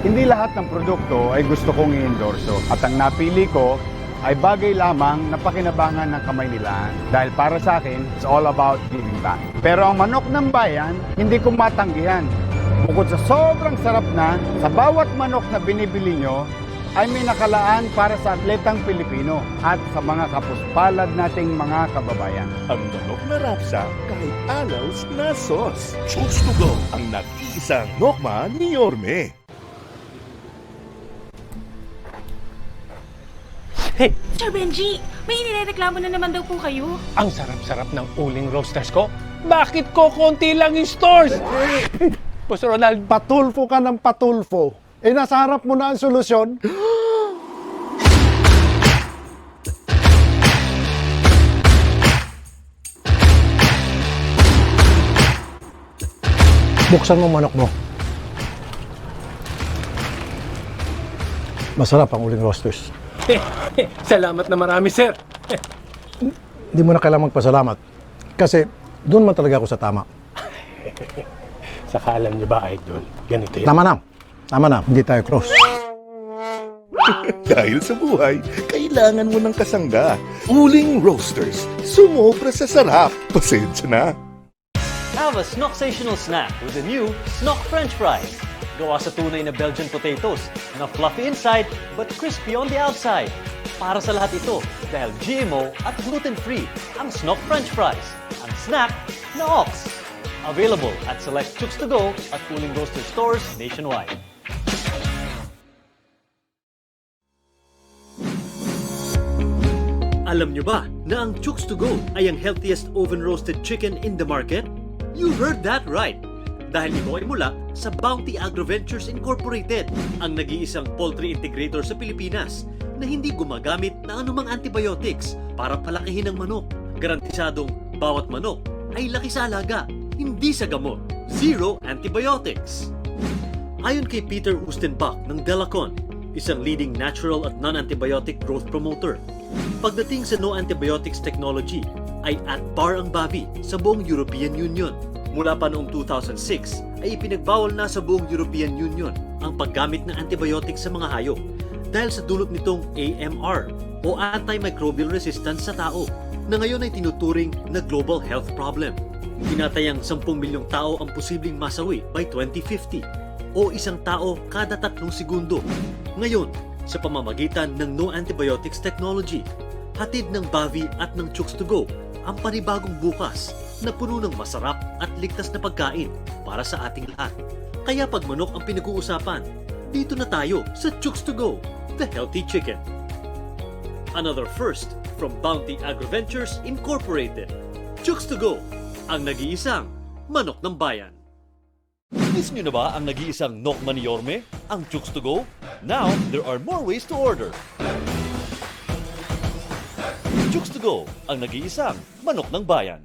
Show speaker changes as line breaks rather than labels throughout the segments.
Hindi lahat ng produkto ay gusto kong i-endorso at ang napili ko ay bagay lamang na pakinabangan ng kamay nila dahil para sa akin, it's all about giving back. Pero ang manok ng bayan, hindi ko matanggihan. Bukod sa sobrang sarap na, sa bawat manok na binibili nyo, ay may nakalaan para sa atletang Pilipino at sa mga kapuspalad nating mga kababayan.
Ang manok na rapsa kahit alaws na sauce. Choose to go ang nag-iisang nokma ni Yorme.
Hey,
Sir Benji, may inireklamo na naman daw po kayo.
ang sarap-sarap ng uling roasters ko. Bakit ko konti lang yung stores? Boss Ronald,
Patulfo ka ng patulfo. Eh, nasa harap mo na ang solusyon. Buksan mo manok mo. Masarap ang uling roasters.
salamat na marami, sir.
Hindi mo na kailangang magpasalamat. Kasi doon man talaga ako sa tama.
Saka alam niyo ba, Idol, ganito yan.
Tama na. Hindi tayo cross.
Dahil sa buhay, kailangan mo ng kasangga. Uling roasters, sumobra sa sarap. Pasensya na.
Have a Snock-sational snack with the new Snock French fries. Gawa sa tunay na Belgian potatoes na fluffy inside but crispy on the outside. Para sa lahat ito, dahil GMO at gluten-free ang Snock French fries. Ang snack na Ox. Available at select Chooks to Go at Uling Roaster stores nationwide. Alam nyo ba na ang Chooks to Go ay ang healthiest oven-roasted chicken in the market? You heard that right! Dahil ito ay mula sa Bounty Agroventures Incorporated, ang nag-iisang poultry integrator sa Pilipinas na hindi gumagamit ng anumang antibiotics para palakihin ang manok. Garantisadong bawat manok ay laki sa alaga, hindi sa gamot. Zero antibiotics. Ayon kay Peter Ustenbach ng Delacon, isang leading natural at non-antibiotic growth promoter, pagdating sa no antibiotics technology ay at par ang BAVI sa buong European Union. Mula pa noong 2006 ay ipinagbawal na sa buong European Union ang paggamit ng antibiotics sa mga hayop dahil sa dulot nitong AMR o antimicrobial resistance sa tao na ngayon ay tinuturing na global health problem. Tinatayang 10 milyong tao ang posibleng masawi by 2050 o isang tao kada 3 segundo. Ngayon, sa pamamagitan ng no antibiotics technology, hatid ng BAVI at ng Chooks to Go ang panibagong bukas na puno ng masarap at ligtas na pagkain para sa ating lahat. Kaya pag manok ang pinag-uusapan, dito na tayo sa Chooks to Go, the healthy chicken. Another first from Bounty Agroventures Incorporated. Chooks to Go, ang nag-iisang manok ng bayan. Miss nyo na ba ang nag-iisang nokma ni Yorme, ang Chooks to Go? Now, there are more ways to order. Chooks to Go, ang nag-iisang manok ng bayan.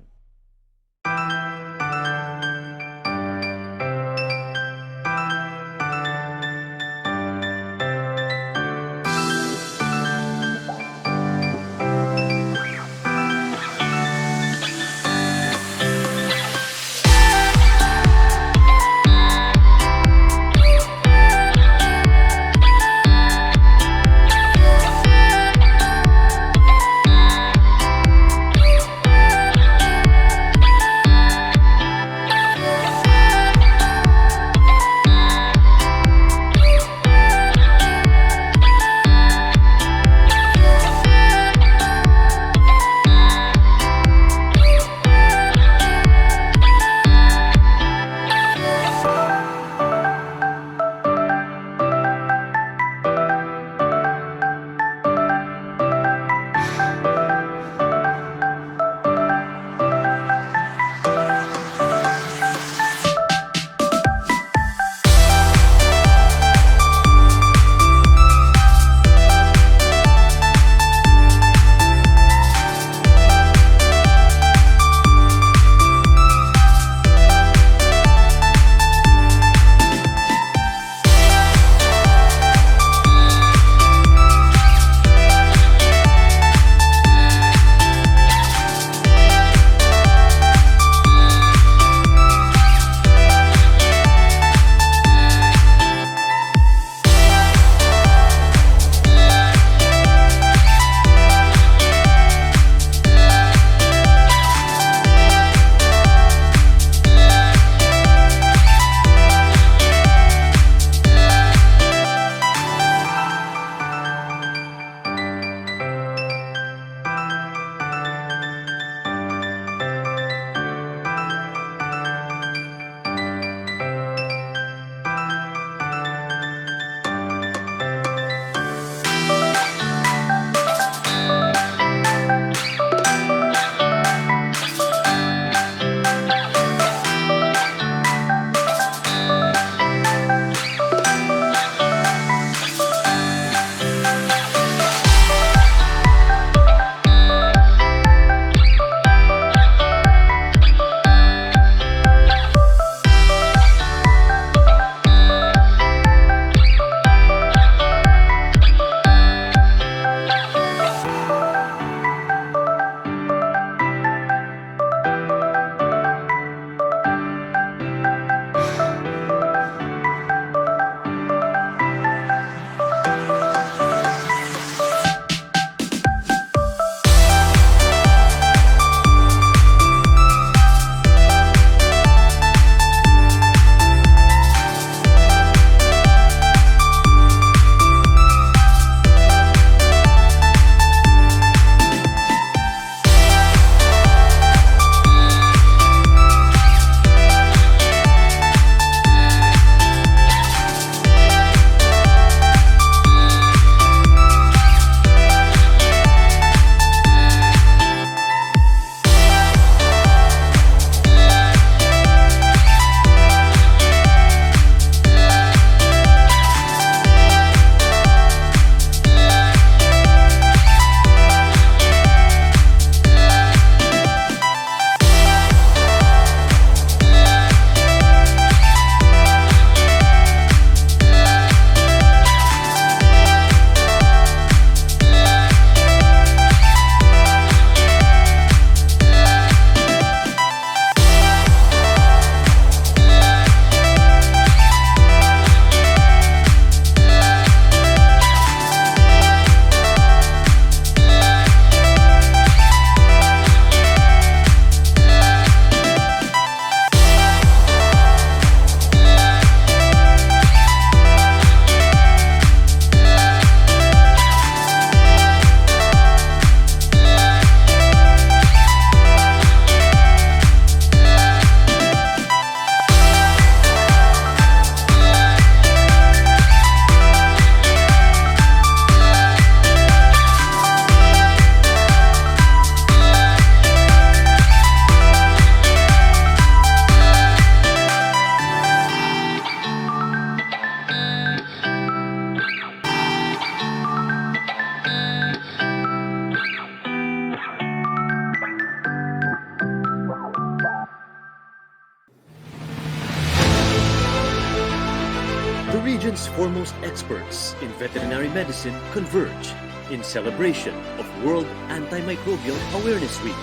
The region's foremost experts in veterinary medicine converge in celebration of World Antimicrobial Awareness Week.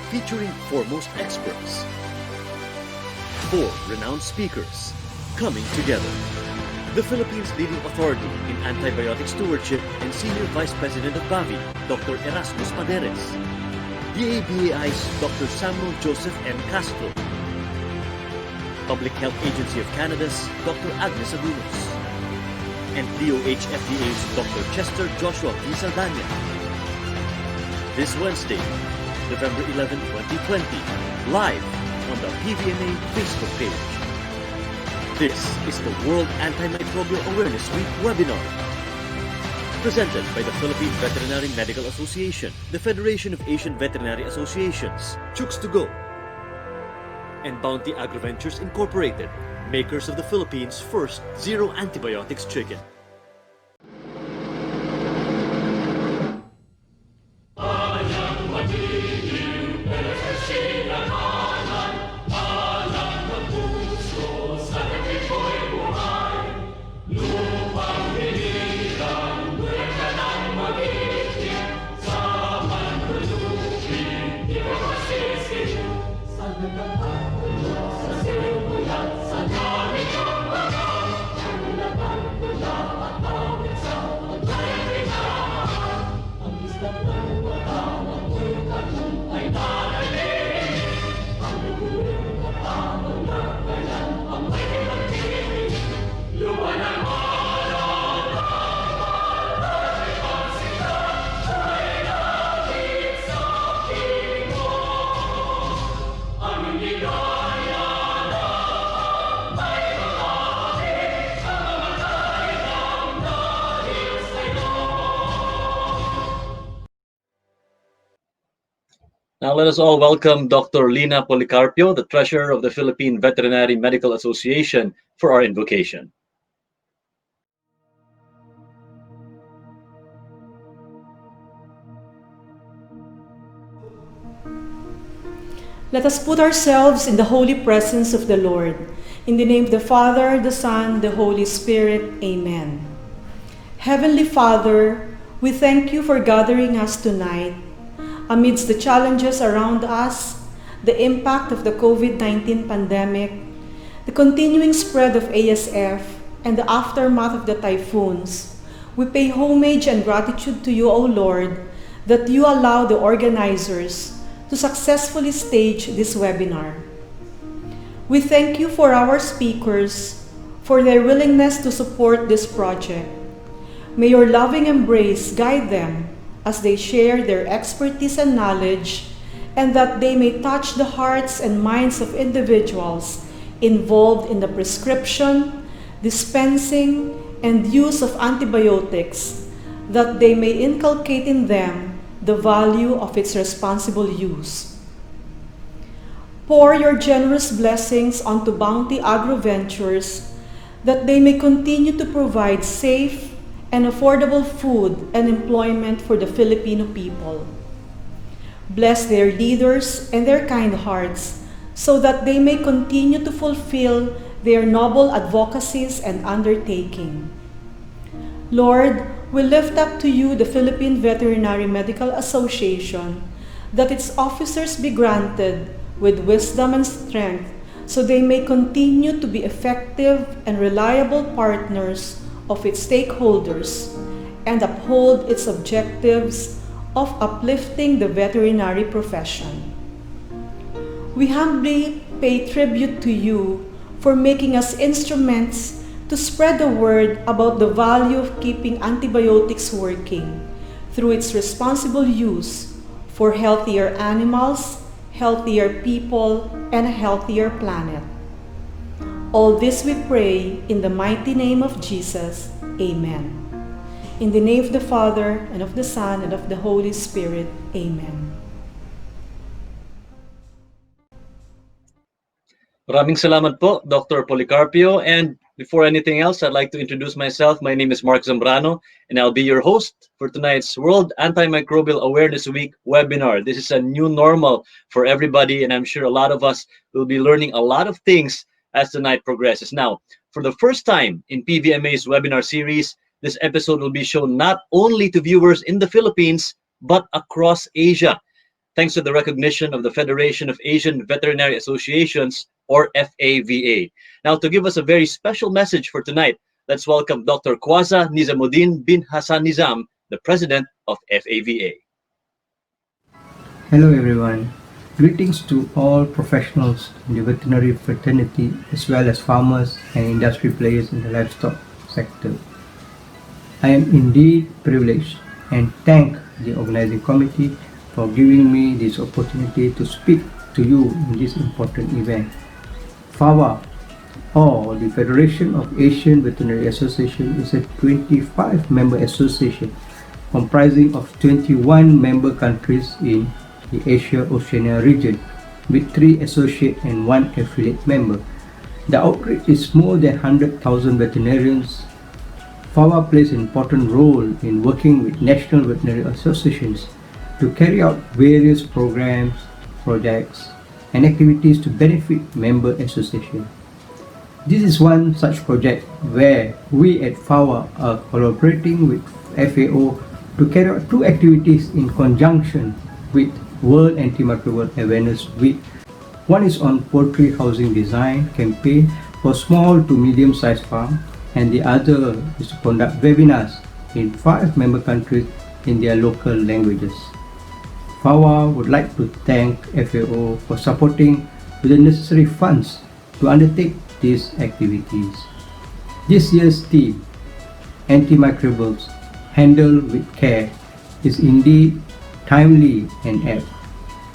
Featuring foremost experts, 4 renowned speakers coming together. The Philippines' leading authority in antibiotic stewardship and Senior Vice President of BAVI, Dr. Erasmus Paderes. The ABAI's Dr. Samuel Joseph M. Castro. Public Health Agency of Canada's Dr. Agnes Agunos. And DOH-FDA's Dr. Chester Joshua V. Saldana. This Wednesday, November 11, 2020, live on the PVMA Facebook page. This is the World Antimicrobial Awareness Week webinar. Presented by the Philippine Veterinary Medical Association, the Federation of Asian Veterinary Associations, Chooks2Go, and Bounty AgroVentures Incorporated, makers of the Philippines' first zero antibiotics chicken.
Now let us all welcome Dr. Lina Policarpio, the Treasurer of the Philippine Veterinary Medical Association, for our invocation.
Let us put ourselves in the holy presence of the Lord. In the name of the Father, the Son, the Holy Spirit. Amen. Heavenly Father, we thank you for gathering us tonight. Amidst the challenges around us, the impact of the COVID-19 pandemic, the continuing spread of ASF, and the aftermath of the typhoons, we pay homage and gratitude to you, O Lord, that you allow the organizers to successfully stage this webinar. We thank you for our speakers, for their willingness to support this project. May your loving embrace guide them as they share their expertise and knowledge, and that they may touch the hearts and minds of individuals involved in the prescription, dispensing, and use of antibiotics, that they may inculcate in them the value of its responsible use. Pour your generous blessings onto Bounty AgroVentures, that they may continue to provide safe and affordable food and employment for the Filipino people. Bless their leaders and their kind hearts, so that they may continue to fulfill their noble advocacies and undertaking. Lord, we lift up to you the Philippine Veterinary Medical Association, that its officers be granted with wisdom and strength, so they may continue to be effective and reliable partners of its stakeholders and uphold its objectives of uplifting the veterinary profession. We humbly pay tribute to you for making us instruments to spread the word about the value of keeping antibiotics working through its responsible use for healthier animals, healthier people, and a healthier planet. All this we pray in the mighty name of Jesus. Amen. In the name of the Father, and of the Son, and of the Holy Spirit. Amen.
Maraming salamat po, Dr. Policarpio. And Before anything else, I'd like to introduce myself. My name is Mark Zambrano, and I'll be your host for tonight's World Antimicrobial Awareness Week webinar. This is a new normal for everybody, and I'm sure a lot of us will be learning a lot of things as the night progresses. Now, for the first time in PVMA's webinar series, this episode will be shown not only to viewers in the Philippines, but across Asia, thanks to the recognition of the Federation of Asian Veterinary Associations, or FAVA. Now, to give us a very special message for tonight, let's welcome Dr. Quaza Nizamuddin bin Hassan Nizam, the president of FAVA.
Hello everyone. Greetings to all professionals in the veterinary fraternity as well as farmers and industry players in the livestock sector. I am indeed privileged and thank the organizing committee for giving me this opportunity to speak to you in this important event. FAVA, or the Federation of Asian Veterinary Association, is a 25-member association comprising of 21 member countries in the Asia-Oceania region, with 3 associate and 1 affiliate member. The outreach is more than 100,000 veterinarians. FAVA plays an important role in working with national veterinary associations to carry out various programs, projects, and activities to benefit member associations. This is one such project where we at FAVA are collaborating with FAO to carry out 2 activities in conjunction with World Antimicrobial Awareness Week. One is on poultry housing design campaign for small to medium-sized farms, and the other is to conduct webinars in 5 member countries in their local languages. FAVA would like to thank FAO for supporting with the necessary funds to undertake these activities. This year's theme, Antimicrobials Handled with Care, is indeed timely and apt.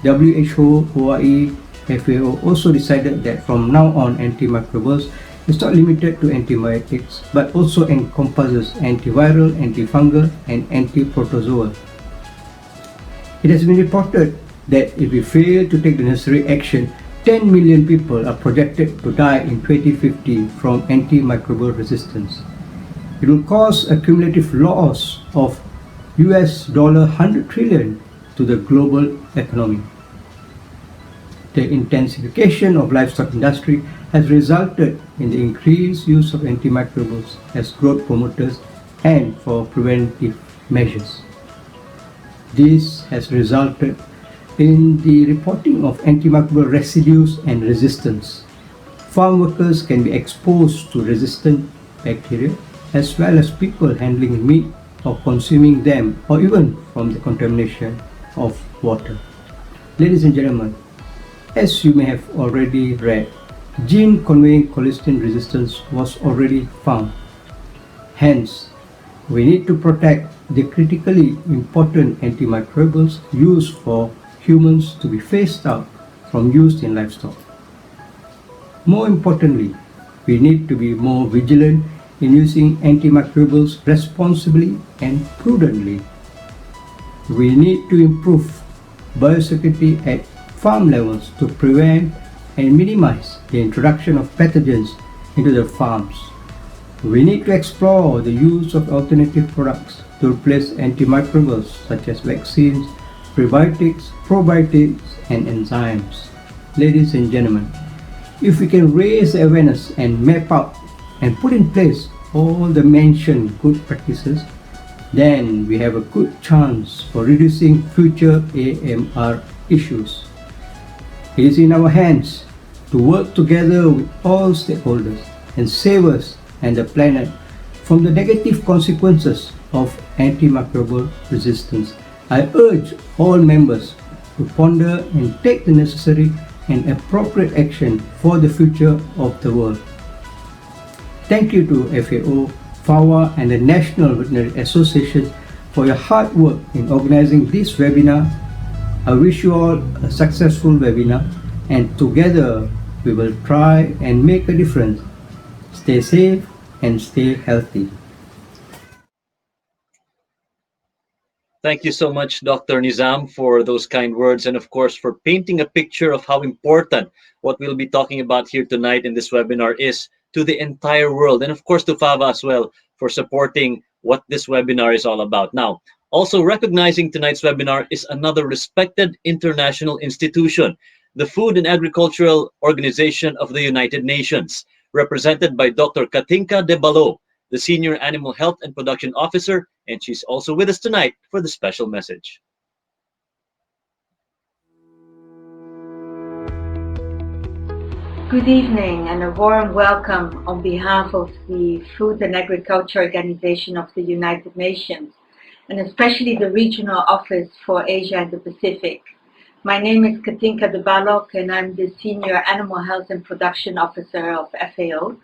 WHO, OAE, FAO also decided that from now on antimicrobials is not limited to antibiotics but also encompasses antiviral, antifungal, and antiprotozoal. It has been reported that if we fail to take the necessary action, 10 million people are projected to die in 2050 from antimicrobial resistance. It will cause a cumulative loss of $100 trillion to the global economy. The intensification of livestock industry has resulted in the increased use of antimicrobials as growth promoters and for preventive measures. This has resulted in the reporting of antimicrobial residues and resistance. Farm workers can be exposed to resistant bacteria as well as people handling meat or consuming them, or even from the contamination of water. Ladies and gentlemen, as you may have already read, gene conveying colistin resistance was already found. Hence, we need to protect the critically important antimicrobials used for humans to be phased out from use in livestock. More importantly, we need to be more vigilant in using antimicrobials responsibly and prudently. We need to improve biosecurity at farm levels to prevent and minimize the introduction of pathogens into the farms. We need to explore the use of alternative products to replace antimicrobials such as vaccines, prebiotics, probiotics, and enzymes. Ladies and gentlemen, if we can raise the awareness and map out and put in place all the mentioned good practices, then we have a good chance for reducing future AMR issues. It is in our hands to work together with all stakeholders and save us and the planet from the negative consequences of antimicrobial resistance. I urge all members to ponder and take the necessary and appropriate action for the future of the world. Thank you to FAO, FAWA, and the National Veterinary Association for your hard work in organizing this webinar. I wish you all a successful webinar, and together we will try and make a difference. Stay safe and stay healthy.
Thank you so much, Dr. Nizam, for those kind words and, of course, for painting a picture of how important what we'll be talking about here tonight in this webinar is to the entire world. And, of course, to FAVA as well for supporting what this webinar is all about. Now, also recognizing tonight's webinar is another respected international institution, the Food and Agricultural Organization of the United Nations, represented by Dr. Katinka de Balo, the Senior Animal Health and Production Officer, and she's also with us tonight for the special message.
Good evening and a warm welcome on behalf of the Food and Agriculture Organization of the United Nations, and especially the Regional Office for Asia and the Pacific. My name is Katinka de Balok, and I'm the Senior Animal Health and Production Officer of FAO.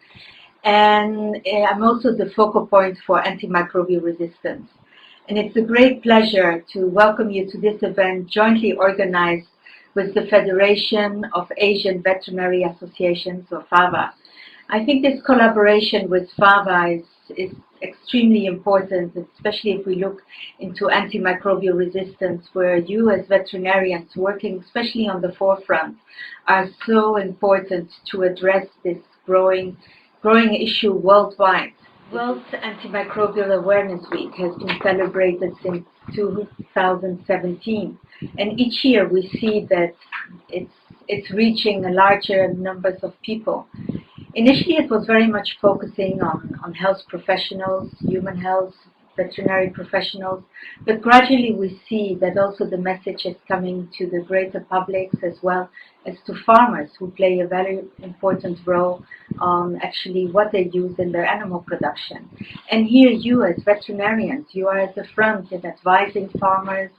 And I'm also the focal point for antimicrobial resistance. And it's a great pleasure to welcome you to this event jointly organized with the Federation of Asian Veterinary Associations, or FAVA. I think this collaboration with FAVA is extremely important, especially if we look into antimicrobial resistance, where you as veterinarians working especially on the forefront are so important to address this growing issue worldwide. World Antimicrobial Awareness Week has been celebrated since 2017, and each year we see that it's reaching a larger numbers of people. Initially, it was very much focusing on health professionals, human health, veterinary professionals, but gradually we see that also the message is coming to the greater public as well as to farmers, who play a very important role on actually what they use in their animal production. And here you as veterinarians, you are at the front in advising farmers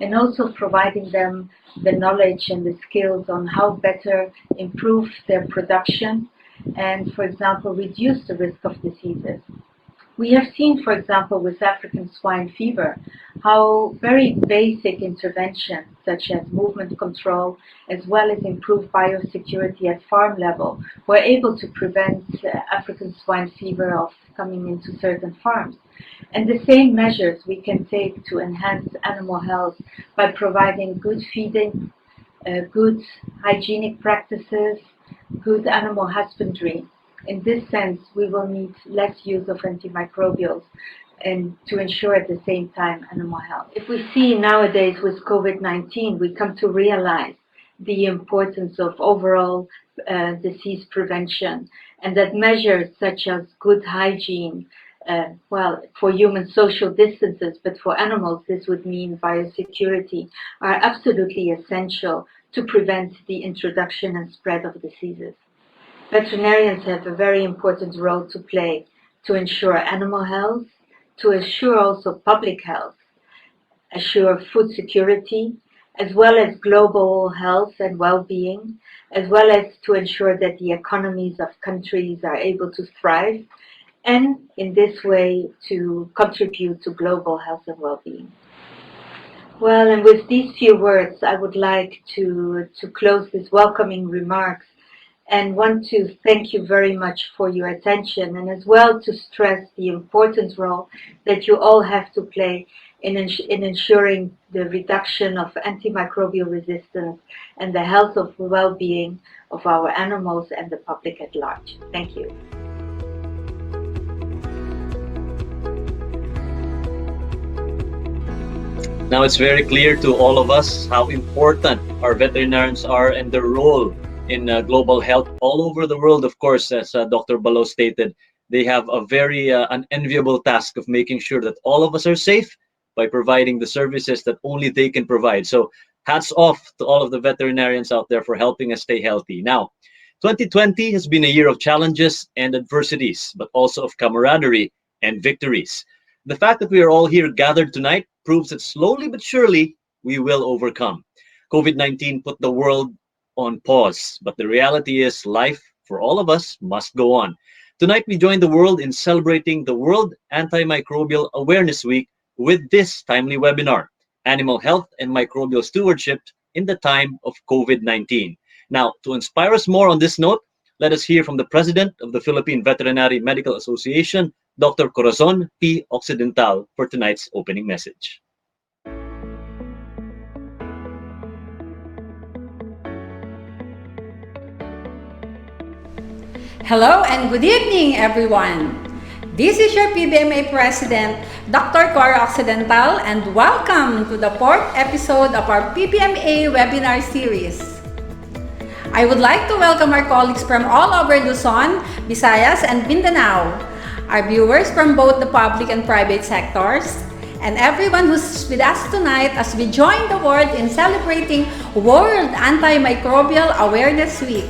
and also providing them the knowledge and the skills on how better improve their production and, for example, reduce the risk of diseases. We have seen, for example, with African swine fever, how very basic interventions such as movement control, as well as improved biosecurity at farm level, were able to prevent African swine fever of coming into certain farms. And the same measures we can take to enhance animal health by providing good feeding, good hygienic practices, good animal husbandry. In this sense, we will need less use of antimicrobials and to ensure at the same time animal health. If we see nowadays with COVID-19, we come to realize the importance of overall disease prevention, and that measures such as good hygiene, well, for human social distances, but for animals this would mean biosecurity, are absolutely essential to prevent the introduction and spread of diseases. Veterinarians have a very important role to play to ensure animal health, to assure also public health, assure food security, as well as global health and well-being, as well as to ensure that the economies of countries are able to thrive, and in this way to contribute to global health and well-being. Well, and with these few words, I would like to close this welcoming remarks and want to thank you very much for your attention, and as well to stress the important role that you all have to play in ensuring the reduction of antimicrobial resistance and the health of well-being of our animals and the public at large. Thank you.
Now it's very clear to all of us how important our veterinarians are and their role in global health all over the world. Of course, as Dr. Balo stated, they have a very unenviable task of making sure that all of us are safe by providing the services that only they can provide. So hats off to all of the veterinarians out there for helping us stay healthy. Now, 2020 has been a year of challenges and adversities, but also of camaraderie and victories. The fact that we are all here gathered tonight proves that slowly but surely we will overcome. COVID-19 put the world on pause, but the reality is life for all of us must go on. Tonight we join the world in celebrating the World Antimicrobial Awareness Week with this timely webinar, Animal Health and Microbial Stewardship in the Time of COVID-19. Now, to inspire us more on this note, let us hear from the President of the Philippine Veterinary Medical Association, Dr. Corazon P. Occidental, for tonight's opening message.
Hello and good evening, everyone. This is your PVMA President, Dr. Cora Occidental, and welcome to the 4th episode of our PVMA webinar series. I would like to welcome our colleagues from all over Luzon, Visayas, and Mindanao, our viewers from both the public and private sectors, and everyone who's with us tonight as we join the world in celebrating World Antimicrobial Awareness Week.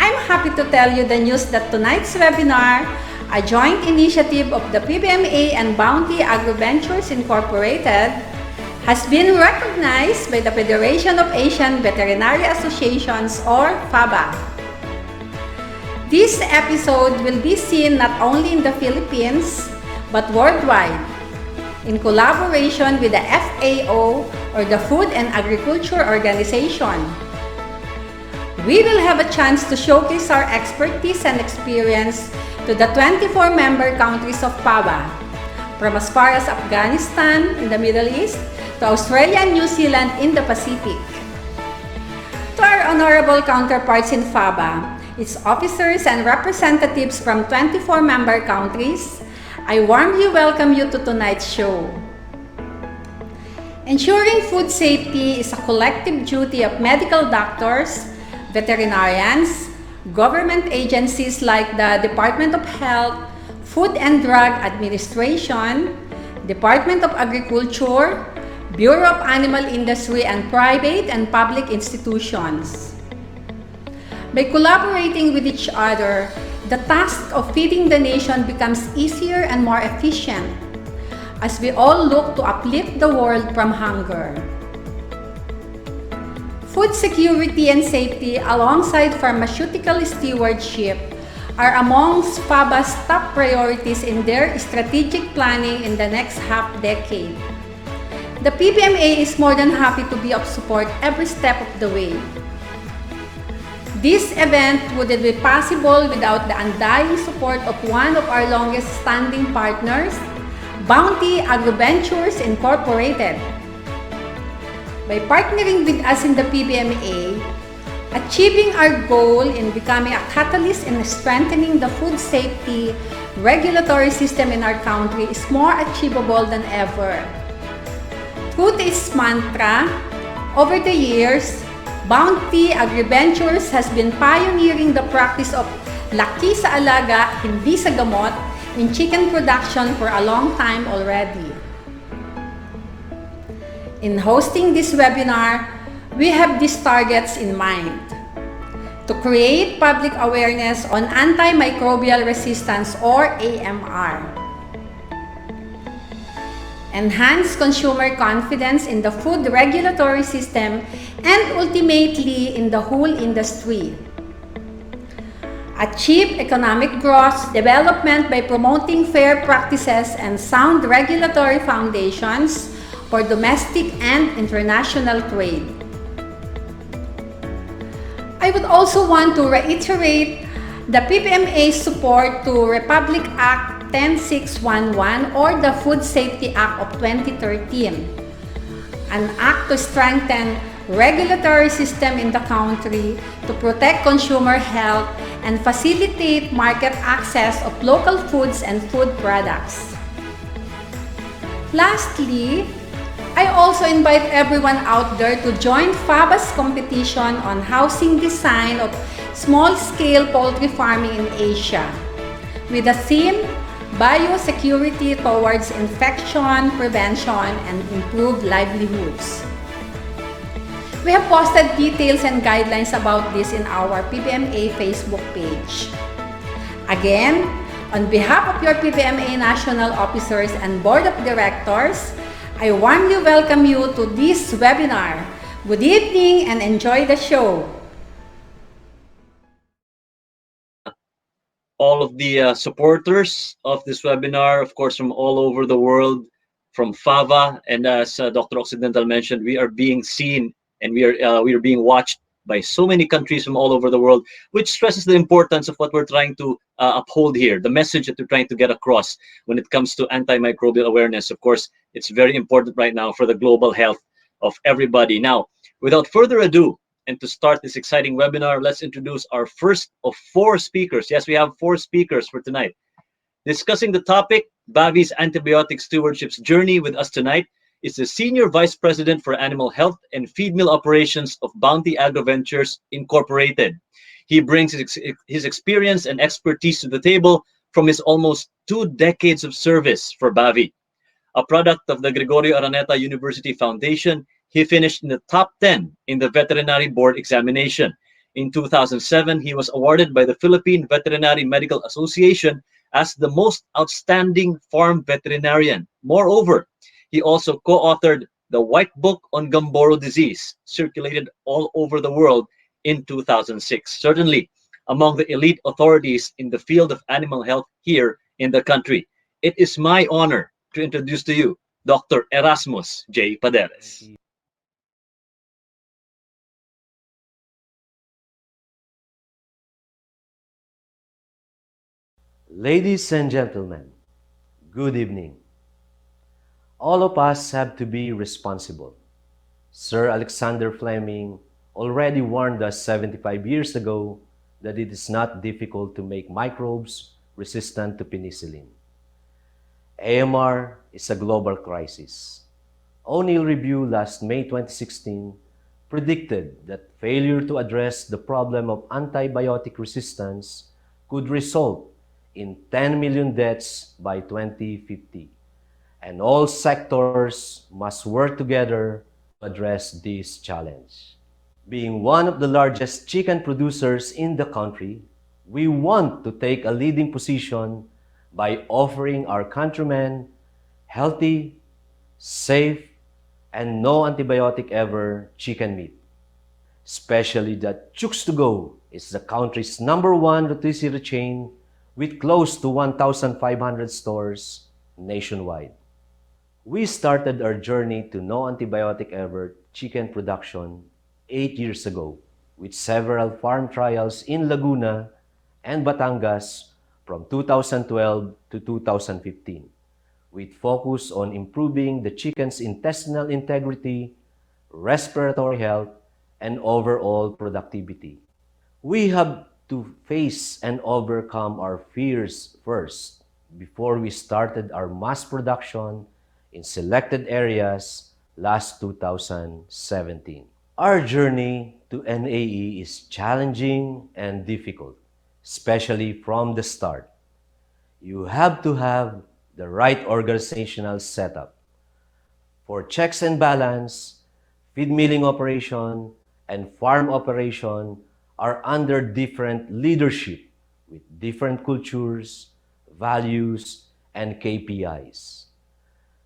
I'm happy to tell you the news that tonight's webinar, a joint initiative of the PVMA and Bounty AgroVentures Incorporated, has been recognized by the Federation of Asian Veterinary Associations, or FABA. This episode will be seen not only in the Philippines, but worldwide, in collaboration with the FAO, or the Food and Agriculture Organization. We will have a chance to showcase our expertise and experience to the 24 member countries of PABA, from as far as Afghanistan in the Middle East to Australia and New Zealand in the Pacific. To our honorable counterparts in FABA, its officers and representatives from 24 member countries, I warmly welcome you to tonight's show. Ensuring food safety is a collective duty of medical doctors, veterinarians, government agencies like the Department of Health, Food and Drug Administration, Department of Agriculture, Bureau of Animal Industry, and private and public institutions. By collaborating with each other, the task of feeding the nation becomes easier and more efficient as we all look to uplift the world from hunger. Food security and safety alongside pharmaceutical stewardship are amongst FABA's top priorities in their strategic planning in the next half-decade. The PVMA is more than happy to be of support every step of the way. This event wouldn't be possible without the undying support of one of our longest-standing partners, Bounty AgroVentures Incorporated. By partnering with us in the PVMA, achieving our goal in becoming a catalyst in strengthening the food safety regulatory system in our country is more achievable than ever. Through this mantra, over the years, Bounty AgroVentures has been pioneering the practice of laki sa alaga, hindi sa gamot in chicken production for a long time already. In hosting this webinar, we have these targets in mind: to create public awareness on antimicrobial resistance, or AMR, enhance consumer confidence in the food regulatory system, and ultimately in the whole industry, achieve economic growth development by promoting fair practices and sound regulatory foundations for domestic and international trade. I would also want to reiterate the PVMA's support to Republic Act 10611, or the Food Safety Act of 2013, an act to strengthen regulatory system in the country to protect consumer health and facilitate market access of local foods and food products. Lastly, I also invite everyone out there to join FABA's competition on housing design of small-scale poultry farming in Asia, with the theme Biosecurity towards infection prevention and improved livelihoods. We have posted details and guidelines about this in our PVMA Facebook page. Again, on behalf of your PVMA national officers and board of directors, I warmly welcome you to this webinar. Good evening and enjoy the show.
All of the supporters of this webinar, of course, from all over the world, from FAVA, and as Dr. Occidental mentioned, we are being seen and we are being watched by so many countries from all over the world, which stresses the importance of what we're trying to uphold here, the message that we're trying to get across when it comes to antimicrobial awareness. Of course, it's very important right now for the global health of everybody. Now, without further ado, And to start this exciting webinar, let's introduce our first of 4 speakers. Yes, we have 4 speakers for tonight. Discussing the topic, BAVI's antibiotic stewardship's journey with us tonight is the Senior Vice President for Animal Health and Feed Mill Operations of Bounty AgroVentures Incorporated. He brings his experience and expertise to the table from his almost 2 decades of service for BAVI. A product of the Gregorio Araneta University Foundation, he finished in the top 10 in the Veterinary Board examination. In 2007, he was awarded by the Philippine Veterinary Medical Association as the most outstanding farm veterinarian. Moreover, he also co-authored the White Book on Gumboro disease, circulated all over the world in 2006. Certainly among the elite authorities in the field of animal health here in the country. It is my honor to introduce to you Dr. Erasmus J. Paderes.
Ladies and gentlemen, good evening. All of us have to be responsible. Sir Alexander Fleming already warned us 75 years ago that it is not difficult to make microbes resistant to penicillin. AMR is a global crisis. O'Neill Review last May 2016 predicted that failure to address the problem of antibiotic resistance could result in 10 million deaths by 2050, and all sectors must work together to address this challenge. Being one of the largest chicken producers in the country, we want to take a leading position by offering our countrymen healthy, safe, and no antibiotic ever chicken meat. Especially that Chooks to Go is the country's #1 rotisserie chain with close to 1,500 stores nationwide. We started our journey to no antibiotic ever chicken production 8 years ago with several farm trials in Laguna and Batangas from 2012 to 2015, with focus on improving the chicken's intestinal integrity, respiratory health, and overall productivity. We have to face and overcome our fears first before we started our mass production in selected areas last 2017. Our journey to NAE is challenging and difficult, especially from the start. You have to have the right organizational setup. For checks and balance, feed milling operation, and farm operation are under different leadership with different cultures, values, and KPIs.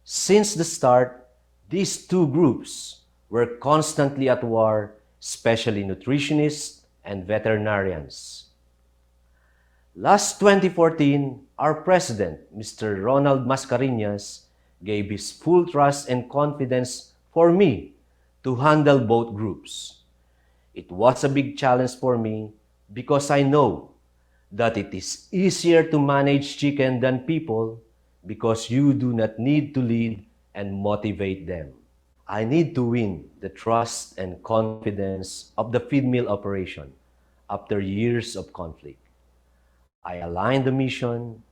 Since the start, these 2 groups were constantly at war, especially nutritionists and veterinarians. Last 2014, our president, Mr. Ronald Mascareñas, gave his full trust and confidence for me to handle both groups. It was a big challenge for me because I know that it is easier to manage chicken than people because you do not need to lead and motivate them. I need to win the trust and confidence of the feed mill operation after years of conflict. I aligned the mission,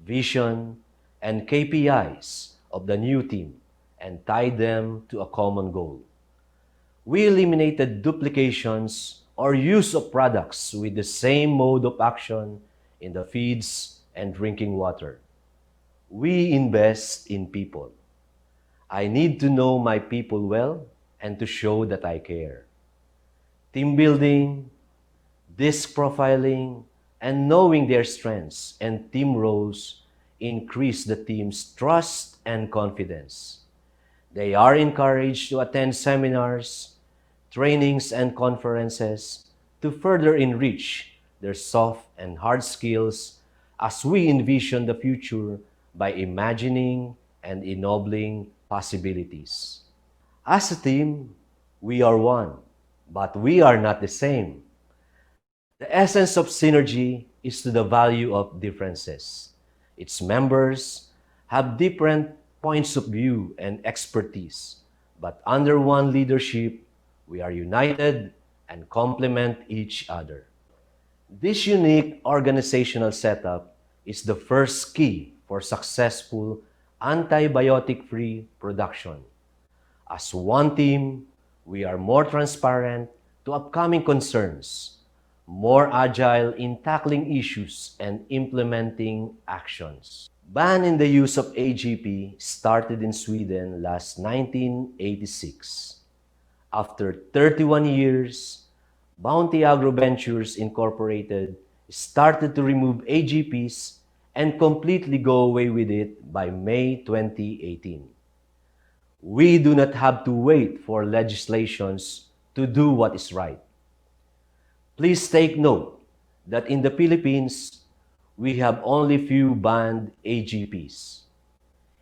vision, and KPIs of the new team and tied them to a common goal. We eliminated duplications or use of products with the same mode of action in the feeds and drinking water. We invest in people. I need to know my people well and to show that I care. Team building, disc profiling, and knowing their strengths and team roles increase the team's trust and confidence. They are encouraged to attend seminars, trainings, and conferences to further enrich their soft and hard skills as we envision the future by imagining and ennobling possibilities. As a team, we are one, but we are not the same. The essence of synergy is to the value of differences. Its members have different points of view and expertise, but under one leadership, we are united and complement each other. This unique organizational setup is the first key for successful antibiotic-free production. As one team, we are more transparent to upcoming concerns, more agile in tackling issues and implementing actions. Ban in the use of AGP started in Sweden last 1986. After 31 years, Bounty Agro Ventures Incorporated started to remove AGPs and completely go away with it by May 2018. We do not have to wait for legislations to do what is right. Please take note that in the Philippines, we have only few banned AGPs.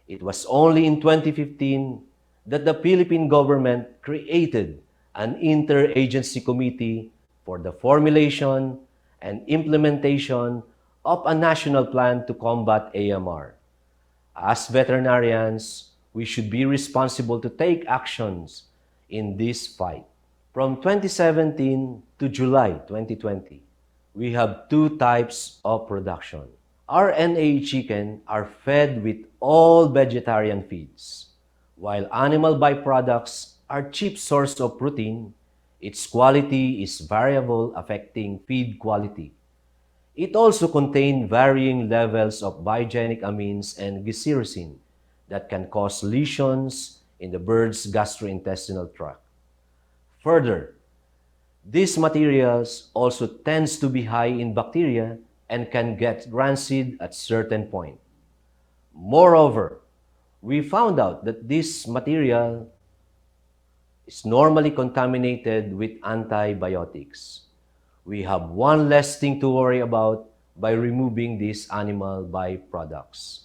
It was only in 2015 that the Philippine government created an interagency committee for the formulation and implementation of a national plan to combat AMR. As veterinarians, we should be responsible to take actions in this fight. From 2017 to July 2020, we have two types of production. Our NAE chicken are fed with all vegetarian feeds. While animal byproducts are cheap source of protein, its quality is variable, affecting feed quality. It also contains varying levels of biogenic amines and glycyrrhizin that can cause lesions in the bird's gastrointestinal tract. Further, these materials also tends to be high in bacteria and can get rancid at certain point. Moreover, we found out that this material is normally contaminated with antibiotics. We have one less thing to worry about by removing these animal byproducts.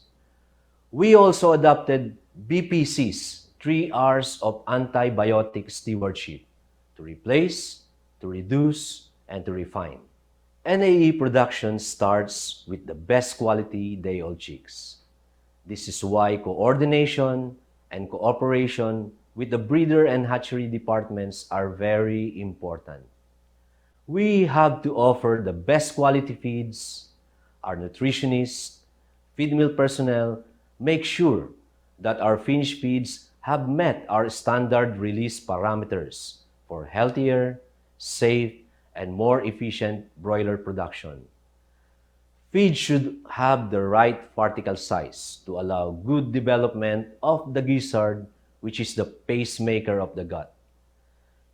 We also adopted BPC's 3 R's of antibiotic stewardship: to replace, to reduce, and to refine. NAE production starts with the best quality day-old chicks. This is why coordination and cooperation with the breeder and hatchery departments are very important. We have to offer the best quality feeds. Our nutritionists, feed mill personnel make sure that our finished feeds have met our standard release parameters for healthier, safe, and more efficient broiler production. Feed should have the right particle size to allow good development of the gizzard, which is the pacemaker of the gut.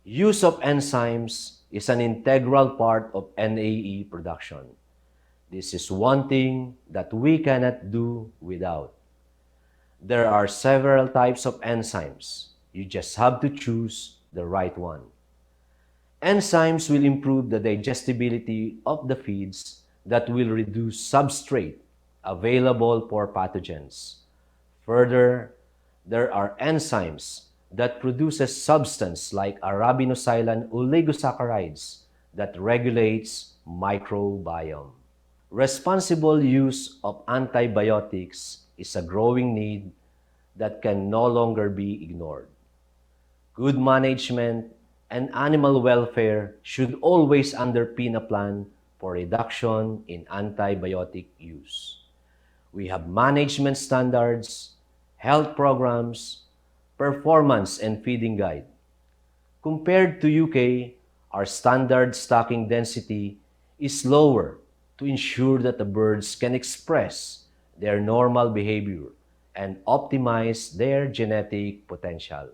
Use of enzymes is an integral part of NAE production. This is one thing that we cannot do without. There are several types of enzymes. You just have to choose the right one. Enzymes will improve the digestibility of the feeds that will reduce substrate available for pathogens. Further, there are enzymes that produces substance like arabinoxylan oligosaccharides that regulates microbiome. Responsible use of antibiotics is a growing need that can no longer be ignored. Good management and animal welfare should always underpin a plan for reduction in antibiotic use. We have management standards, health programs, performance and feeding guide. Compared to UK, our standard stocking density is lower to ensure that the birds can express their normal behavior and optimize their genetic potential.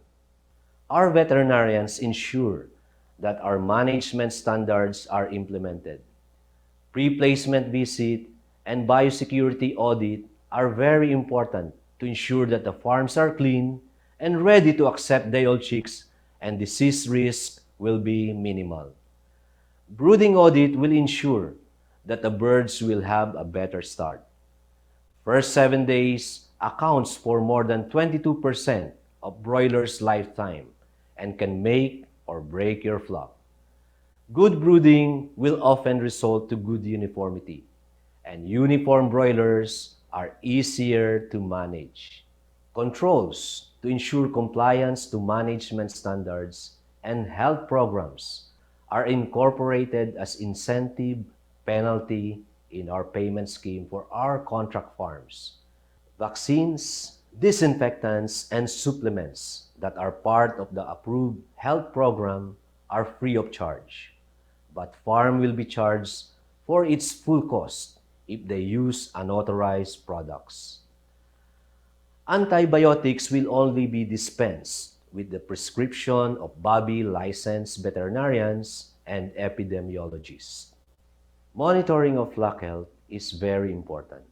Our veterinarians ensure that our management standards are implemented. Pre-placement visit and biosecurity audit are very important to ensure that the farms are clean and ready to accept day-old chicks and disease risk will be minimal. Brooding audit will ensure that the birds will have a better start. First 7 days accounts for more than 22% of broilers' lifetime and can make or break your flock. Good brooding will often result to good uniformity, and uniform broilers are easier to manage. Controls to ensure compliance to management standards and health programs are incorporated as incentive penalty in our payment scheme for our contract farms. Vaccines, disinfectants, and supplements that are part of the approved health program are free of charge, but farm will be charged for its full cost if they use unauthorized products. Antibiotics will only be dispensed with the prescription of BAVI licensed veterinarians and epidemiologists. Monitoring of flock health is very important.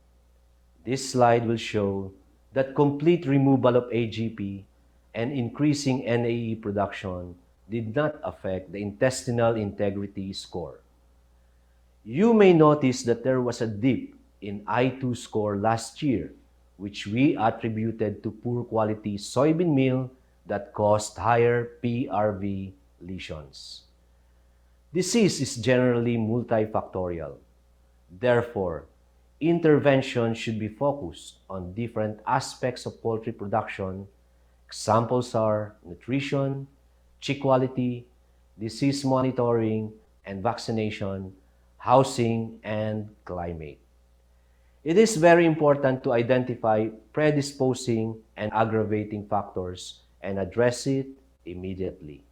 This slide will show that complete removal of AGP and increasing NAE production did not affect the intestinal integrity score. You may notice that there was a dip in I2 score last year, which we attributed to poor quality soybean meal that caused higher PRV lesions. Disease is generally multifactorial. Therefore, intervention should be focused on different aspects of poultry production. Examples are nutrition, chick quality, disease monitoring and vaccination, housing, and climate. It is very important to identify predisposing and aggravating factors and address it immediately.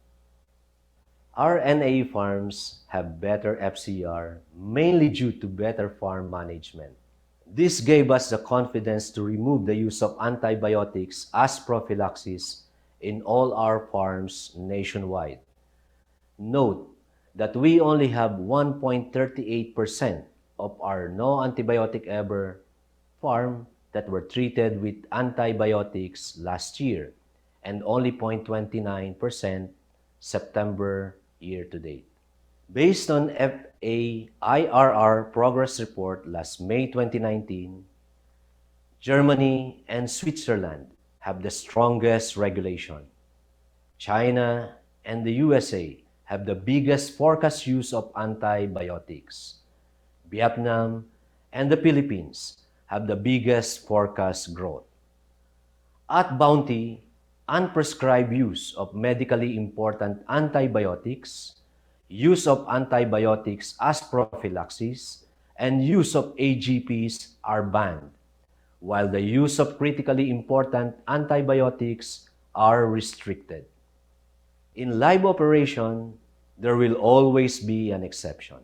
Our NAE farms have better FCR mainly due to better farm management. This gave us the confidence to remove the use of antibiotics as prophylaxis in all our farms nationwide. Note that we only have 1.38% of our no antibiotic ever farm that were treated with antibiotics last year and only 0.29% September year to date. Based on FAIRR progress report last May 2019, Germany and Switzerland have the strongest regulation. China and the USA have the biggest forecast use of antibiotics. Vietnam and the Philippines have the biggest forecast growth. At Bounty, unprescribed use of medically important antibiotics, use of antibiotics as prophylaxis, and use of AGPs are banned, while the use of critically important antibiotics are restricted. In live operation, there will always be an exception.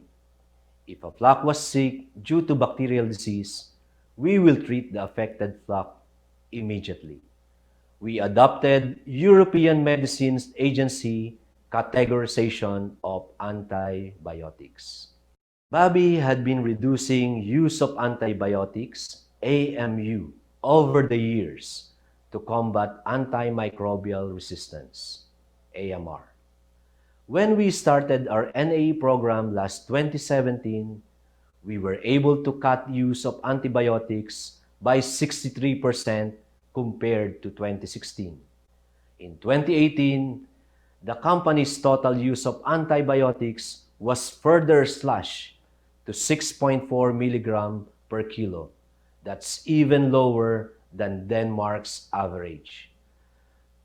If a flock was sick due to bacterial disease, we will treat the affected flock immediately. We adopted European Medicines Agency categorization of antibiotics. BAVI had been reducing use of antibiotics, AMU, over the years to combat antimicrobial resistance, AMR. When we started our NAE program last 2017, we were able to cut use of antibiotics by 63% compared to 2016. In 2018, the company's total use of antibiotics was further slashed to 6.4 milligram per kilo. That's even lower than Denmark's average.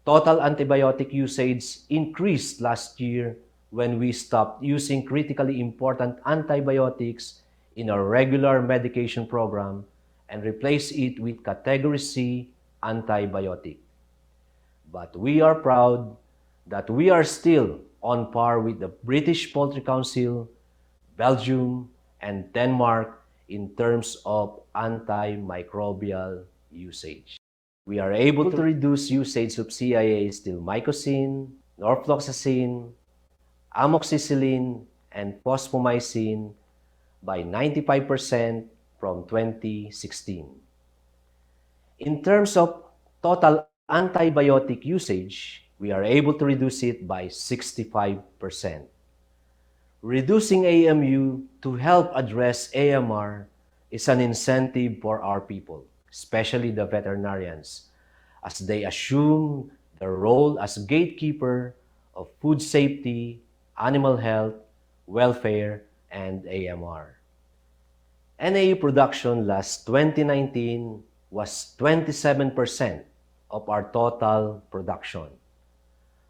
Total antibiotic usage increased last year when we stopped using critically important antibiotics in our regular medication program and replaced it with Category C antibiotic. But we are proud that we are still on par with the British Poultry Council, Belgium, and Denmark in terms of antimicrobial usage. We are able to reduce usage of CIAs till mycosine, norfloxacin, amoxicillin, and fosfomycin by 95% from 2016. In terms of total antibiotic usage, we are able to reduce it by 65%. Reducing AMU to help address AMR is an incentive for our people, especially the veterinarians, as they assume the role as gatekeeper of food safety, animal health, welfare, and AMR. NAE production last 2019 was 27% of our total production.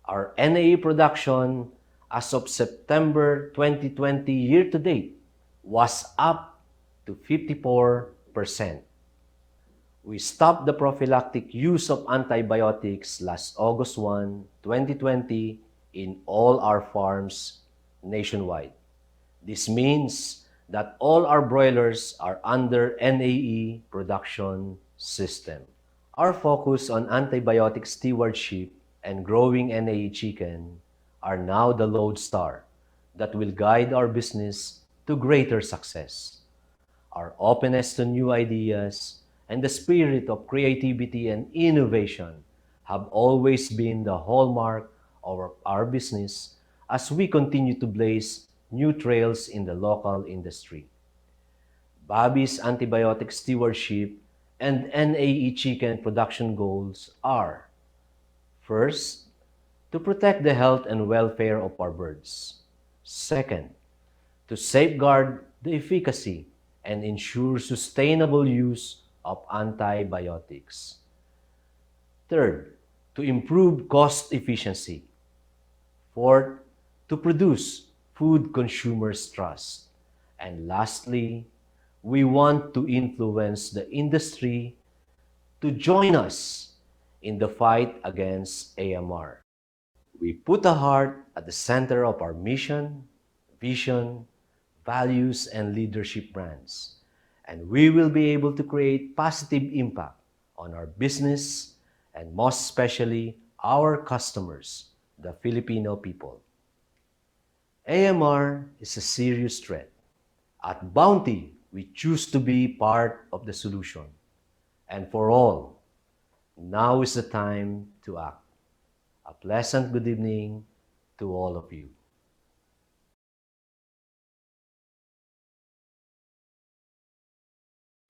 Our NAE production as of September 2020 year to date was up to 54%. We stopped the prophylactic use of antibiotics last August 1, 2020 in all our farms nationwide. This means that all our broilers are under NAE production system. Our focus on antibiotic stewardship and growing NAE chicken are now the lodestar that will guide our business to greater success. Our openness to new ideas and the spirit of creativity and innovation have always been the hallmark of our business as we continue to blaze new trails in the local industry. BAVI's antibiotic stewardship and NAE chicken production goals are: first, to protect the health and welfare of our birds. Second, to safeguard the efficacy and ensure sustainable use of antibiotics. Third, to improve cost efficiency. Fourth, to produce food consumers' trust. And lastly, we want to influence the industry to join us in the fight against AMR. We put the heart at the center of our mission, vision, values, and leadership brands, and we will be able to create positive impact on our business and most especially our customers, the Filipino people. AMR is a serious threat. At Bounty, we choose to be part of the solution. And for all, now is the time to act. A pleasant good evening to all of you.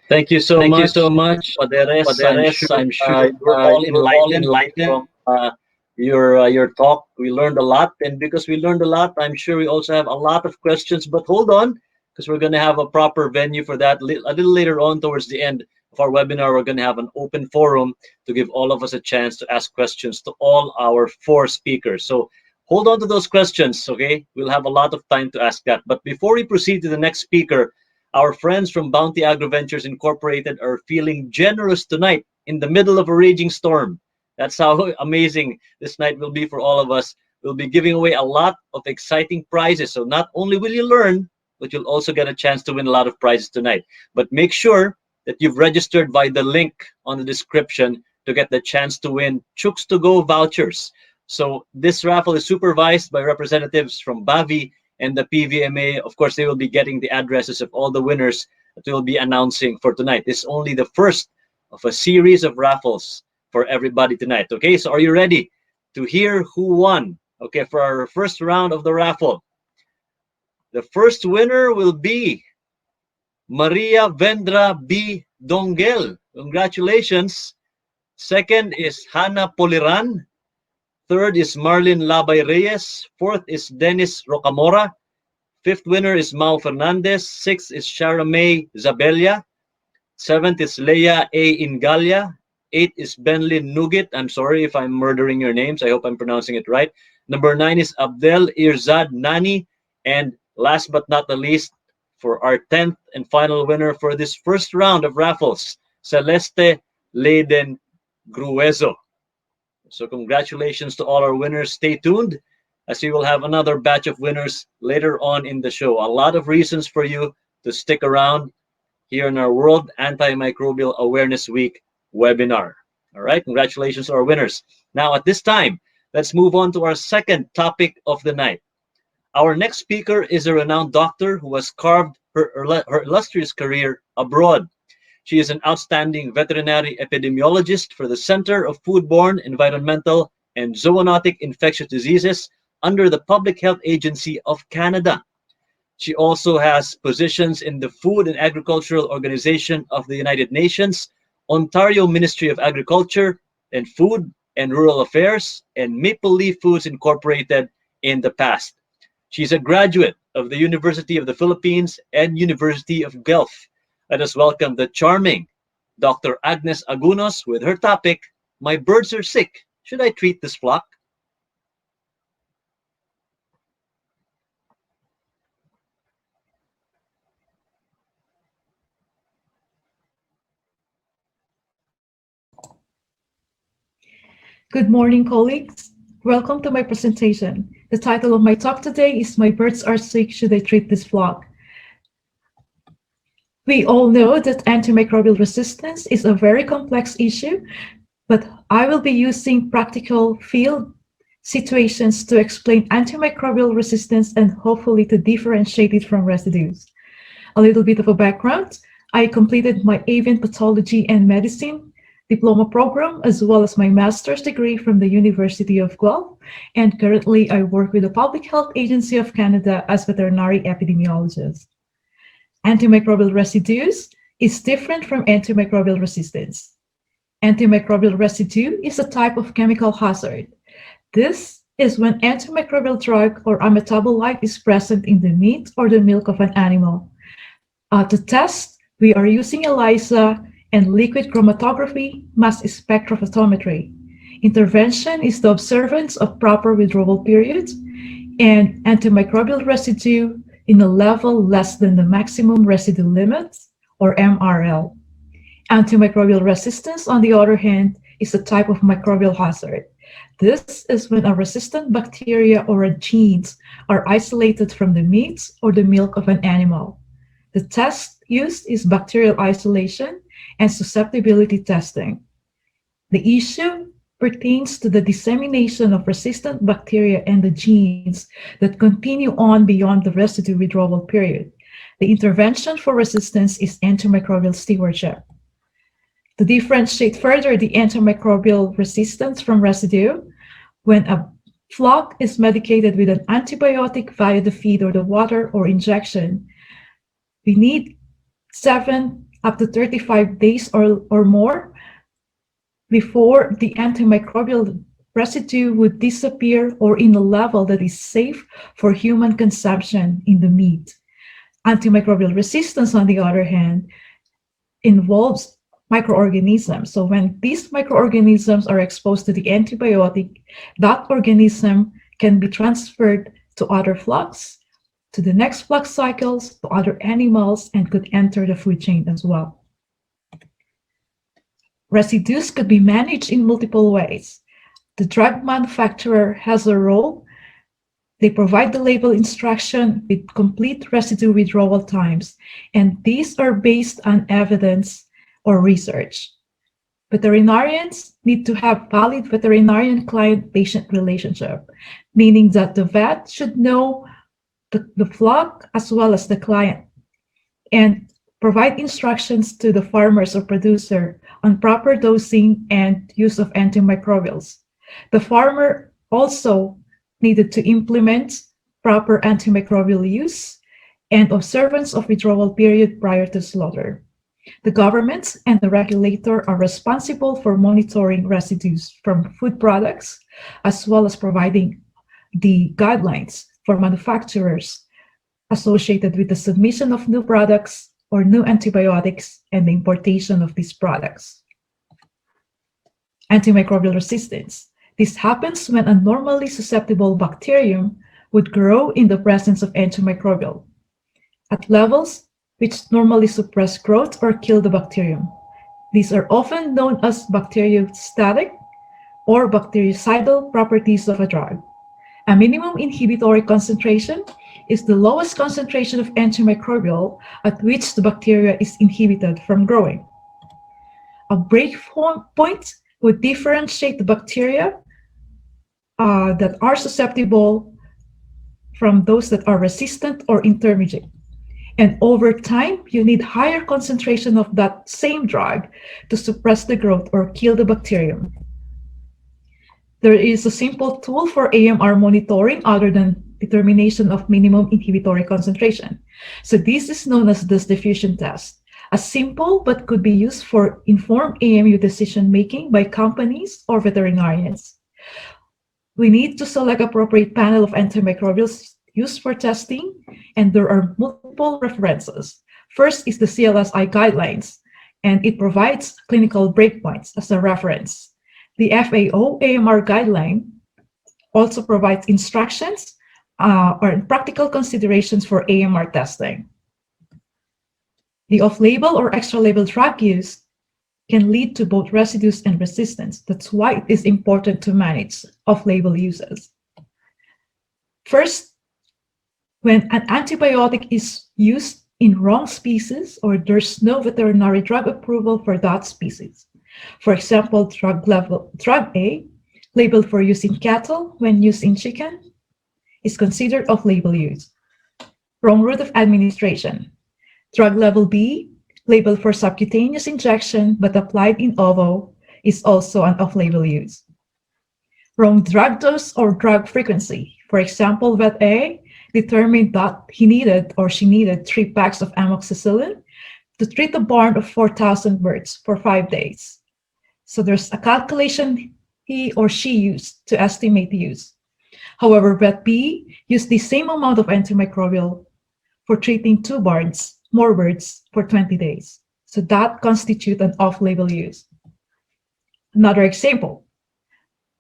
Thank you so much, Paderes. I'm sure we're all enlightened from your talk. We learned a lot, and because we learned a lot, I'm sure we also have a lot of questions. But hold on, because we're going to have a proper venue for that a little later on towards the end of our webinar. We're going to have an open forum to give all of us a chance to ask questions to all our 4 speakers. So hold on to those questions, okay? We'll have a lot of time to ask that. But before we proceed to the next speaker, our friends from Bounty AgroVentures Incorporated are feeling generous tonight in the middle of a raging storm. That's how amazing this night will be for all of us. We'll be giving away a lot of exciting prizes. So not only will you learn, but you'll also get a chance to win a lot of prizes tonight. But make sure that you've registered by the link on the description to get the chance to win Chooks to Go vouchers. So this raffle is supervised by representatives from BAVI and the PVMA. Of course, they will be getting the addresses of all the winners that we'll be announcing for tonight. This is only the first of a series of raffles for everybody tonight. Okay, so are you ready to hear who won? Okay, for our first round of the raffle, the first winner will be Maria Vendra B. Dongel. Congratulations. Second is Hannah Poliran. Third is Marlin Labay Reyes. Fourth is Dennis Rocamora. Fifth winner is Mau Fernandez. Sixth is Shara May Zabella. Seventh is Leia A. Ingalia. Eighth is Benlin Nugit. I'm sorry if I'm murdering your names. I hope I'm pronouncing it right. Number 9 is Abdel Irzad Nani. And last but not the least, for our 10th and final winner for this first round of raffles, Celeste Leiden Gruezo. So congratulations to all our winners. Stay tuned as we will have another batch of winners later on in the show. A lot of reasons for you to stick around here in our World Antimicrobial Awareness Week webinar. All right, congratulations to our winners. Now at this time, let's move on to our second topic of the night. Our next speaker is a renowned doctor who has carved her illustrious career abroad. She is an outstanding veterinary epidemiologist for the Center of Foodborne, Environmental, and Zoonotic Infectious Diseases under the Public Health Agency of Canada. She also has positions in the Food and Agricultural Organization of the United Nations, Ontario Ministry of Agriculture and Food and Rural Affairs, and Maple Leaf Foods Incorporated in the past. She's a graduate of the University of the Philippines and University of Guelph. Let us welcome the charming Dr. Agnes Agunos with her topic, My Birds Are Sick. Should I treat this flock?
Good morning, colleagues. Welcome to my presentation. The title of my talk today is My Birds Are Sick, Should I Treat This Flock? We all know that antimicrobial resistance is a very complex issue, but I will be using practical field situations to explain antimicrobial resistance and hopefully to differentiate it from residues. A little bit of a background. I completed my avian pathology and medicine diploma program, as well as my master's degree from the University of Guelph. And currently I work with the Public Health Agency of Canada as veterinary epidemiologist. Antimicrobial residues is different from antimicrobial resistance. Antimicrobial residue is a type of chemical hazard. This is when antimicrobial drug or a metabolite is present in the meat or the milk of an animal. To test, we are using ELISA and liquid chromatography, mass spectrophotometry. Intervention is the observance of proper withdrawal periods and antimicrobial residue in a level less than the maximum residue limits, or MRL. Antimicrobial resistance, on the other hand, is a type of microbial hazard. This is when a resistant bacteria or a genes are isolated from the meat or the milk of an animal. The test used is bacterial isolation and susceptibility testing. The issue pertains to the dissemination of resistant bacteria and the genes that continue on beyond the residue withdrawal period. The intervention for resistance is antimicrobial stewardship. To differentiate further the antimicrobial resistance from residue, when a flock is medicated with an antibiotic via the feed or the water or injection, we need 7 up to 35 days or more before the antimicrobial residue would disappear or in a level that is safe for human consumption in the meat. Antimicrobial resistance, on the other hand, involves microorganisms. So when these microorganisms are exposed to the antibiotic, that organism can be transferred to other flocks, to the next flock cycles, to other animals, and could enter the food chain as well. Residues could be managed in multiple ways. The drug manufacturer has a role. They provide the label instruction with complete residue withdrawal times, and these are based on evidence or research. Veterinarians need to have valid veterinarian client-patient relationship, meaning that the vet should know the flock as well as the client, and provide instructions to the farmers or producer on proper dosing and use of antimicrobials. The farmer also needed to implement proper antimicrobial use and observance of withdrawal period prior to slaughter. The government and the regulator are responsible for monitoring residues from food products, as well as providing the guidelines for manufacturers associated with the submission of new products or new antibiotics and the importation of these products. Antimicrobial resistance. This happens when a normally susceptible bacterium would grow in the presence of antimicrobial at levels which normally suppress growth or kill the bacterium. These are often known as bacteriostatic or bactericidal properties of a drug. A minimum inhibitory concentration is the lowest concentration of antimicrobial at which the bacteria is inhibited from growing. A break point would differentiate the bacteria that are susceptible from those that are resistant or intermediate. And over time, you need higher concentration of that same drug to suppress the growth or kill the bacterium. There is a simple tool for AMR monitoring other than determination of minimum inhibitory concentration. So this is known as the diffusion test. A simple but could be used for informed AMU decision making by companies or veterinarians. We need to select appropriate panel of antimicrobials used for testing, and there are multiple references. First is the CLSI guidelines, and it provides clinical breakpoints as a reference. The FAO AMR guideline also provides instructions or practical considerations for AMR testing. The off-label or extra-label drug use can lead to both residues and resistance. That's why it is important to manage off-label uses. First, when an antibiotic is used in wrong species or there's no veterinary drug approval for that species. For example, drug A, labeled for use in cattle when used in chicken, is considered off-label use. Wrong route of administration. Drug level B, labeled for subcutaneous injection but applied in ovo, is also an off-label use. Wrong drug dose or drug frequency. For example, Vet A determined that he needed or she needed 3 packs of amoxicillin to treat a barn of 4,000 birds for 5 days. So there's a calculation he or she used to estimate the use. However, Vet B used the same amount of antimicrobial for treating 2 barns, more birds, for 20 days. So that constitutes an off-label use. Another example,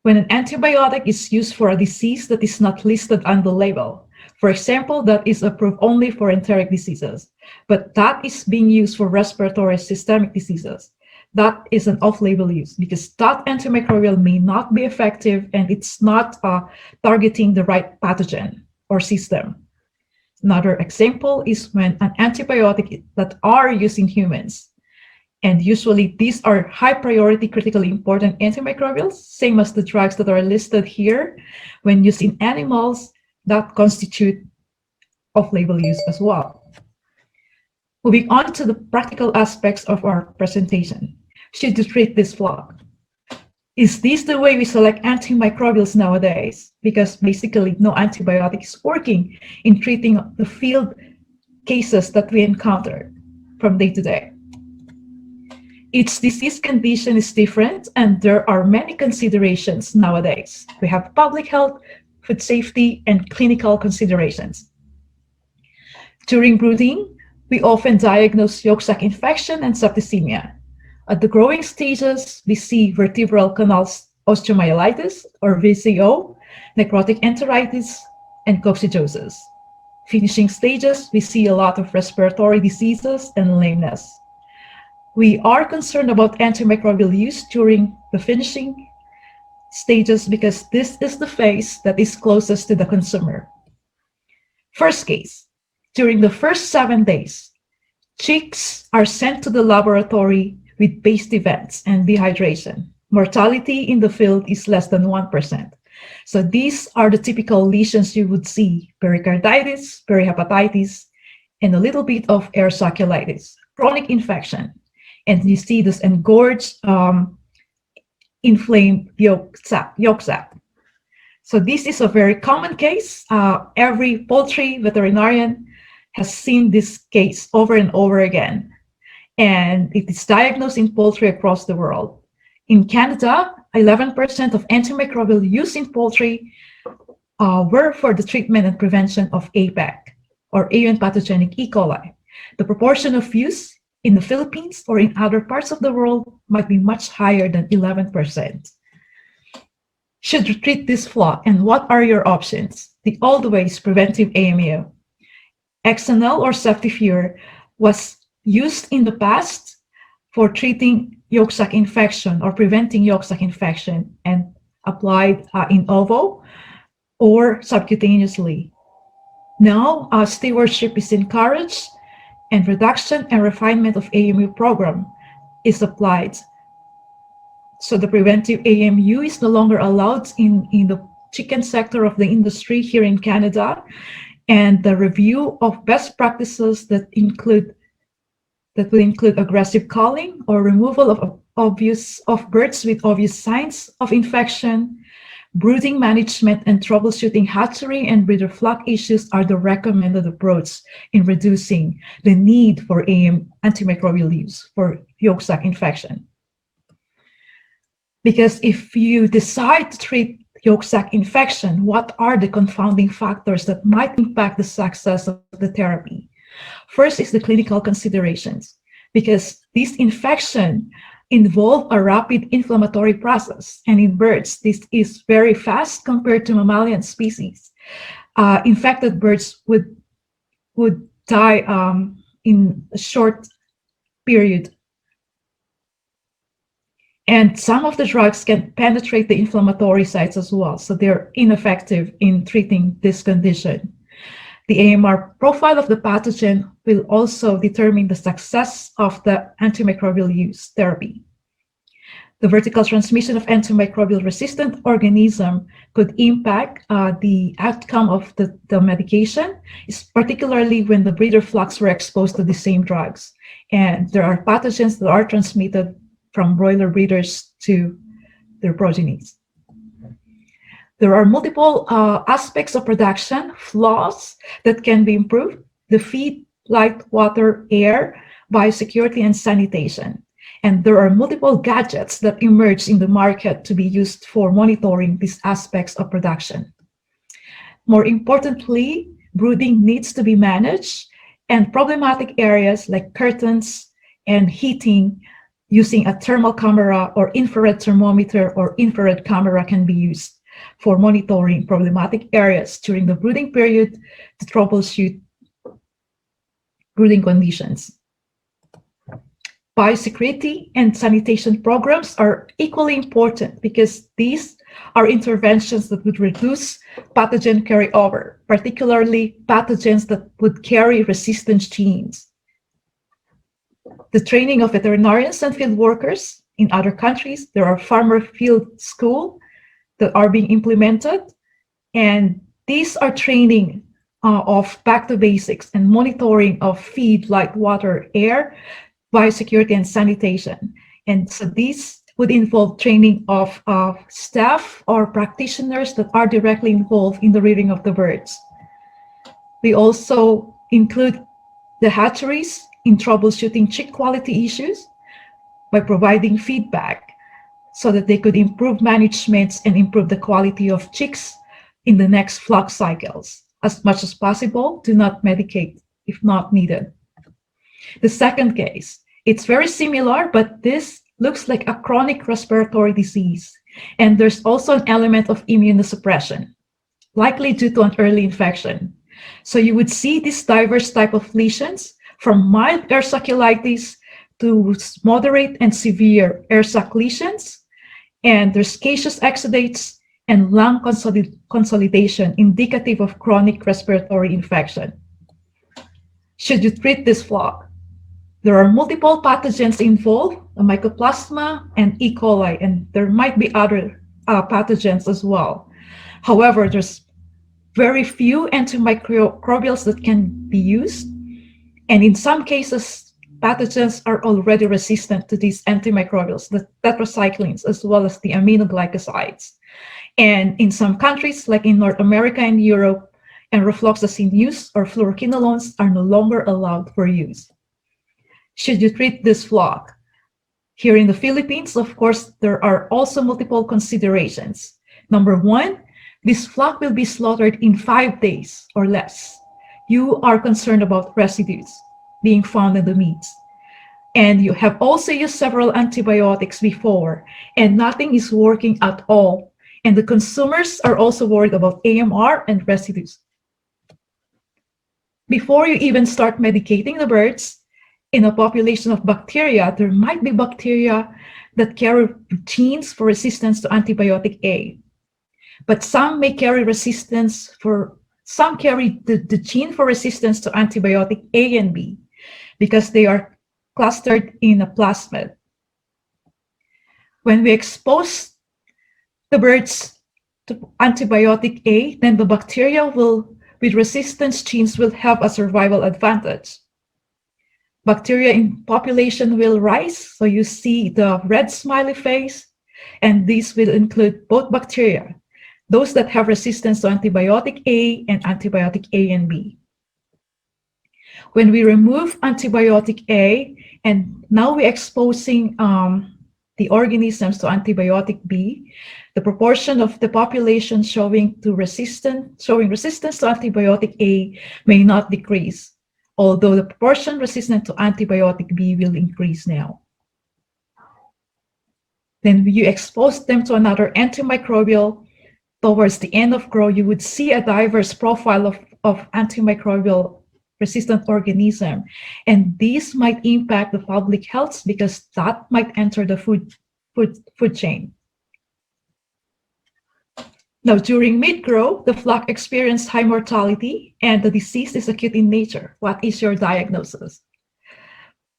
when an antibiotic is used for a disease that is not listed on the label, for example, that is approved only for enteric diseases, but that is being used for respiratory systemic diseases, that is an off-label use because that antimicrobial may not be effective and it's not targeting the right pathogen or system. Another example is when an antibiotic that are used in humans, and usually these are high priority critically important antimicrobials, same as the drugs that are listed here, when used in animals, that constitute off-label use as well. Moving on to the practical aspects of our presentation. Should you treat this flock? Is this the way we select antimicrobials nowadays? Because basically no antibiotic is working in treating the field cases that we encounter from day to day. Each disease condition is different and there are many considerations nowadays. We have public health, food safety, and clinical considerations. During brooding, we often diagnose yolk sac infection and septicemia. At the growing stages, we see vertebral canal osteomyelitis, or VCO, necrotic enteritis, and coccidiosis. Finishing stages, we see a lot of respiratory diseases and lameness. We are concerned about antimicrobial use during the finishing stages because this is the phase that is closest to the consumer. First case, during the first 7 days, chicks are sent to the laboratory with based events and dehydration. Mortality in the field is less than 1%. So these are the typical lesions you would see: pericarditis, perihepatitis, and a little bit of air saculitis, chronic infection. And you see this engorged, inflamed yolk sac. So this is a very common case. Every poultry veterinarian has seen this case over and over again. And it is diagnosed in poultry across the world. In Canada, 11% of antimicrobial use in poultry were for the treatment and prevention of APAC, or avian pathogenic E. coli. The proportion of use in the Philippines or in other parts of the world might be much higher than 11%. Should you treat this flock, and what are your options? The old way is preventive AMU. XNL or Ceftiofur was used in the past for treating yolk sac infection or preventing yolk sac infection and applied in ovo or subcutaneously. Now, stewardship is encouraged and reduction and refinement of AMU program is applied. So the preventive AMU is no longer allowed in the chicken sector of the industry here in Canada, and the review of best practices that will include aggressive culling or removal of birds with obvious signs of infection, brooding management, and troubleshooting hatchery and breeder flock issues are the recommended approach in reducing the need for antimicrobial use for yolk sac infection. Because if you decide to treat yolk sac infection, what are the confounding factors that might impact the success of the therapy? First is the clinical considerations, because this infection involve a rapid inflammatory process, and in birds, this is very fast compared to mammalian species. Infected birds would die in a short period And some of the drugs can penetrate the inflammatory sites as well, so they're ineffective in treating this condition. The AMR profile of the pathogen will also determine the success of the antimicrobial use therapy. The vertical transmission of antimicrobial resistant organism could impact the outcome of the medication, particularly when the breeder flocks were exposed to the same drugs. And there are pathogens that are transmitted from broiler breeders to their progenies. There are multiple aspects of production, flaws that can be improved: the feed, light, water, air, biosecurity, and sanitation. And there are multiple gadgets that emerge in the market to be used for monitoring these aspects of production. More importantly, brooding needs to be managed, and problematic areas like curtains and heating using a thermal camera or infrared thermometer or infrared camera can be used for monitoring problematic areas during the brooding period to troubleshoot brooding conditions. Biosecurity and sanitation programs are equally important because these are interventions that would reduce pathogen carryover, particularly pathogens that would carry resistance genes. The training of veterinarians and field workers in other countries, there are farmer field schools that are being implemented, and these are training of back to basics and monitoring of feed, light, water, air, biosecurity, and sanitation. And so these would involve training of staff or practitioners that are directly involved in the rearing of the birds. We also include the hatcheries in troubleshooting chick quality issues by providing feedback so that they could improve management and improve the quality of chicks in the next flock cycles. As much as possible, do not medicate if not needed. The second case, it's very similar, but this looks like a chronic respiratory disease. And there's also an element of immunosuppression, likely due to an early infection. So you would see these diverse type of lesions from mild air saculitis to moderate and severe air sac lesions. And there's caseous exudates and lung consolidation indicative of chronic respiratory infection. Should you treat this flock? There are multiple pathogens involved, the Mycoplasma and E. coli, and there might be other pathogens as well. However, there's very few antimicrobials that can be used, and in some cases, pathogens are already resistant to these antimicrobials, the tetracyclines, as well as the aminoglycosides. And in some countries, like in North America and Europe, enrofloxacin use or fluoroquinolones are no longer allowed for use. Should you treat this flock? Here in the Philippines, of course, there are also multiple considerations. Number one, this flock will be slaughtered in 5 days or less. You are concerned about residues being found in the meats. And you have also used several antibiotics before, and nothing is working at all. And the consumers are also worried about AMR and residues. Before you even start medicating the birds, in a population of bacteria, there might be bacteria that carry genes for resistance to antibiotic A. But some may carry some carry the gene for resistance to antibiotic A and B because they are clustered in a plasmid. When we expose the birds to antibiotic A, then the bacteria with resistance genes will have a survival advantage. Bacteria in population will rise, so you see the red smiley face, and these will include both bacteria, those that have resistance to antibiotic A and antibiotic A and B. When we remove antibiotic A, and now we're exposing the organisms to antibiotic B, the proportion of the population showing resistance to antibiotic A may not decrease, although the proportion resistant to antibiotic B will increase now. Then you expose them to another antimicrobial. Towards the end of grow, you would see a diverse profile of antimicrobial resistant organism. And these might impact the public health because that might enter the food food chain. Now, during mid-grow, the flock experienced high mortality and the disease is acute in nature. What is your diagnosis?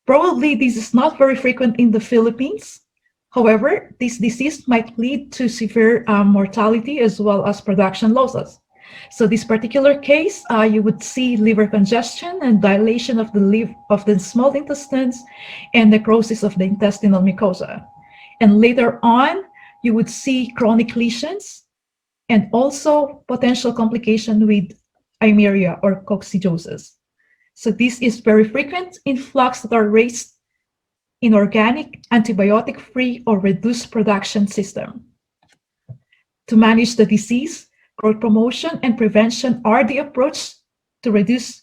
Probably this is not very frequent in the Philippines. However, this disease might lead to severe mortality as well as production losses. So this particular case, you would see liver congestion and dilation of the small intestines and necrosis of the intestinal mucosa. And later on, you would see chronic lesions and also potential complication with Eimeria or coccidiosis. So this is very frequent in flocks that are raised in organic, antibiotic-free or reduced production system. To manage the disease, growth promotion and prevention are the approach to reduce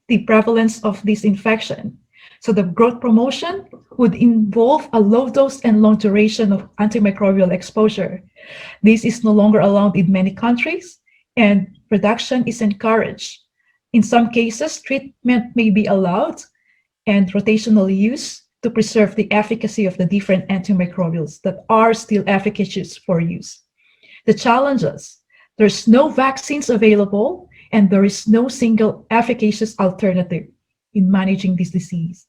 the prevalence of this infection. So the growth promotion would involve a low dose and long duration of antimicrobial exposure. This is no longer allowed in many countries, and reduction is encouraged. In some cases, treatment may be allowed and rotational use to preserve the efficacy of the different antimicrobials that are still efficacious for use. The challenges: there's no vaccines available, and there is no single efficacious alternative in managing this disease.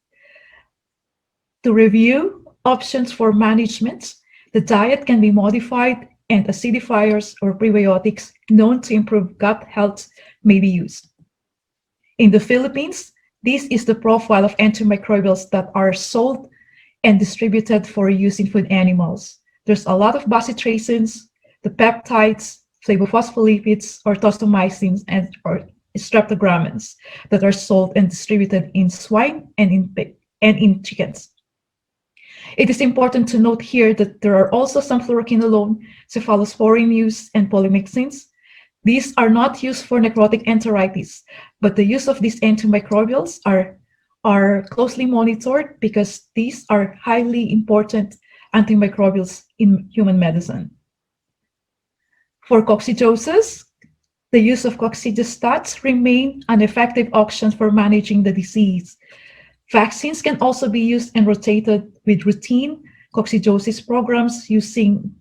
To review options for management, the diet can be modified and acidifiers or prebiotics known to improve gut health may be used. In the Philippines, this is the profile of antimicrobials that are sold and distributed for use in food animals. There's a lot of bacitracins, the peptides, flavophospholipids, orthostomycins, or streptogramins that are sold and distributed in swine and in chickens. It is important to note here that there are also some fluoroquinolone, cephalosporin use, and polymyxins. These are not used for necrotic enteritis, but the use of these antimicrobials are closely monitored because these are highly important antimicrobials in human medicine. For coccidiosis, the use of coccidiostats remain an effective option for managing the disease. Vaccines can also be used and rotated with routine coccidiosis programs using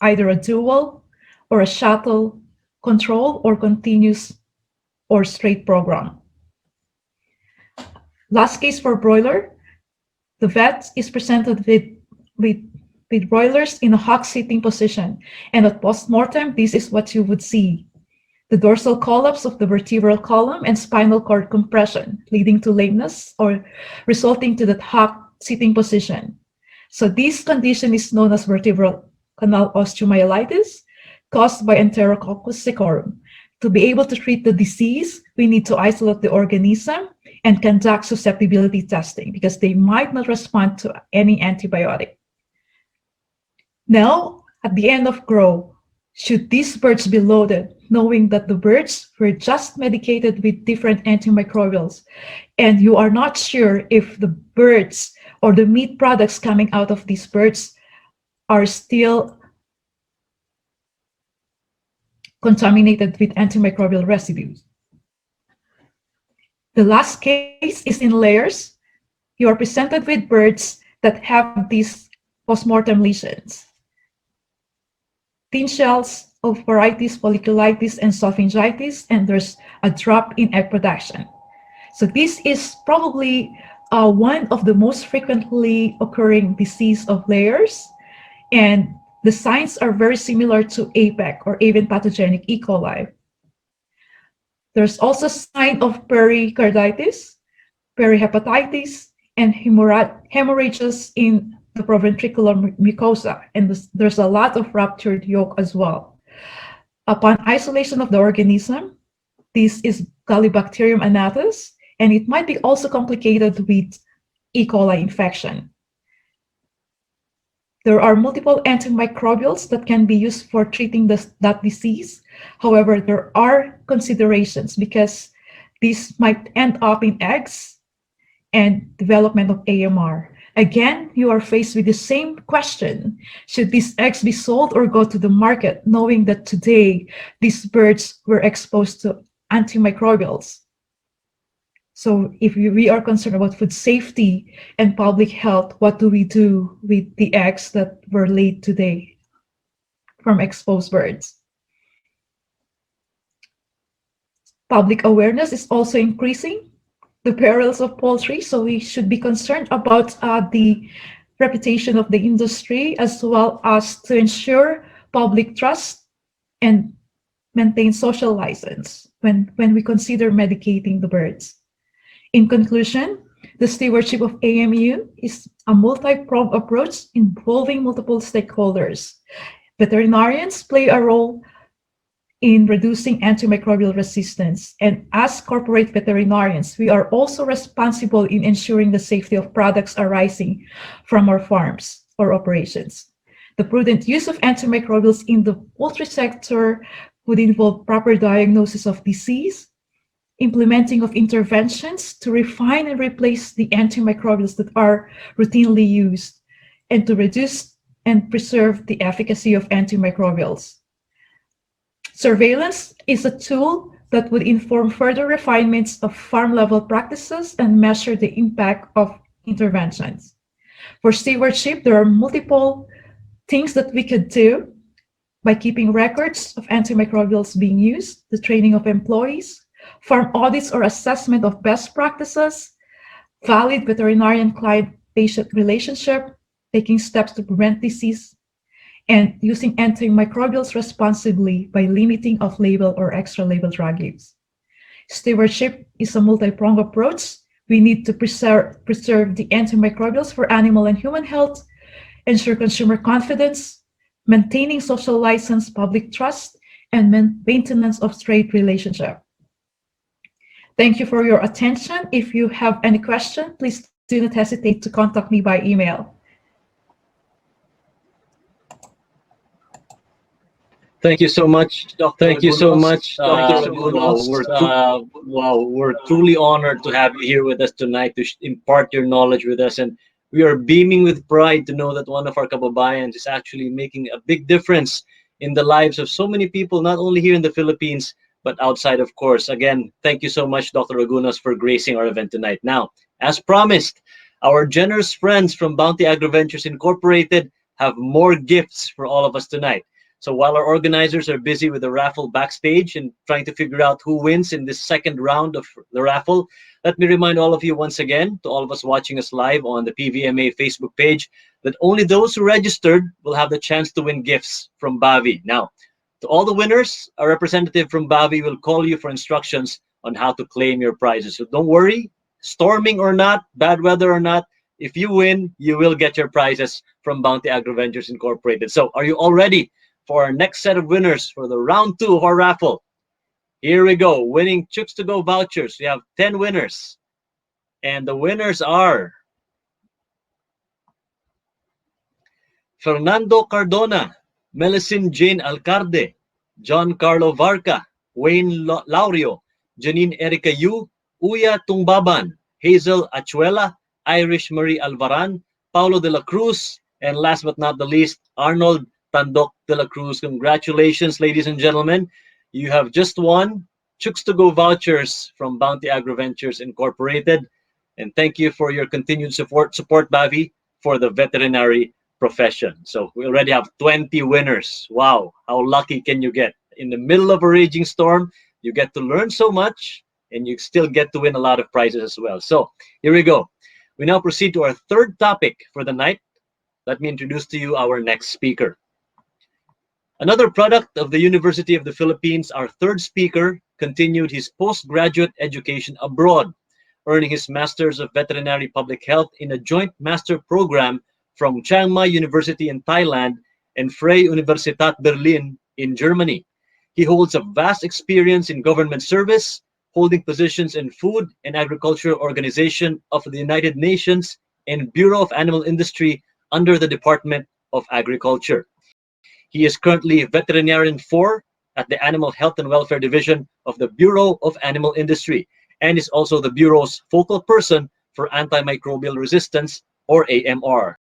either a dual or a shuttle control or continuous or straight program. Last case for broiler, the vet is presented with broilers in a hawk sitting position, and at post-mortem, this is what you would see: the dorsal collapse of the vertebral column and spinal cord compression, leading to lameness or resulting to that hawk sitting position. So this condition is known as vertebral canal osteomyelitis, caused by Enterococcus cecorum. To be able to treat the disease, we need to isolate the organism and conduct susceptibility testing because they might not respond to any antibiotic. Now, at the end of grow, should these birds be loaded, knowing that the birds were just medicated with different antimicrobials, and you are not sure if the birds or the meat products coming out of these birds are still contaminated with antimicrobial residues? The last case is in layers. You are presented with birds that have these postmortem lesions: thin shells, oophorytis, folliculitis, and sophingitis, and there's a drop in egg production. So this is probably one of the most frequently occurring disease of layers, and the signs are very similar to APEC or avian pathogenic E. coli. There's also sign of pericarditis, perihepatitis, and hemorrhages in the proventricular mucosa, and there's a lot of ruptured yolk as well. Upon isolation of the organism, this is Calibacterium annatus, and it might be also complicated with E. coli infection. There are multiple antimicrobials that can be used for treating that disease. However, there are considerations because these might end up in eggs and development of AMR. Again, you are faced with the same question: should these eggs be sold or go to the market, knowing that today these birds were exposed to antimicrobials? So if we are concerned about food safety and public health, what do we do with the eggs that were laid today from exposed birds? Public awareness is also increasing the perils of poultry, so we should be concerned about the reputation of the industry, as well as to ensure public trust and maintain social license when we consider medicating the birds. In conclusion, the stewardship of AMU is a multi-pronged approach involving multiple stakeholders. Veterinarians play a role in reducing antimicrobial resistance, and as corporate veterinarians, we are also responsible in ensuring the safety of products arising from our farms or operations. The prudent use of antimicrobials in the poultry sector would involve proper diagnosis of disease, implementing of interventions to refine and replace the antimicrobials that are routinely used, and to reduce and preserve the efficacy of antimicrobials. Surveillance is a tool that would inform further refinements of farm-level practices and measure the impact of interventions. For stewardship, there are multiple things that we could do by keeping records of antimicrobials being used, the training of employees, farm audits or assessment of best practices, valid veterinarian client-patient relationship, taking steps to prevent disease, and using antimicrobials responsibly by limiting off-label or extra-label drug use. Stewardship is a multi-pronged approach. We need to preserve the antimicrobials for animal and human health, ensure consumer confidence, maintaining social license, public trust, and maintenance of trade relationship. Thank you for your attention. If you have any question, please do not hesitate to contact me by email.
Thank you so much, Dr. Thank you so much, Dr. Agunos. Wow, we're truly honored to have you here with us tonight to impart your knowledge with us. And we are beaming with pride to know that one of our kababayans is actually making a big difference in the lives of so many people, not only here in the Philippines, but outside, of course. Again, thank you so much, Dr. Agunos, for gracing our event tonight. Now, as promised, our generous friends from Bounty AgriVentures Incorporated have more gifts for all of us tonight. So while our organizers are busy with the raffle backstage and trying to figure out who wins in this second round of the raffle, let me remind all of you once again, to all of us watching us live on the PVMA Facebook page, that only those who registered will have the chance to win gifts from BAVI. Now, to all the winners, a representative from BAVI will call you for instructions on how to claim your prizes. So don't worry, storming or not, bad weather or not, if you win, you will get your prizes from Bounty AgriVentures Incorporated. So are you all ready for our next set of winners for the round 2 of our raffle? Here we go, winning Chooks to Go vouchers. We have 10 winners. And the winners are Fernando Cardona, Melicin Jane Alcarde, John Carlo Varca, Wayne Laurio, Janine Erica Yu, Uya Tungbaban, Hazel Achuela, Irish Marie Alvaran, Paulo de la Cruz, and last but not the least, Arnold Tandok de la Cruz. Congratulations, ladies and gentlemen. You have just won Chooks to Go vouchers from Bounty AgriVentures Incorporated. And thank you for your continued support, BAVI, for the veterinary profession. So we already have 20 winners. Wow, how lucky can you get? In the middle of a raging storm, you get to learn so much, and you still get to win a lot of prizes as well. So here we go. We now proceed to our third topic for the night. Let me introduce to you our next speaker. Another product of the University of the Philippines, our third speaker continued his postgraduate education abroad, earning his Masters of Veterinary Public Health in a joint master program from Chiang Mai University in Thailand and Freie Universität Berlin in Germany. He holds a vast experience in government service, holding positions in Food and Agriculture Organization of the United Nations and Bureau of Animal Industry under the Department of Agriculture. He is currently Veterinarian 4 at the Animal Health and Welfare Division of the Bureau of Animal Industry and is also the Bureau's focal person for antimicrobial resistance, or AMR.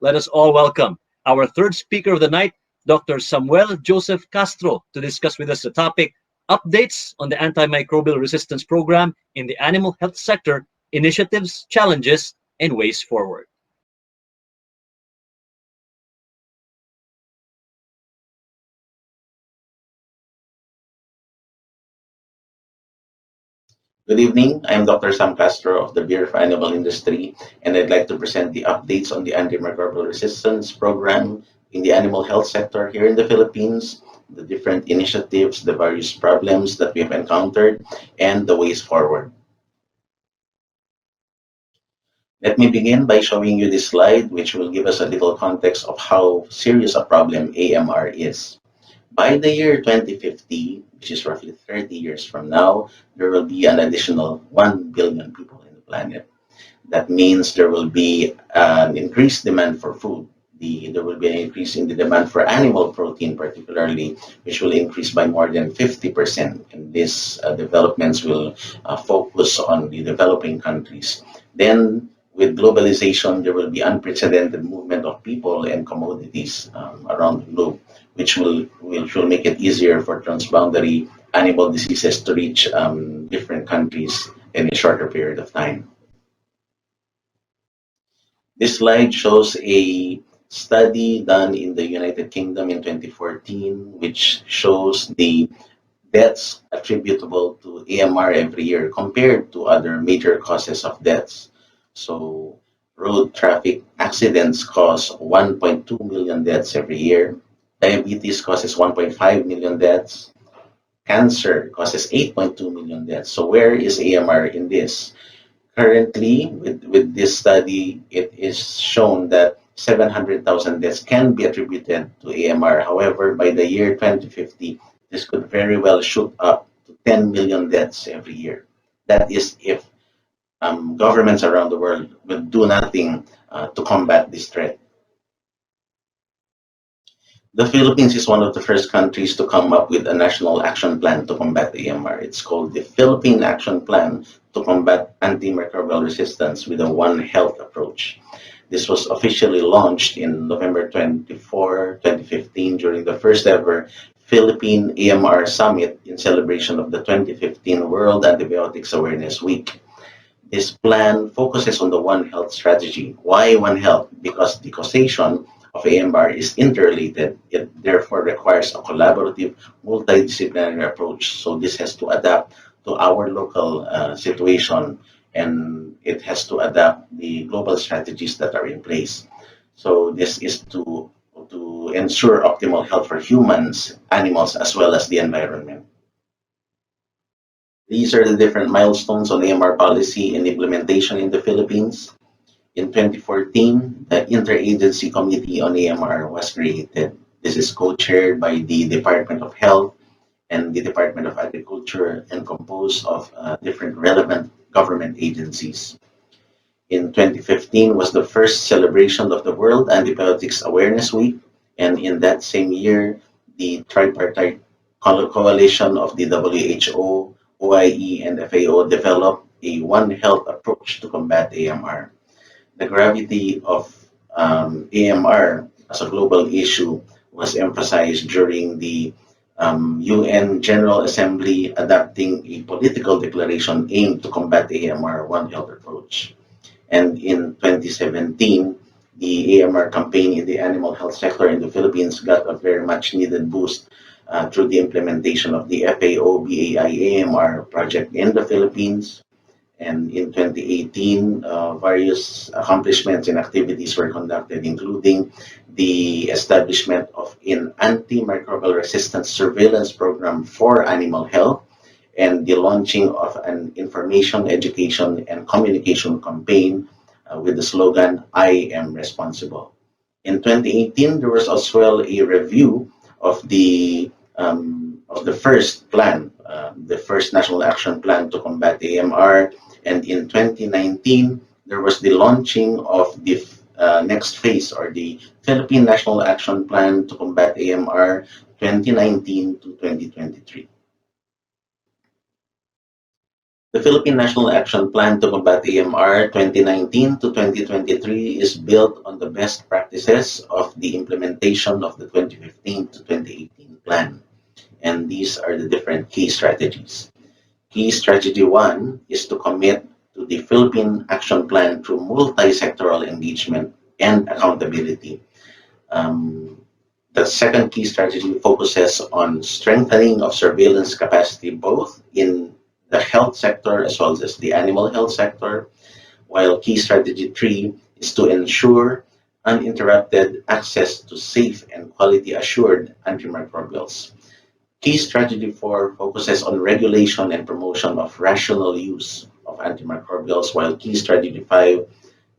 Let us all welcome our third speaker of the night, Dr. Samuel Joseph Castro, to discuss with us the topic, updates on the antimicrobial resistance program in the animal health sector, initiatives, challenges, and ways forward.
Good evening. I'm Dr. Sam Castro of the Bureau for Animal Industry, and I'd like to present the updates on the antimicrobial resistance program in the animal health sector here in the Philippines, the different initiatives, the various problems that we have encountered, and the ways forward. Let me begin by showing you this slide, which will give us a little context of how serious a problem AMR is. By the year 2050, which is roughly 30 years from now, there will be an additional 1 billion people in the planet. That means there will be an increased demand for food. There will be an increase in the demand for animal protein, particularly, which will increase by more than 50%. And these developments will focus on the developing countries. Then, with globalization, there will be unprecedented movement of people and commodities around the globe, which will make it easier for transboundary animal diseases to reach different countries in a shorter period of time. This slide shows a study done in the United Kingdom in 2014, which shows the deaths attributable to AMR every year compared to other major causes of deaths. So road traffic accidents cause 1.2 million deaths every year. Diabetes causes 1.5 million deaths. Cancer causes 8.2 million deaths. So where is AMR in this? Currently, with this study, it is shown that 700,000 deaths can be attributed to AMR. However, by the year 2050, this could very well shoot up to 10 million deaths every year. That is if governments around the world will do nothing to combat this threat. The Philippines is one of the first countries to come up with a national action plan to combat AMR. It's called the Philippine Action Plan to Combat Antimicrobial Resistance with a One Health approach. This was officially launched in November 24, 2015 during the first ever Philippine AMR Summit in celebration of the 2015 World Antibiotics Awareness Week. This plan focuses on the One Health strategy. Why One Health? Because the causation of AMR is interrelated. It therefore requires a collaborative, multidisciplinary approach. So this has to adapt to our local situation, and it has to adapt the global strategies that are in place. So this is to ensure optimal health for humans, animals, as well as the environment. These are the different milestones on AMR policy and implementation in the Philippines. In 2014, the Interagency Committee on AMR was created. This is co-chaired by the Department of Health and the Department of Agriculture and composed of different relevant government agencies. In 2015 was the first celebration of the World Antibiotics Awareness Week, and in that same year, the tripartite coalition of the WHO, OIE, and FAO developed a One Health approach to combat AMR. The gravity of AMR as a global issue was emphasized during the UN General Assembly adopting a political declaration aimed to combat AMR One Health approach. And in 2017, the AMR campaign in the animal health sector in the Philippines got a very much needed boost through the implementation of the FAO BAI AMR project in the Philippines. And in 2018, various accomplishments and activities were conducted, including the establishment of an antimicrobial resistance surveillance program for animal health and the launching of an information, education, and communication campaign with the slogan, I am responsible. In 2018, there was as well a review of the first plan, the first National Action Plan to combat AMR. And in 2019, there was the launching of the next phase, or the Philippine National Action Plan to combat AMR 2019 to 2023. The Philippine National Action Plan to combat AMR 2019 to 2023 is built on the best practices of the implementation of the 2015 to 2018 plan. and these are the different key strategies. Key strategy 1 is to commit to the Philippine Action Plan through multi-sectoral engagement and accountability. The second key strategy focuses on strengthening of surveillance capacity both in the health sector as well as the animal health sector, while key strategy 3 is to ensure uninterrupted access to safe and quality assured antimicrobials. Key strategy 4 focuses on regulation and promotion of rational use of antimicrobials, while key strategy 5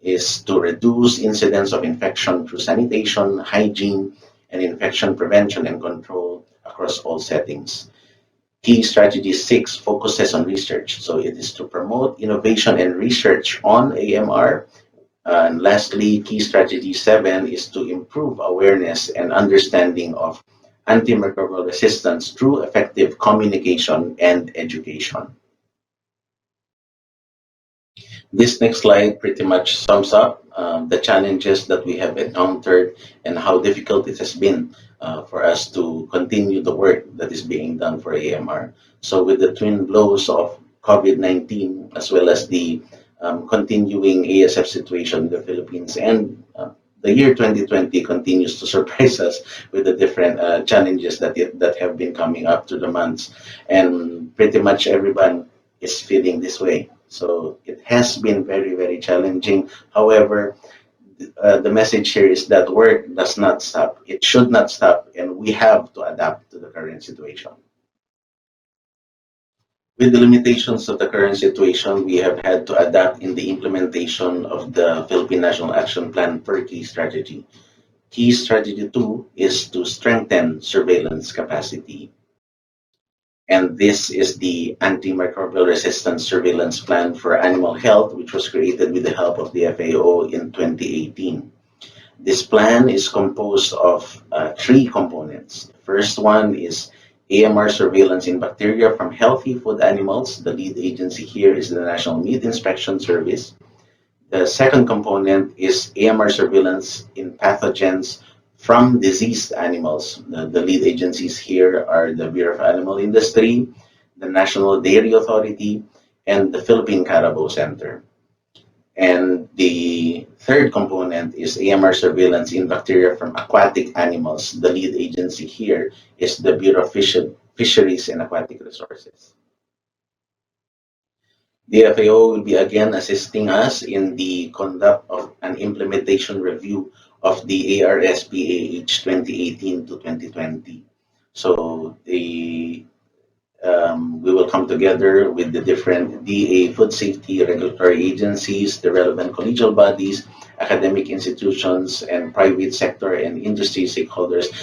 is to reduce incidence of infection through sanitation, hygiene, and infection prevention and control across all settings. Key strategy 6 focuses on research, so it is to promote innovation and research on AMR. And lastly, key strategy 7 is to improve awareness and understanding of antimicrobial resistance through effective communication and education. This next slide pretty much sums up the challenges that we have encountered and how difficult it has been for us to continue the work that is being done for AMR. So with the twin blows of COVID-19 as well as the continuing ASF situation in the Philippines, and the year 2020 continues to surprise us with the different challenges that have been coming up through the months, and pretty much everyone is feeling this way. So it has been very, very challenging. However, the message here is that work does not stop. It should not stop, and we have to adapt to the current situation. With the limitations of the current situation, we have had to adapt in the implementation of the Philippine National Action Plan per key strategy. Key strategy 2 is to strengthen surveillance capacity. And this is the Antimicrobial Resistance Surveillance Plan for Animal Health, which was created with the help of the FAO in 2018. This plan is composed of 3 components. The first one is AMR surveillance in bacteria from healthy food animals. The lead agency here is the National Meat Inspection Service. The second component is AMR surveillance in pathogens from diseased animals. The lead agencies here are the Bureau of Animal Industry, the National Dairy Authority, and the Philippine Carabao Center. And the third component is AMR surveillance in bacteria from aquatic animals. The lead agency here is the Bureau of Fisheries and Aquatic Resources. The FAO will be again assisting us in the conduct of an implementation review of the ARS-PAH 2018 to 2020. So we will come together with the different DA food safety regulatory agencies, the relevant collegial bodies, academic institutions, and private sector and industry stakeholders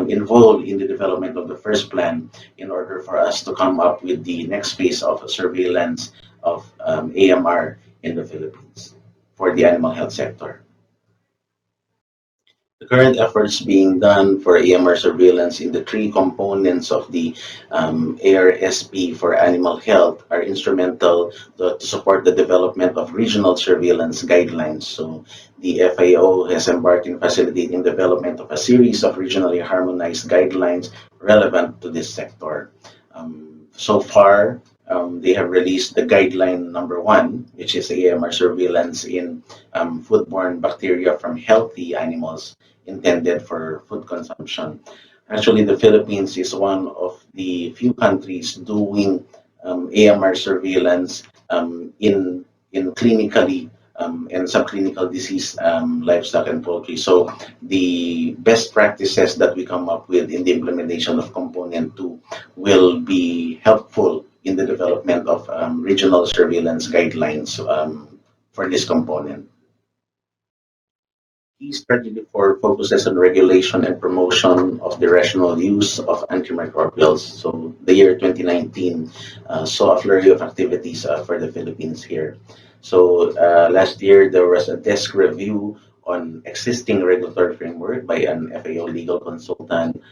involved in the development of the first plan in order for us to come up with the next phase of surveillance of AMR in the Philippines for the animal health sector. The current efforts being done for AMR surveillance in the 3 components of the ARSP for animal health are instrumental to support the development of regional surveillance guidelines. So the FAO has embarked in facilitating development of a series of regionally harmonized guidelines relevant to this sector. So far, they have released the guideline number 1, which is AMR surveillance in foodborne bacteria from healthy animals intended for food consumption. Actually, the Philippines is one of the few countries doing AMR surveillance in clinically and subclinical disease livestock and poultry. So the best practices that we come up with in the implementation of component 2 will be helpful in the development of regional surveillance guidelines for this component. Key strategy 4 focuses on regulation and promotion of the rational use of antimicrobials. So the year 2019 saw a flurry of activities for the Philippines here. So last year there was a desk review on existing regulatory framework by an FAO legal consultant.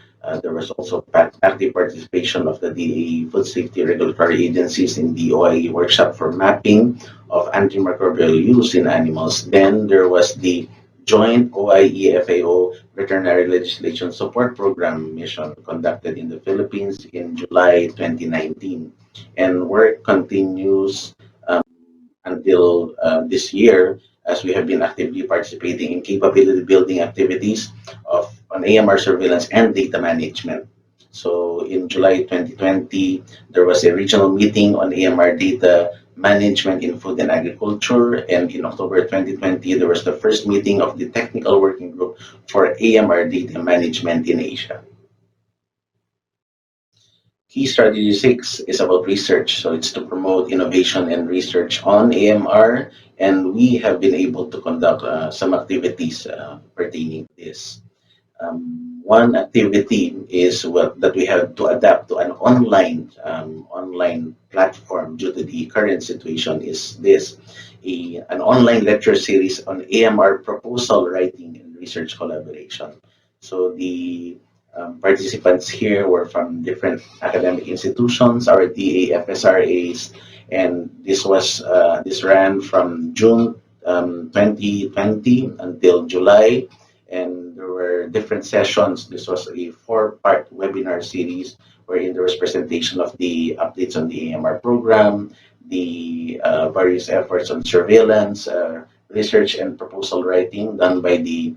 There was also active participation of the DA food safety regulatory agencies in the OIE workshop for mapping of antimicrobial use in animals. Then there was the joint OIE FAO Veterinary Legislation Support Program mission conducted in the Philippines in July 2019. And work continues until this year, as we have been actively participating in capability building activities of on AMR surveillance and data management. So in July 2020, there was a regional meeting on AMR data management in food and agriculture, and in October 2020, there was the first meeting of the technical working group for AMR data management in Asia. Key strategy 6 is about research. So it's to promote innovation and research on AMR, and we have been able to conduct some activities pertaining to this. One activity is that we have to adapt to an online platform due to the current situation. Is this an online lecture series on AMR proposal writing and research collaboration? So the participants here were from different academic institutions, our DAFSRAs, and this ran from June 2020 until July, and there were different sessions. This was a 4-part webinar series wherein there was presentation of the updates on the AMR program, the various efforts on surveillance, research and proposal writing done by the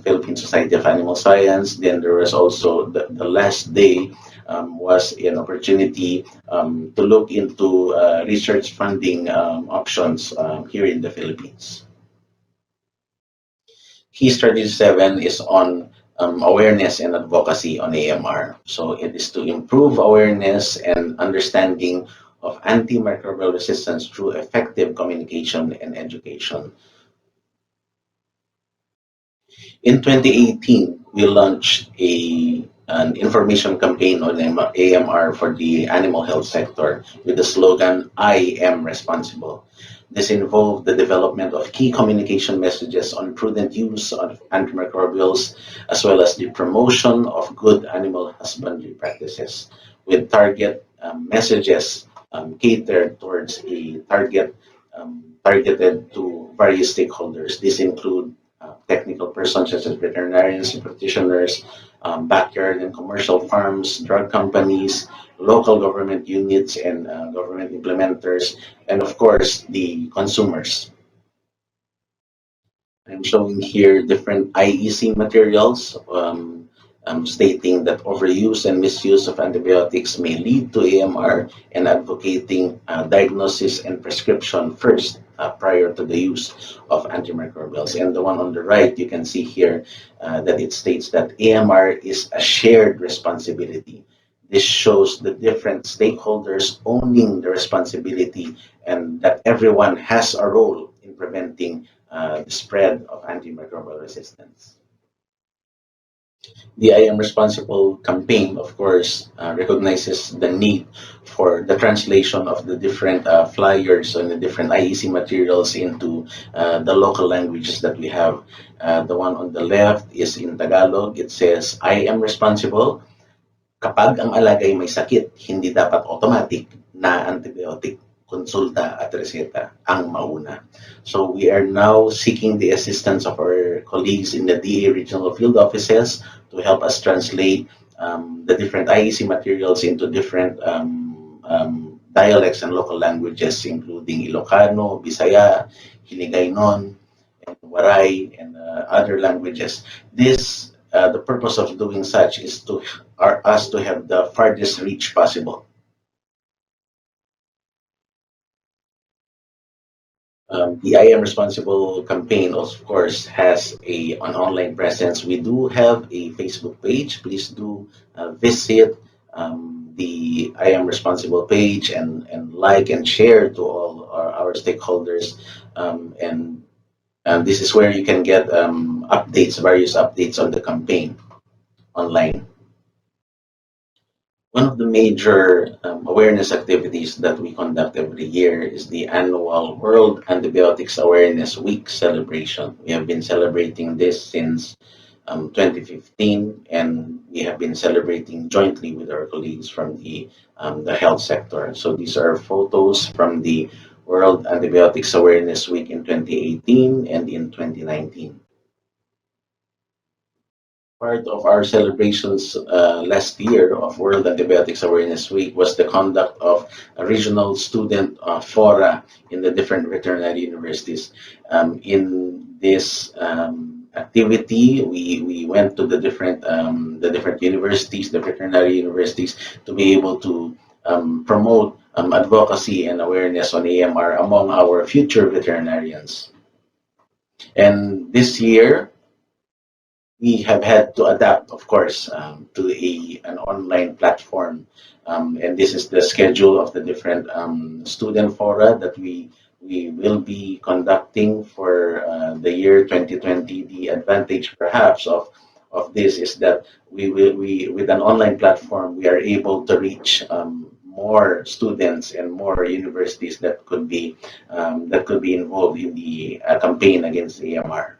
Philippine Society of Animal Science. Then there was also the last day was an opportunity to look into research funding options here in the Philippines. Key strategy 7 is on awareness and advocacy on AMR. So it is to improve awareness and understanding of antimicrobial resistance through effective communication and education. In 2018, we launched an information campaign on AMR for the animal health sector with the slogan, "I am responsible." This involved the development of key communication messages on prudent use of antimicrobials, as well as the promotion of good animal husbandry practices, with messages catered towards targeted to various stakeholders. These include technical persons such as veterinarians and practitioners, backyard and commercial farms, drug companies, local government units and government implementers, and of course the consumers. I'm showing here different IEC materials stating that overuse and misuse of antibiotics may lead to AMR, and advocating diagnosis and prescription first prior to the use of antimicrobials. And the one on the right, you can see here that it states that AMR is a shared responsibility. This shows the different stakeholders owning the responsibility and that everyone has a role in preventing the spread of antimicrobial resistance. The I Am Responsible campaign, of course, recognizes the need for the translation of the different flyers and the different IEC materials into the local languages that we have. The one on the left is in Tagalog. It says, "I am responsible. Kapag ang alagay may sakit, hindi dapat automatic na antibiotic, konsulta at reseta ang mauna." So we are now seeking the assistance of our colleagues in the DA regional field offices to help us translate the different IEC materials into different dialects and local languages, including Ilocano, Bisaya, Hiligaynon, and Waray, and other languages. The purpose of doing such is to us to have the farthest reach possible. The I Am Responsible campaign, of course, has an online presence. We do have a Facebook page. Please do visit the I Am Responsible page and like and share to all our stakeholders. And this is where you can get various updates on the campaign online. One of the major awareness activities that we conduct every year is the annual World Antibiotics Awareness Week celebration. We have been celebrating this since 2015, and we have been celebrating jointly with our colleagues from the health sector. So these are photos from the World Antibiotics Awareness Week in 2018 and in 2019. Part of our celebrations last year of World Antibiotics Awareness Week was the conduct of a regional student fora in the different veterinary universities. In this activity, we went to the different universities, the veterinary universities, to be able to promote advocacy and awareness on AMR among our future veterinarians. And this year, we have had to adapt, of course, to an online platform. And this is the schedule of the different student fora that we will be conducting for the year 2020. The advantage, perhaps, of this is that we with an online platform we are able to reach more students and more universities that could be involved in the campaign against AMR.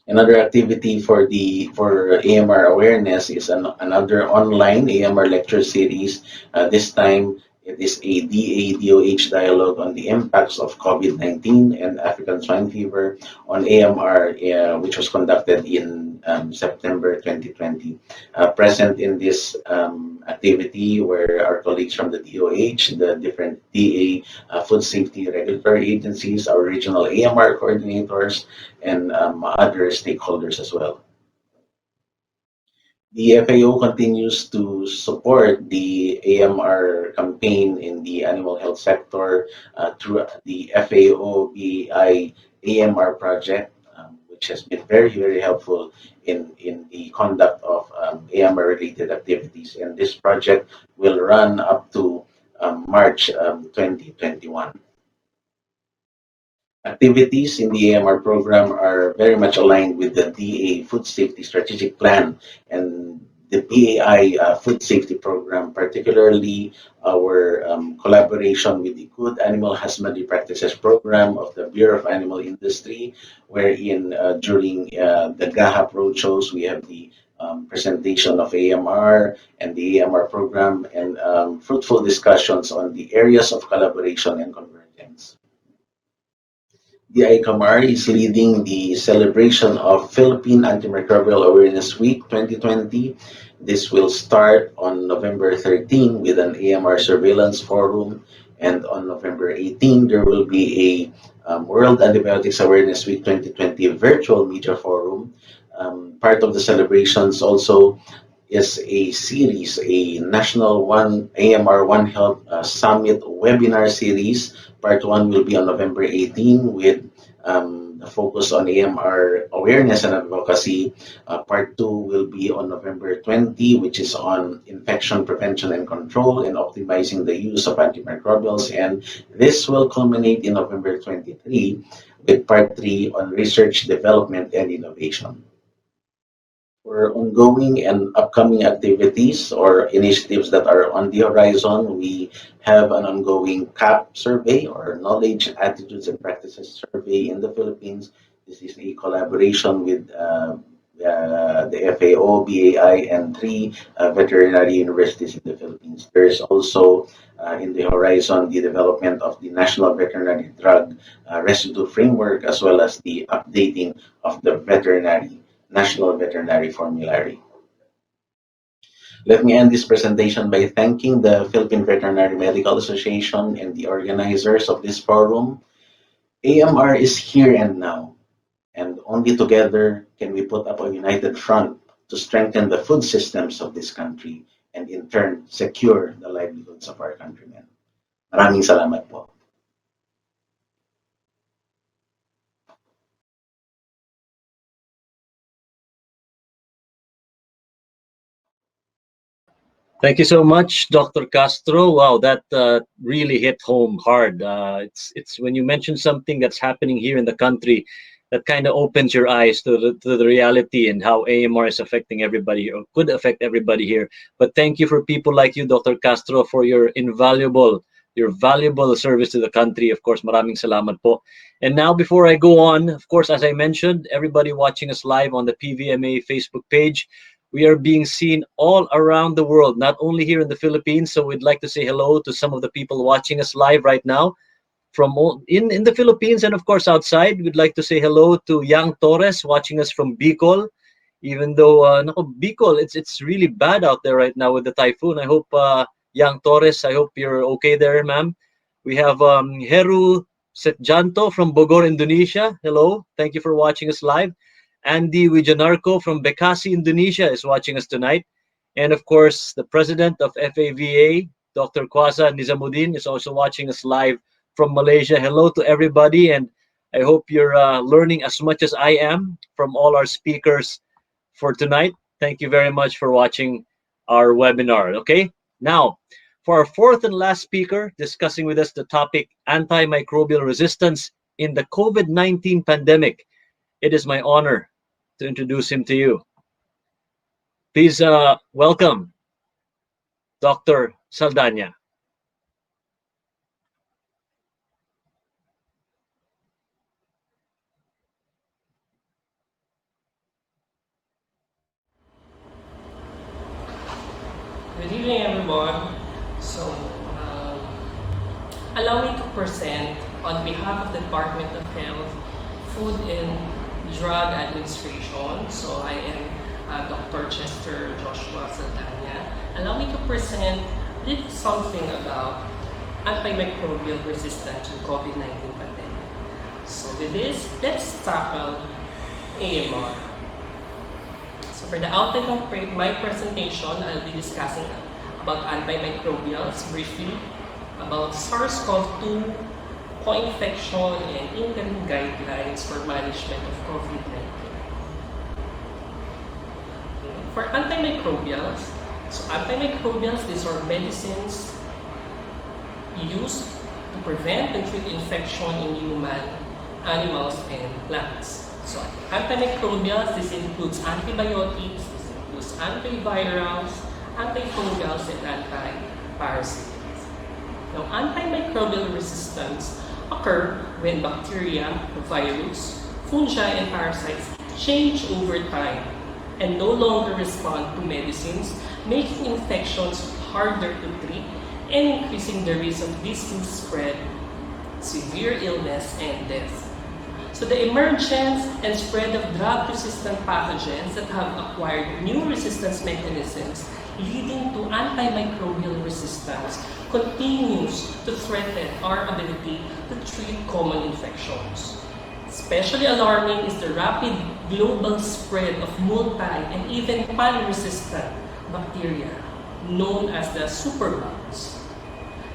Another activity for AMR awareness is another online AMR lecture series. This time it is a DA-DOH dialogue on the impacts of COVID-19 and African swine fever on AMR, which was conducted in September 2020. Present in this activity were our colleagues from the DOH, the different DA food safety regulatory agencies, our regional AMR coordinators, and other stakeholders as well. The FAO continues to support the AMR campaign in the animal health sector through the FAO BAI AMR project, which has been very, very helpful in the conduct of AMR related activities. And this project will run up to March 2021. Activities in the AMR program are very much aligned with the DA Food Safety Strategic Plan and the BAI Food Safety Program, particularly our collaboration with the Good Animal Husbandry Practices Program of the Bureau of Animal Industry, wherein during the GAHAP roadshows we have the presentation of AMR and the AMR program and fruitful discussions on the areas of collaboration and convergence. The ICAMR is leading the celebration of Philippine Antimicrobial Awareness Week 2020. This will start on November 13 with an AMR surveillance forum, and on November 18 there will be a World Antibiotics Awareness Week 2020 virtual media forum. Part of the celebrations also is a series, a national AMR One Health Summit webinar series. Part 1 will be on November 18 with the focus on AMR awareness and advocacy. Part 2 will be on November 20, which is on infection prevention and control and optimizing the use of antimicrobials. And this will culminate in November 23 with Part 3 on research, development, and innovation. For ongoing and upcoming activities or initiatives that are on the horizon, we have an ongoing CAP survey or Knowledge, Attitudes, and Practices survey in the Philippines. This is a collaboration with the FAO, BAI, and 3 veterinary universities in the Philippines. There is also in the horizon the development of the National Veterinary Drug Residue Framework, as well as the updating of the National Veterinary Formulary. Let me end this presentation by thanking the Philippine Veterinary Medical Association and the organizers of this forum. AMR is here and now, and only together can we put up a united front to strengthen the food systems of this country and in turn secure the livelihoods of our countrymen. Maraming salamat po.
Thank you so much, Dr. Castro. Wow, that really hit home hard. It's when you mention something that's happening here in the country, that kind of opens your eyes to the reality and how AMR is affecting everybody or could affect everybody here. But thank you for people like you, Dr. Castro, for your valuable service to the country. Of course, maraming salamat po. And now, before I go on, of course, as I mentioned, everybody watching us live on the PVMA Facebook page, we are being seen all around the world, not only here in the Philippines. So we'd like to say hello to some of the people watching us live right now from in the Philippines, and of course outside. We'd like to say hello to Yang Torres watching us from Bicol, Even though, nako, Bicol, it's really bad out there right now with the typhoon. I hope, Yang Torres, I hope you're okay there, ma'am. We have Heru Setjanto from Bogor, Indonesia. Hello, thank you for watching us live. Andy Wijanarko from Bekasi, Indonesia is watching us tonight. And of course, the president of FAVA, Dr. Kwasa Nizamuddin, is also watching us live from Malaysia. Hello to everybody, and I hope you're learning as much as I am from all our speakers for tonight. Thank you very much for watching our webinar. Okay, now for our fourth and last speaker discussing with us the topic antimicrobial resistance in the COVID-19 pandemic, it is my honor to introduce him to you. Please welcome Dr. Saldana.
Good evening, everyone. So, allow me to present on behalf of the Department of Health, Food and Drug Administration. So, I am Dr. Chester Joshua Saldana. Allow me to present a little something about antimicrobial resistance to COVID-19 pandemic. So, with this, let's tackle AMR. So for the outline of my presentation, I'll be discussing about antimicrobials briefly, about SARS-CoV-2, co-infection, and interim guidelines for management of COVID-19. For antimicrobials, these are medicines used to prevent and treat infection in human, animals, and plants. So, antimicrobials, this includes antibiotics, this includes antivirals, antifungals, and antiparasitics. Now, antimicrobial resistance occur when bacteria, virus, fungi, and parasites change over time and no longer respond to medicines, making infections harder to treat and increasing the risk of disease spread, severe illness, and death. So the emergence and spread of drug-resistant pathogens that have acquired new resistance mechanisms leading to antimicrobial resistance continues to threaten our ability to treat common infections. Especially alarming is the rapid global spread of multi and even pan-resistant bacteria known as the superbugs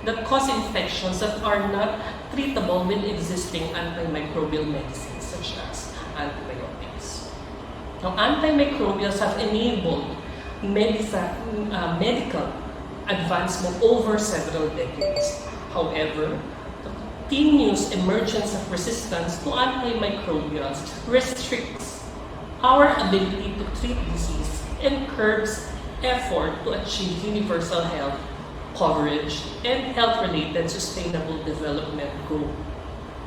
that cause infections that are not treatable with existing antimicrobial medicines such as antibiotics. Now, antimicrobials have enabled medical advancement over several decades. However, the continuous emergence of resistance to antimicrobials restricts our ability to treat disease and curbs effort to achieve universal health coverage and health-related sustainable development goal.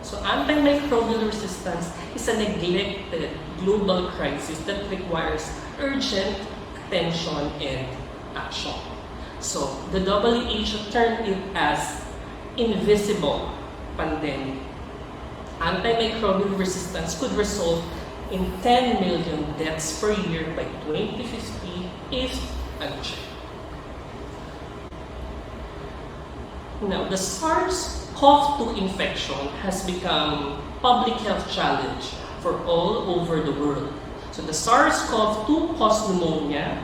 So antimicrobial resistance is a neglected global crisis that requires urgent attention and action. So the WHO termed it as invisible pandemic. Antimicrobial resistance could result in 10 million deaths per year by 2050 if unchecked. Now, the SARS-CoV-2 infection has become a public health challenge for all over the world. So the SARS-CoV-2 caused pneumonia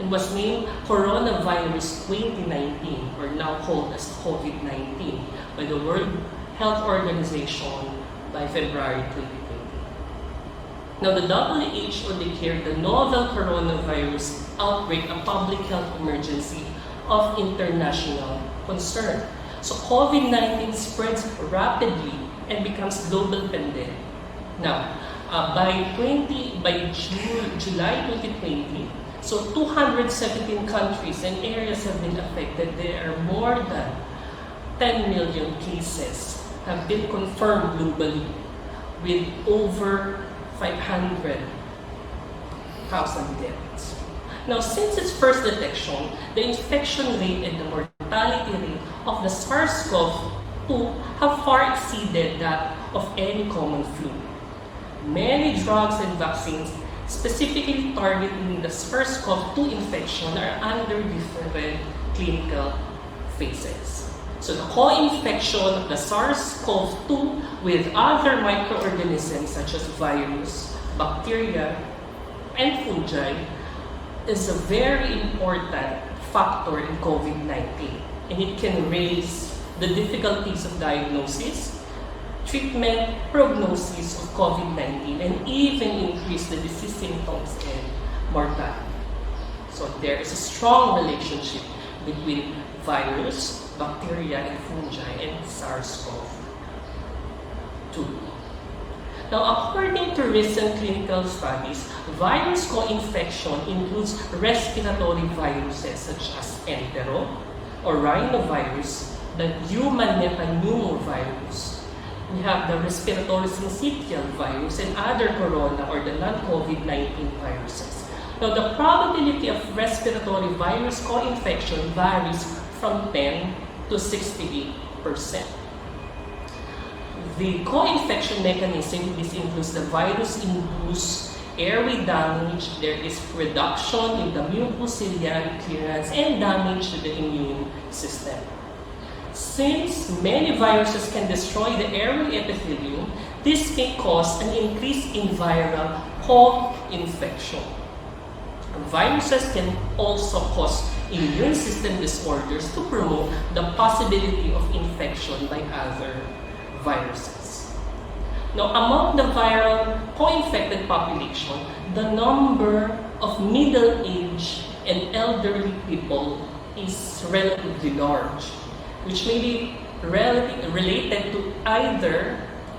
and was named coronavirus 2019, or now called as COVID-19, by the World Health Organization by February 2020. Now, the WHO declared the novel coronavirus outbreak a public health emergency of international concern. So COVID-19 spreads rapidly and becomes global pandemic. Now, by July 2020, so 217 countries and areas have been affected. There are more than 10 million cases have been confirmed globally, with over 500,000 deaths. Now, since its first detection, the infection rate and the mortality rate of the SARS-CoV-2 have far exceeded that of any common flu. Many drugs and vaccines specifically targeting the SARS-CoV-2 infection are under different clinical phases. So the co-infection of the SARS-CoV-2 with other microorganisms such as virus, bacteria, and fungi is a very important factor in COVID-19, and it can raise the difficulties of diagnosis, treatment, prognosis of COVID-19, and even increase the disease symptoms and mortality. So there is a strong relationship between virus, bacteria, and fungi, and SARS-CoV-2. Now, according to recent clinical studies, virus co-infection includes respiratory viruses such as entero or rhinovirus, the human metapneumovirus. We have the respiratory syncytial virus and other corona or the non-COVID-19 viruses. Now, the probability of respiratory virus co-infection varies from 10 to 68%. The co-infection mechanism, this includes the virus-induced airway damage, there is reduction in the mucociliary clearance, and damage to the immune system. Since many viruses can destroy the airway epithelium, this may cause an increase in viral co-infection. Viruses can also cause immune system disorders to promote the possibility of infection by other viruses. Now, among the viral co-infected population, the number of middle-aged and elderly people is relatively large, which may be related to either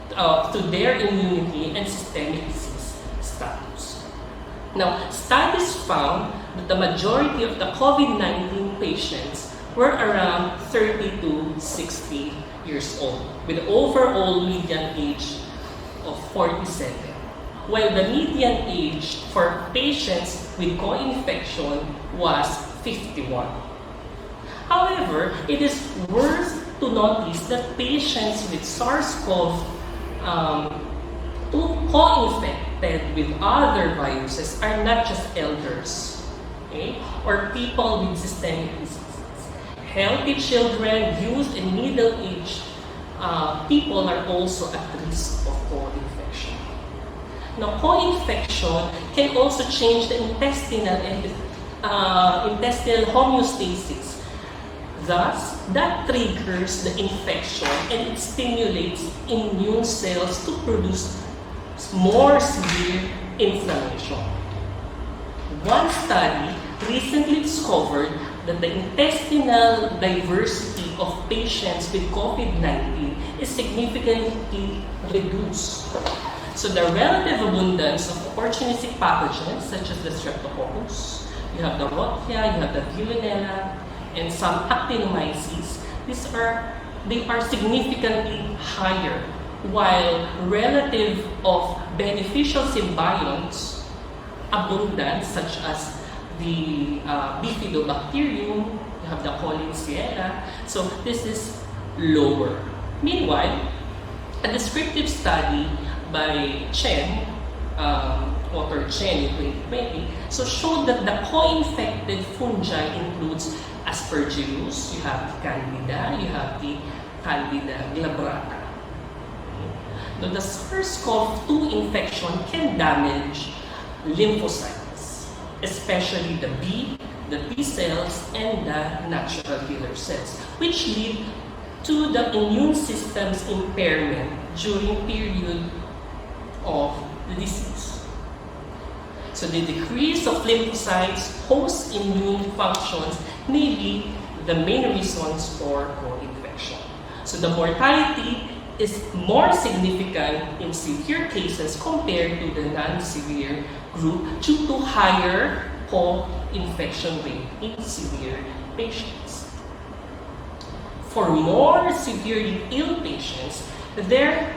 to their immunity and systemic disease status. Now, studies found that the majority of the COVID-19 patients were around 30 to 60 years old, with overall median age of 47, while the median age for patients with co-infection was 51. However, it is worth to notice that patients with SARS-CoV-2 co-infected with other viruses are not just elders, okay, or people with systemic diseases. Healthy children, youth, and middle-aged people are also at risk of co-infection. Now, co-infection can also change the intestinal homeostasis. Thus, that triggers the infection and it stimulates immune cells to produce more severe inflammation. One study recently discovered that the intestinal diversity of patients with COVID-19 is significantly reduced. So the relative abundance of opportunistic pathogens such as the Streptococcus, you have the Rottia, you have the Villanella, and some actinomyces, they are significantly higher, while relative of beneficial symbionts abundant, such as the Bifidobacterium, you have the Collinsiella, so this is lower. Meanwhile, a descriptive study by Chen, author Chen in 2020, so showed that the co-infected fungi includes Aspergillus, you have the Candida, you have the Candida glabrata. Now, the SARS-CoV-2 infection can damage lymphocytes, especially the B, the T cells, and the natural killer cells, which lead to the immune system's impairment during period of the disease. So the decrease of lymphocytes host immune functions may be the main reasons for co-infection. So the mortality is more significant in severe cases compared to the non-severe group due to higher co-infection rate in severe patients. For more severely ill patients, they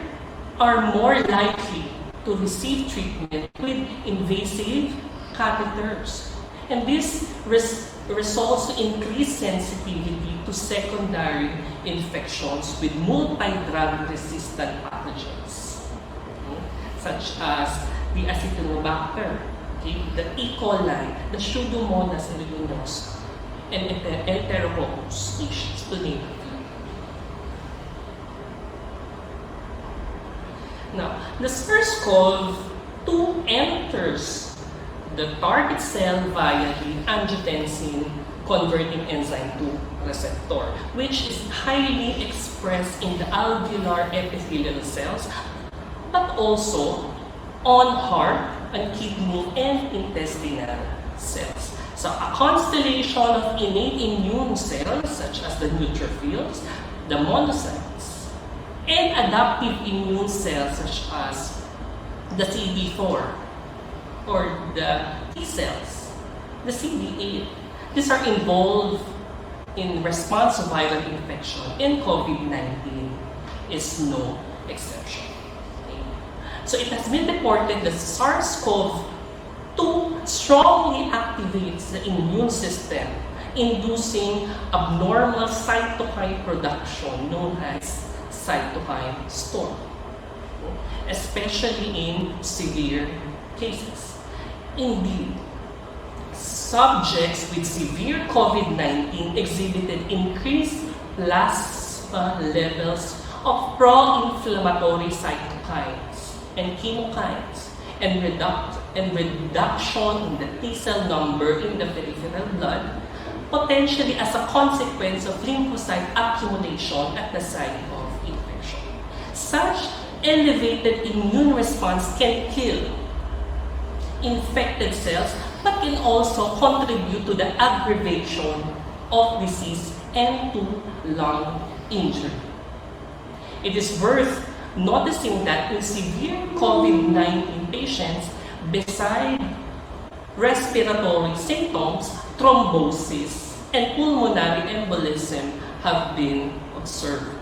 are more likely to receive treatment with invasive catheters. And this results in increased sensitivity to secondary infections with multi-drug resistant pathogens, such as the Acinetobacter okay, the E. coli, the Pseudomonas aeruginosa, and Enterococcus species, to name a few. Now, the SARS-CoV-2 enters the target cell via the angiotensin converting enzyme 2 receptor, which is highly expressed in the alveolar epithelial cells, but also on heart and kidney and intestinal cells. So a constellation of innate immune cells, such as the neutrophils, the monocytes, and adaptive immune cells, such as the CD4, or the T cells, the CD8. These are involved in response to viral infection, and COVID-19 is no exception. Okay. So it has been reported that SARS-CoV-2 strongly activates the immune system, inducing abnormal cytokine production known as cytokine storm, especially in severe cases. Indeed, subjects with severe COVID-19 exhibited increased plasma levels of pro-inflammatory cytokines and chemokines, and reduction in the T cell number in the peripheral blood, potentially as a consequence of lymphocyte accumulation at the site of infection. Such elevated immune response can kill infected cells, but can also contribute to the aggravation of disease and to lung injury. It is worth noticing that in severe COVID-19 patients, beside respiratory symptoms, thrombosis and pulmonary embolism have been observed.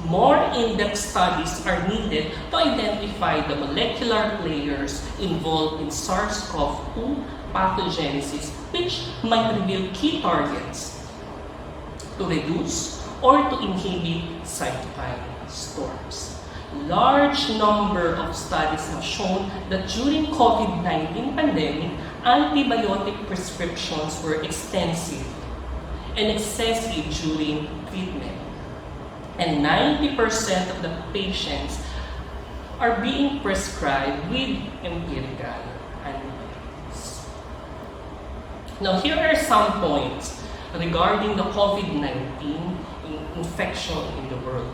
More in-depth studies are needed to identify the molecular players involved in SARS-CoV-2 pathogenesis, which might reveal key targets to reduce or to inhibit cytokine storms. Large number of studies have shown that during COVID-19 pandemic, antibiotic prescriptions were extensive and excessive during treatment. And 90% of the patients are being prescribed with empirical antibiotics. Now, here are some points regarding the COVID-19 infection in the world.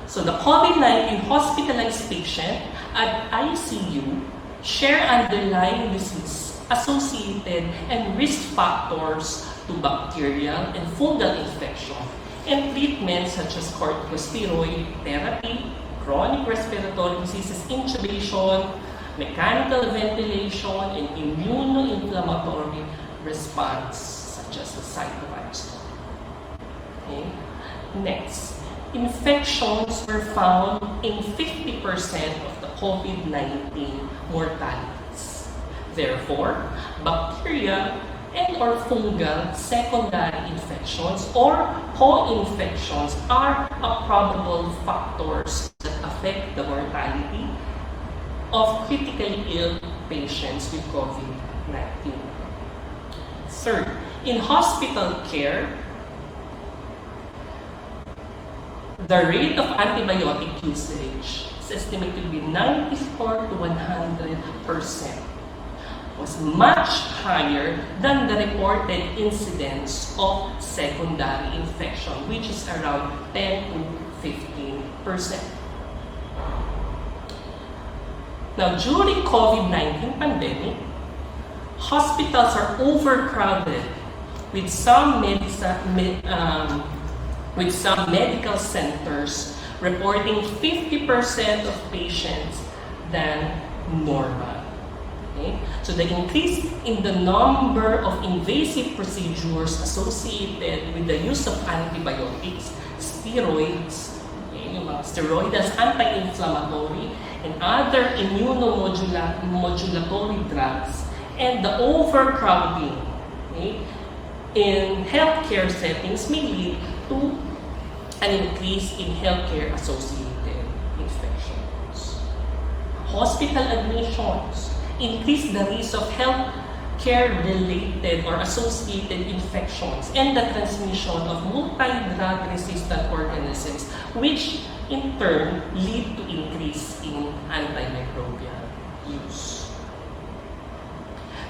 So the COVID-19 hospitalized patient at ICU share underlying disease associated and risk factors to bacterial and fungal infection, and treatments such as corticosteroid therapy, chronic respiratory diseases, intubation, mechanical ventilation, and immunoinflammatory response such as the cytokine storm. Okay. Next, infections were found in 50% of the COVID-19 mortalities. Therefore, bacteria and/or fungal secondary infections or co-infections are probable factors that affect the mortality of critically ill patients with COVID-19. Third, in hospital care, the rate of antibiotic usage is estimated to be 94 to 100%. Was much higher than the reported incidence of secondary infection, which is around 10 to 15%. Now, during COVID-19 pandemic, hospitals are overcrowded with some medical centers reporting 50% of patients than normal. Okay? So the increase in the number of invasive procedures associated with the use of antibiotics, steroids, okay, yung mga steroids, anti-inflammatory, and other immunomodulatory drugs, and the overcrowding, okay, in healthcare settings may lead to an increase in healthcare-associated infections. Hospital admissions increase the risk of health care-related or associated infections and the transmission of multi-drug resistant organisms, which in turn lead to increase in antimicrobial use.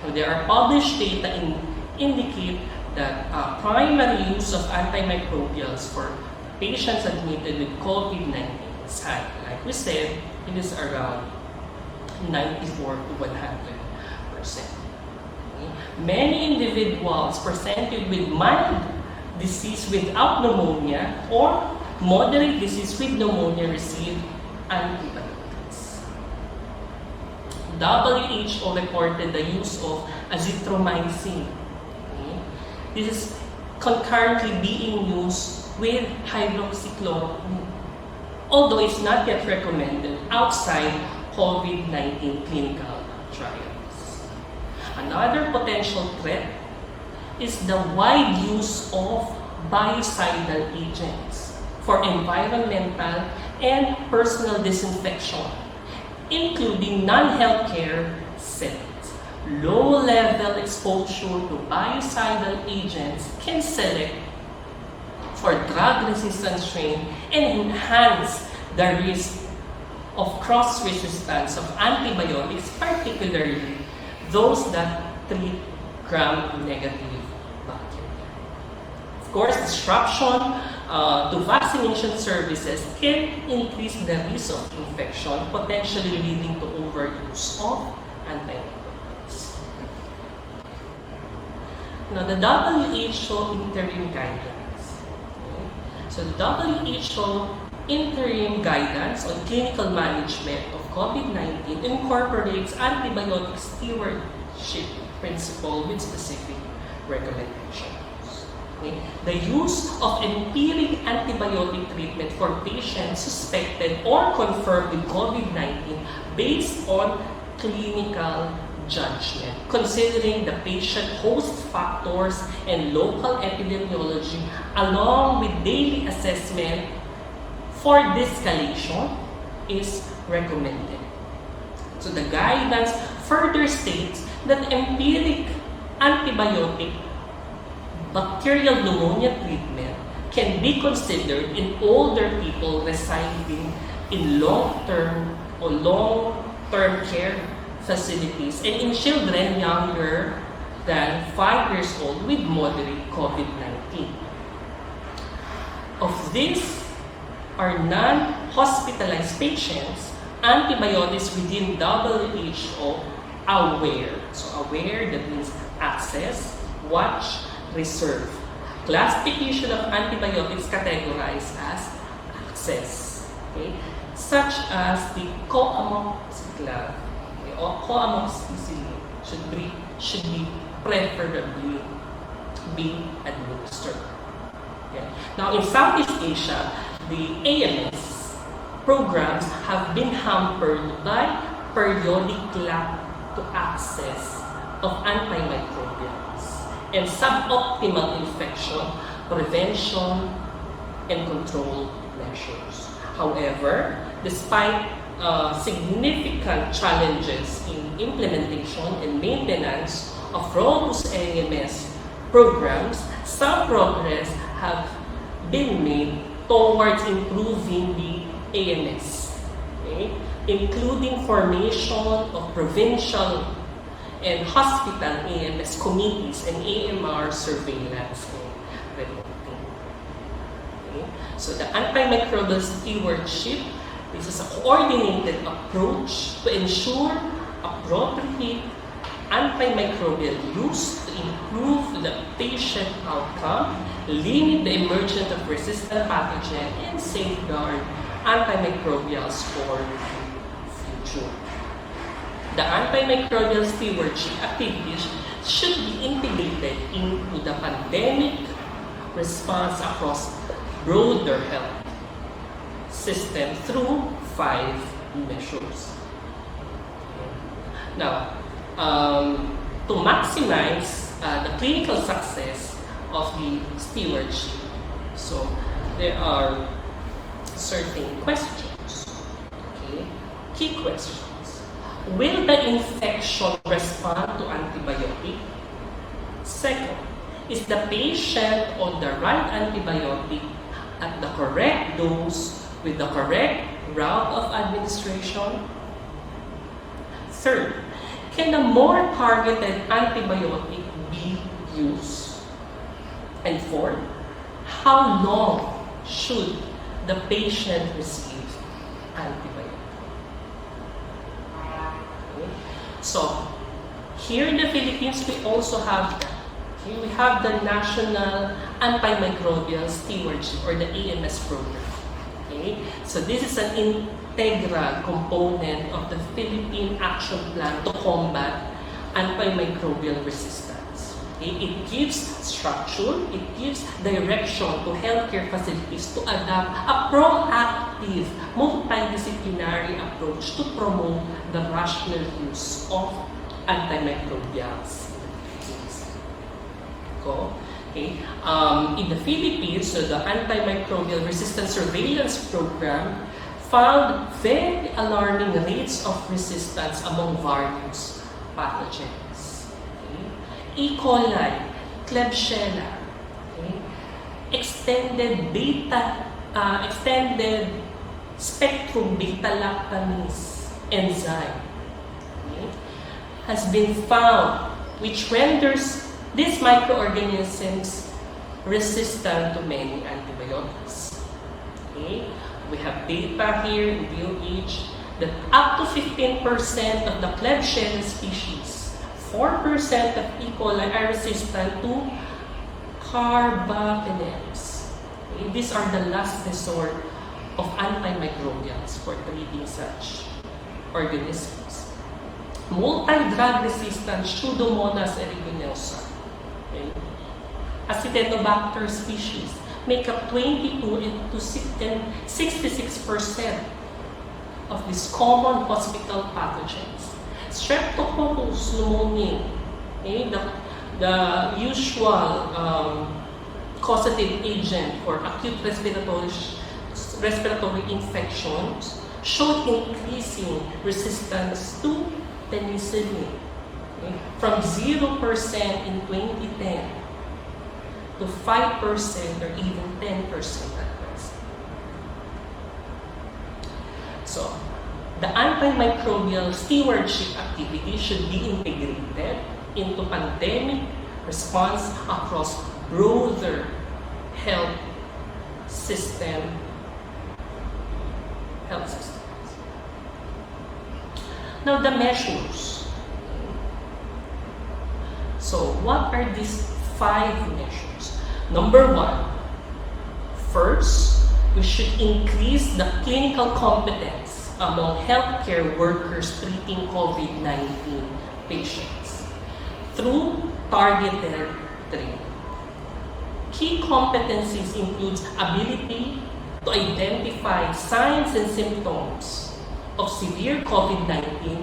Now, there are published data indicate that primary use of antimicrobials for patients admitted with COVID-19 is high. Like we said, it is around 94 to 100%. Many individuals presented with mild disease without pneumonia or moderate disease with pneumonia receive antibiotics. WHO reported the use of azithromycin. This is concurrently being used with hydroxychloroquine, although it's not yet recommended outside COVID-19 clinical trials. Another potential threat is the wide use of biocidal agents for environmental and personal disinfection, including non-healthcare settings. Low-level exposure to biocidal agents can select for drug-resistant strain and enhance the risk of cross-resistance of antibiotics, particularly those that treat gram-negative bacteria. Of course, disruption to vaccination services can increase the risk of infection, potentially leading to overuse of antibiotics. Now, the WHO interim guidance. So, the WHO interim guidance on clinical management of COVID-19 incorporates antibiotic stewardship principle with specific recommendations. Okay? The use of empiric antibiotic treatment for patients suspected or confirmed with COVID-19 based on clinical judgment, considering the patient host factors and local epidemiology, along with daily assessment for de-escalation is recommended. So the guidance further states that empiric antibiotic bacterial pneumonia treatment can be considered in older people residing in long-term care facilities and in children younger than 5 years old with moderate COVID-19. Of these are non-hospitalized patients, antibiotics within WHO aware. So aware, that means access, watch, reserve. Classification of antibiotics categorized as access. Okay? Such as the coamoxiclav or coamoxicillin should be preferably be administered. Okay? Now in Southeast Asia, the AMS programs have been hampered by periodic lack to access of antimicrobials and suboptimal infection prevention and control measures. However, despite significant challenges in implementation and maintenance of robust AMS programs, some progress have been made towards improving the AMS, okay? Including formation of provincial and hospital AMS committees and AMR surveillance and reporting. Okay? So the antimicrobial stewardship, this is a coordinated approach to ensure appropriate antimicrobial use to improve the patient outcome, limit the emergence of resistant pathogen, and safeguard antimicrobials for the future. The antimicrobial stewardship activities should be integrated into the pandemic response across broader health system through 5 measures. Now, to maximize the clinical success of the stewardship, so there are certain questions, okay? Key questions. will the infection respond to antibiotic? Second, is the patient on the right antibiotic at the correct dose with the correct route of administration? Third, can a more targeted antibiotic be used? And fourth, how long should the patient receive antibiotic? Okay. So, here in the Philippines, we also have that. Okay, we have the National Antimicrobial Stewardship or the AMS program. Okay? So this is an integral component of the Philippine Action Plan to combat antimicrobial resistance. Okay? It gives structure, it gives direction to healthcare facilities to adopt a proactive, multidisciplinary approach to promote the rational use of antimicrobials. Okay. In the Philippines, the Antimicrobial Resistance Surveillance Program found very alarming rates of resistance among various pathogens. Okay. E. coli, Klebsiella, okay. extended spectrum beta-lactamase enzyme, okay, has been found, which renders these microorganisms resistant to many antibiotics. Okay? We have data here in DOH that up to 15% of the Klebsiella species, 4% of E. coli are resistant to carbapenems. Okay? These are the last resort of antimicrobials for treating such organisms. Multi-drug resistant Pseudomonas aeruginosa, okay, Acinetobacter species make up 22 to 66% of these common hospital pathogens. Streptococcus pneumoniae, okay, the usual causative agent for acute respiratory infections, showed increasing resistance to penicillin, okay, from 0% in 2010 to 5% or even 10% at present. So, the antimicrobial stewardship activity should be integrated into pandemic response across broader health systems. Now, the measures. So, what are these 5 measures? Number 1, first, we should increase the clinical competence among healthcare workers treating COVID-19 patients through targeted training. Key competencies include ability to identify signs and symptoms of severe COVID-19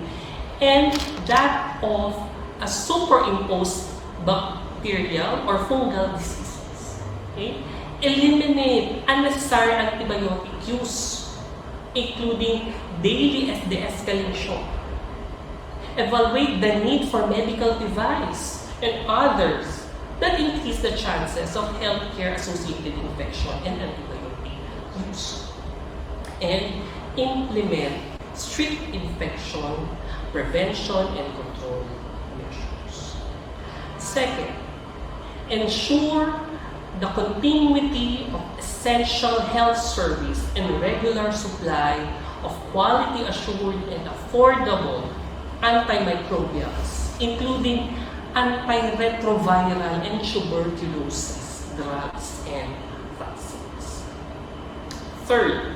and that of a superimposed bacterial or fungal diseases. Okay? Eliminate unnecessary antibiotic use, including daily de-escalation. Evaluate the need for medical device and others that increase the chances of healthcare-associated infection and antibiotic use. And implement strict infection prevention and control measures. Second, ensure the continuity of essential health service and regular supply of quality assured and affordable antimicrobials, including antiretroviral and tuberculosis drugs and vaccines. Third,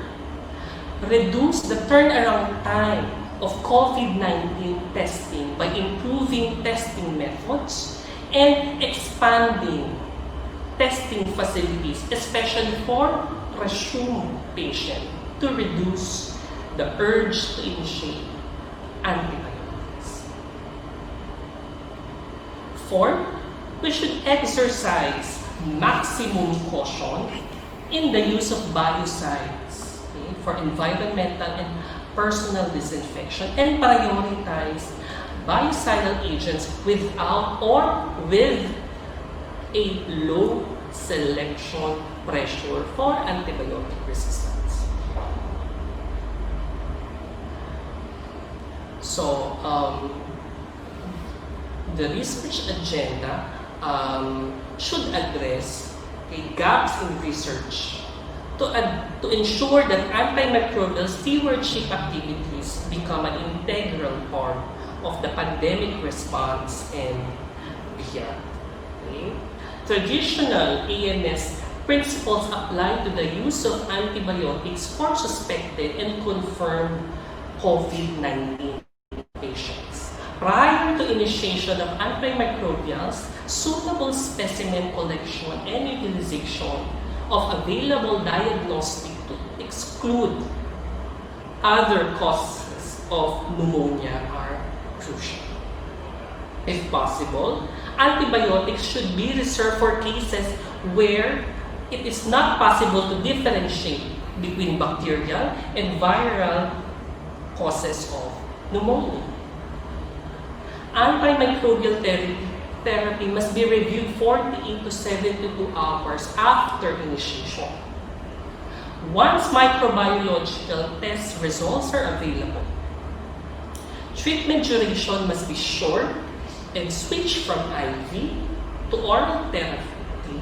reduce the turnaround time of COVID-19 testing by improving testing methods and expanding testing facilities, especially for presumed patients, to reduce the urge to initiate antibiotics. Fourth, we should exercise maximum caution in the use of biocides, okay, for environmental and personal disinfection, and prioritize biocidal agents without or with a low selection pressure for antibiotic resistance. So, the research agenda should address gaps in research to ensure that antimicrobial stewardship activities become an integral part of the pandemic response and beyond. Okay? Traditional AMS principles apply to the use of antibiotics for suspected and confirmed COVID-19 patients. Prior to initiation of antimicrobials, suitable specimen collection and utilization of available diagnostic to exclude other causes of pneumonia are crucial. If possible, antibiotics should be reserved for cases where it is not possible to differentiate between bacterial and viral causes of pneumonia. Antimicrobial therapy must be reviewed 48 to 72 hours after initiation. Once microbiological test results are available, treatment duration must be short and switch from IV to oral therapy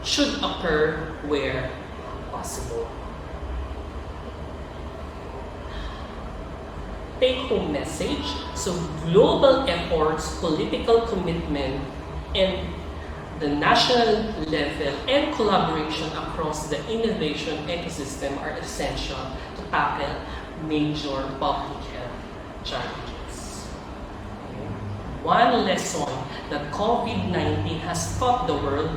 should occur where possible. Take-home message, so global efforts, political commitment, and the national level and collaboration across the innovation ecosystem are essential to tackle major public health challenges. One lesson that COVID-19 has taught the world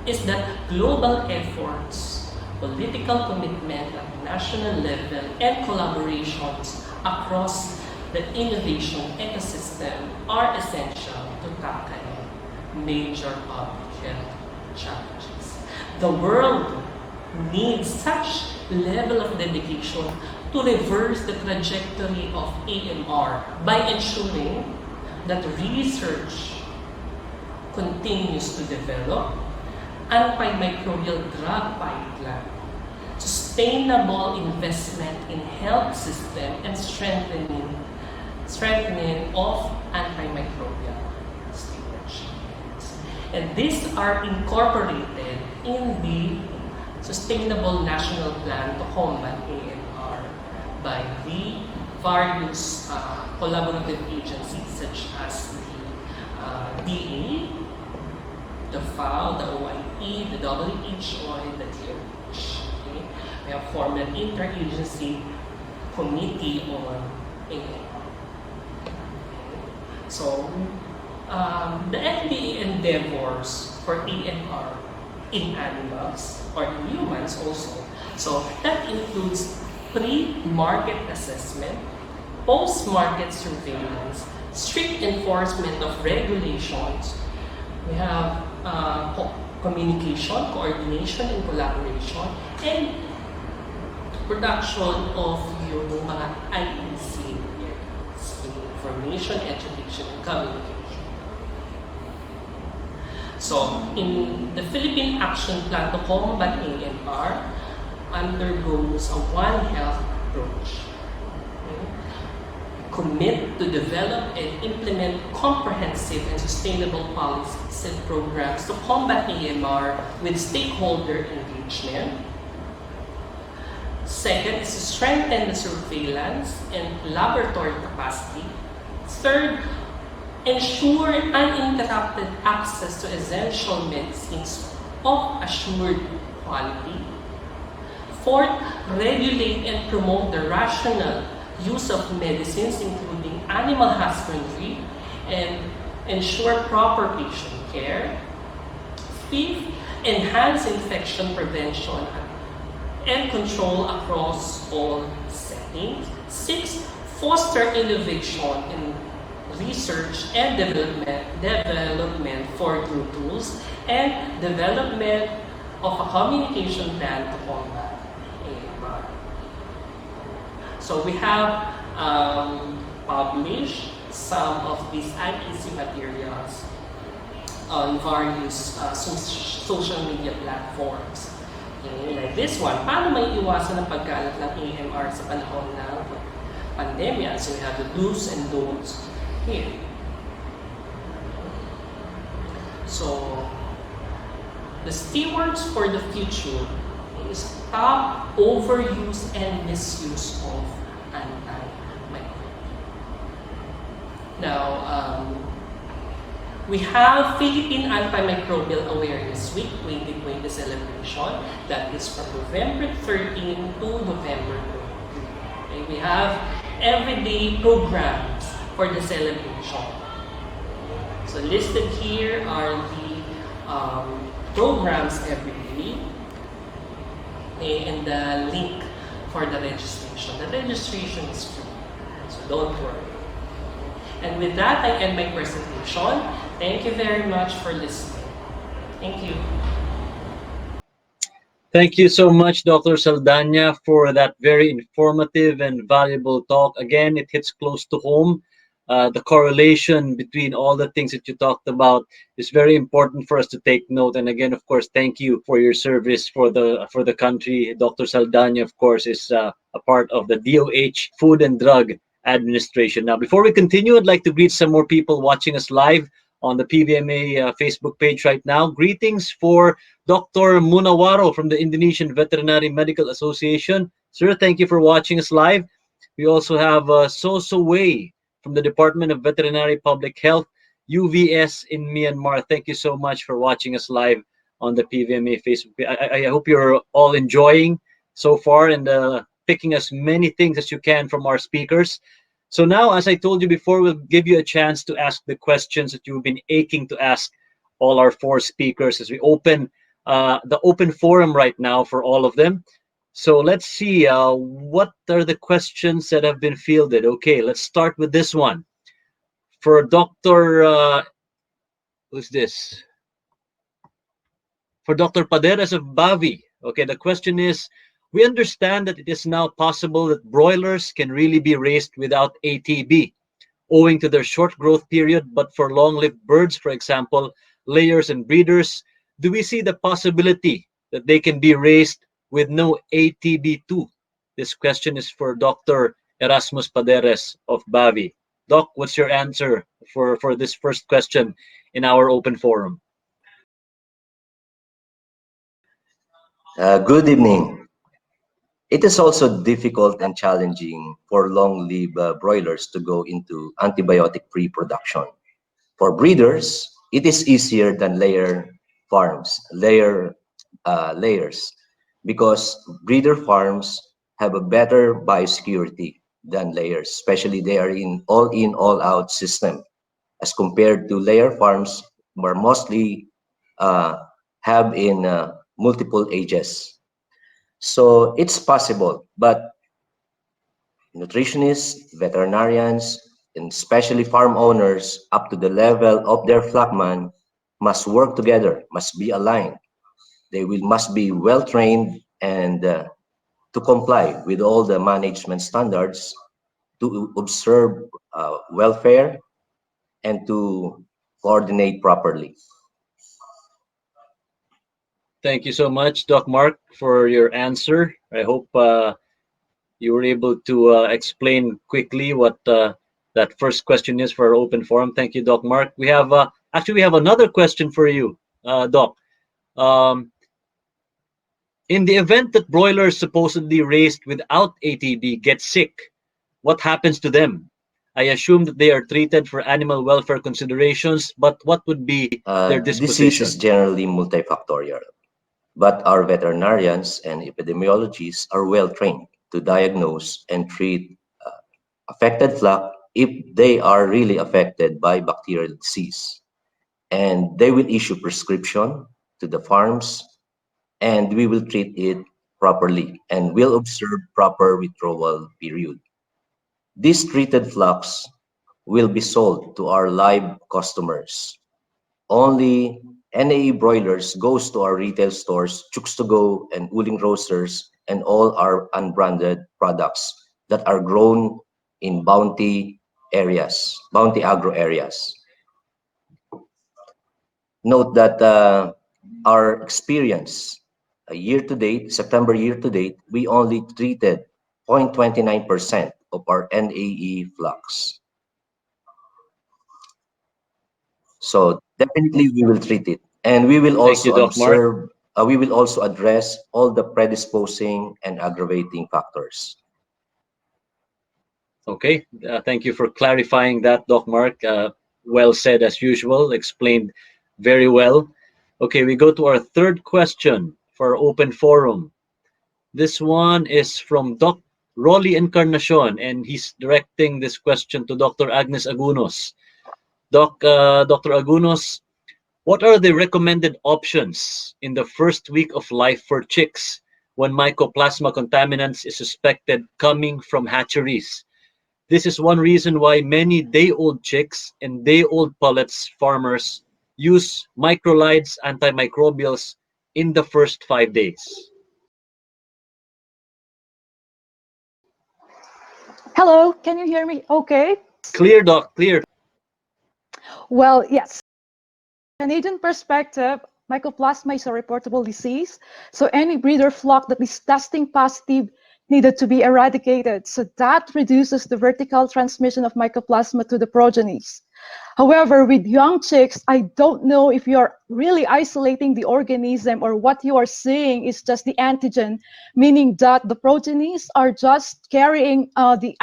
is that global efforts, political commitment at national level, and collaborations across the innovation ecosystem are essential to tackle major public health challenges. The world needs such level of dedication to reverse the trajectory of AMR by ensuring that research continues to develop antimicrobial drug pipeline, sustainable investment in health system, and strengthening of antimicrobial stewardship. And these are incorporated in the Sustainable National Plan to Combat AMR by the various collaborative agencies such as the DA, the FAO, the OIE, the WHO, and the DOH. Okay? We have formed an interagency committee on AMR. So, the FDA endeavors for AMR in animals or in humans also. So, that includes pre-market assessment, post-market surveillance, strict enforcement of regulations. We have communication, coordination, and collaboration, and production of yung mga IEC, information, education, and communication. So, in the Philippine Action Plan to Combat AMR undergoes a One Health approach. Commit to develop and implement comprehensive and sustainable policies and programs to combat AMR with stakeholder engagement. Second is to strengthen the surveillance and laboratory capacity. Third, ensure uninterrupted access to essential medicines of assured quality. Fourth, regulate and promote the rational use of medicines, including animal husbandry, and ensure proper patient care. Fifth, enhance infection prevention and control across all settings. Sixth, foster innovation in research and development for new tools, and development of a communication plan to combat AMR. So we have published some of these adhesive materials on various social media platforms. Like this one, paano may iwasan ang pagkalat ng AMR sa panahon ng pandemya? So we have the do's and don'ts here. So the stewards for the future is stop overuse and misuse of antimicrobials. Now, we have Philippine Antimicrobial Awareness Week 2020 celebration that is from November 13 to November 23. Okay, we have everyday programs for the celebration. So listed here are the programs every day and the link for the registration. The registration is free, so don't worry. And with that, I end my presentation. Thank you very much for listening. Thank you.
Thank you so much, Dr. Saldana, for that very informative and valuable talk. Again, it hits close to home. The correlation between all the things that you talked about is very important for us to take note. And again, of course, thank you for your service for the country. Dr. Saldana, of course, is a part of the DOH Food and Drug Administration. Now, before we continue, I'd like to greet some more people watching us live on the PVMA Facebook page right now. Greetings for Dr. Munawaro from the Indonesian Veterinary Medical Association. Sir, thank you for watching us live. We also have Soso Wei from the Department of Veterinary Public Health, UVS in Myanmar. Thank you so much for watching us live on the PVMA Facebook page. I hope you're all enjoying so far and picking as many things as you can from our speakers. So now, as I told you before, we'll give you a chance to ask the questions that you've been aching to ask all our four speakers as we open the open forum right now for all of them. So let's see, what are the questions that have been fielded? Okay, let's start with this one. For Dr. Who's this? For Dr. Paderes of BAVI. Okay, the question is, we understand that it is now possible that broilers can really be raised without ATB, owing to their short growth period, but for long-lived birds, for example, layers and breeders, do we see the possibility that they can be raised with no ATB2? This question is for Dr. Erasmus Paderes of BAVI. Doc, what's your answer for this first question in our open forum?
Good evening. It is also difficult and challenging for long-lived broilers to go into antibiotic-free production. For breeders, it is easier than layers, because breeder farms have a better biosecurity than layers, especially they are in all-out system, as compared to layer farms where mostly have in multiple ages. So it's possible, but nutritionists, veterinarians, and especially farm owners up to the level of their flockman must work together, must be aligned. They must be well trained and to comply with all the management standards, to observe welfare, and to coordinate properly.
Thank you so much, Doc Mark, for your answer. I hope you were able to explain quickly what that first question is for our open forum. Thank you, Doc Mark. We have actually we have another question for you, Doc. In the event that broilers supposedly raised without ATB get sick, what happens to them? I assume that they are treated for animal welfare considerations, but what would be their disposition?
Disease is generally multifactorial, but our veterinarians and epidemiologists are well trained to diagnose and treat affected flock if they are really affected by bacterial disease. And they will issue prescription to the farms, and we will treat it properly and will observe proper withdrawal period. These treated flocks will be sold to our live customers. Only NAE broilers goes to our retail stores, Chooks to Go and Uling Roasters, and all our unbranded products that are grown in bounty areas, bounty agro areas. Note that our experience year to date, September year to date, we only treated 0.29% of our NAE flux. So definitely we will treat it, and we will
Thank you,
also
Doc Mark.
observe, we will also address all the predisposing and aggravating factors.
Okay, thank you for clarifying that, Doc Mark. Well said as usual, explained very well. Okay, we go to our third question for our open forum. This one is from Doc Rolly Encarnacion, and he's directing this question to Dr. Agnes Agunos. Dr. Agunos, what are the recommended options in the first week of life for chicks when Mycoplasma contaminants is suspected coming from hatcheries? This is one reason why many day-old chicks and day-old pullets farmers use microlides antimicrobials in the first 5 days.
Hello, can you hear me okay?
Clear, Doc, clear.
Well, yes. Canadian perspective, Mycoplasma is a reportable disease, so any breeder flock that is testing positive needed to be eradicated. So that reduces the vertical transmission of Mycoplasma to the progenies. However, with young chicks, I don't know if you're really isolating the organism or what you are seeing is just the antigen, meaning that the progenies are just carrying the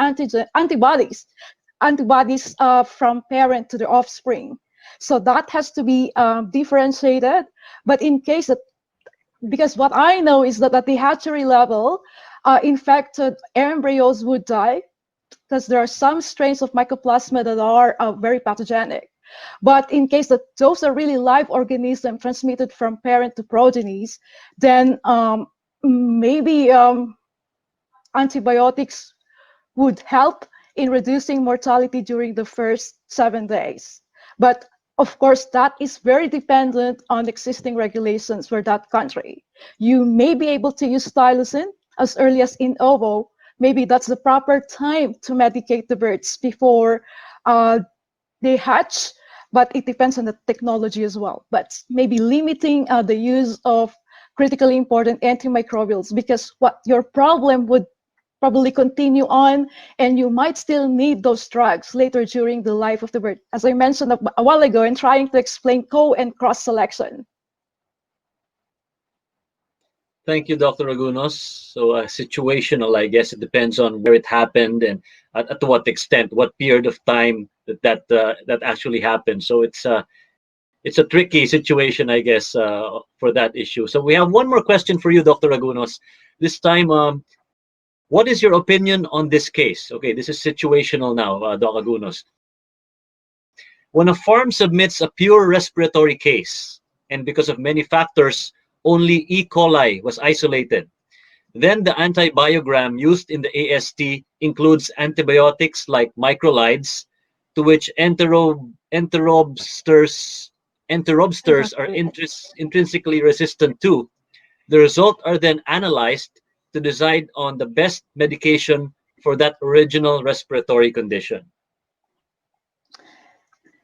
antibodies from parent to the offspring. So that has to be differentiated. But in case that, because what I know is that at the hatchery level, infected embryos would die because there are some strains of Mycoplasma that are very pathogenic. But in case that those are really live organisms transmitted from parent to progenies, then maybe antibiotics would help in reducing mortality during the first 7 days. But of course, that is very dependent on existing regulations for that country. You may be able to use Tylosin as early as in OVO. Maybe that's the proper time to medicate the birds before they hatch, but it depends on the technology as well. But maybe limiting the use of critically important antimicrobials, because what your problem would probably continue on, and you might still need those drugs later during the life of the bird, as I mentioned a while ago in trying to explain co and cross selection.
Thank you, Dr. Agunos. So situational, I guess it depends on where it happened and to what extent, what period of time that actually happened. So it's a tricky situation, I guess, for that issue. So we have one more question for you, Dr. Agunos. This time, what is your opinion on this case? Okay, this is situational now, Dr. Agunos. When a farm submits a pure respiratory case, and because of many factors, only E. coli was isolated, then the antibiogram used in the AST includes antibiotics like microlides, to which enterobsters are intrinsically resistant to. The results are then analyzed to decide on the best medication for that original respiratory condition.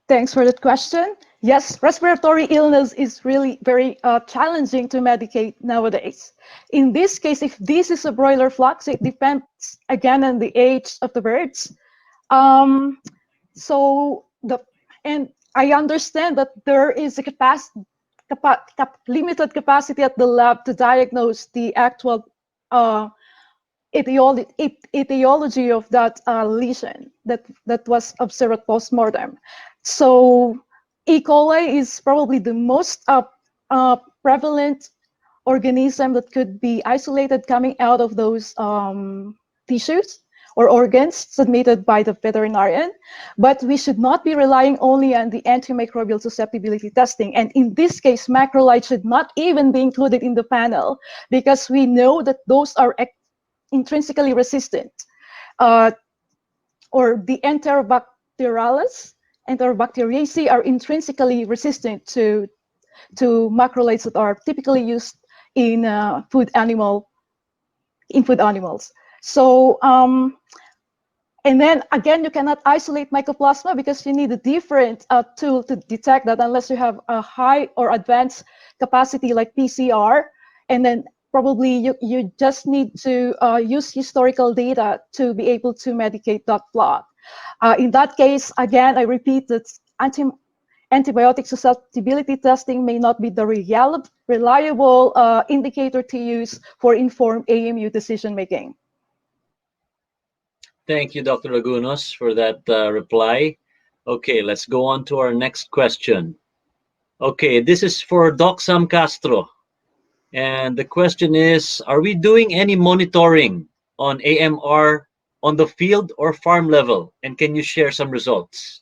Thanks for that question. Yes, respiratory illness is really very challenging to medicate nowadays. In this case, if this is a broiler flux, it depends again on the age of the birds. And I understand that there is a limited capacity at the lab to diagnose the actual etiology of that lesion that was observed at postmortem. So E. coli is probably the most prevalent organism that could be isolated coming out of those tissues or organs submitted by the veterinarian. But we should not be relying only on the antimicrobial susceptibility testing. And in this case, macrolide should not even be included in the panel, because we know that those are intrinsically resistant, or the Enterobacteriaceae are intrinsically resistant to macrolides that are typically used in food animals. So, and then again, you cannot isolate mycoplasma because you need a different tool to detect that unless you have a high or advanced capacity like PCR. And then probably you just need to use historical data to be able to medicate that plot. In that case, again, I repeat that antibiotic susceptibility testing may not be the reliable indicator to use for informed AMU decision making.
Thank you, Dr. Agunos, for that reply. Okay, let's go on to our next question. Okay, this is for Doc Sam Castro. And the question is, are we doing any monitoring on AMR on the field or farm level? And can you share some results?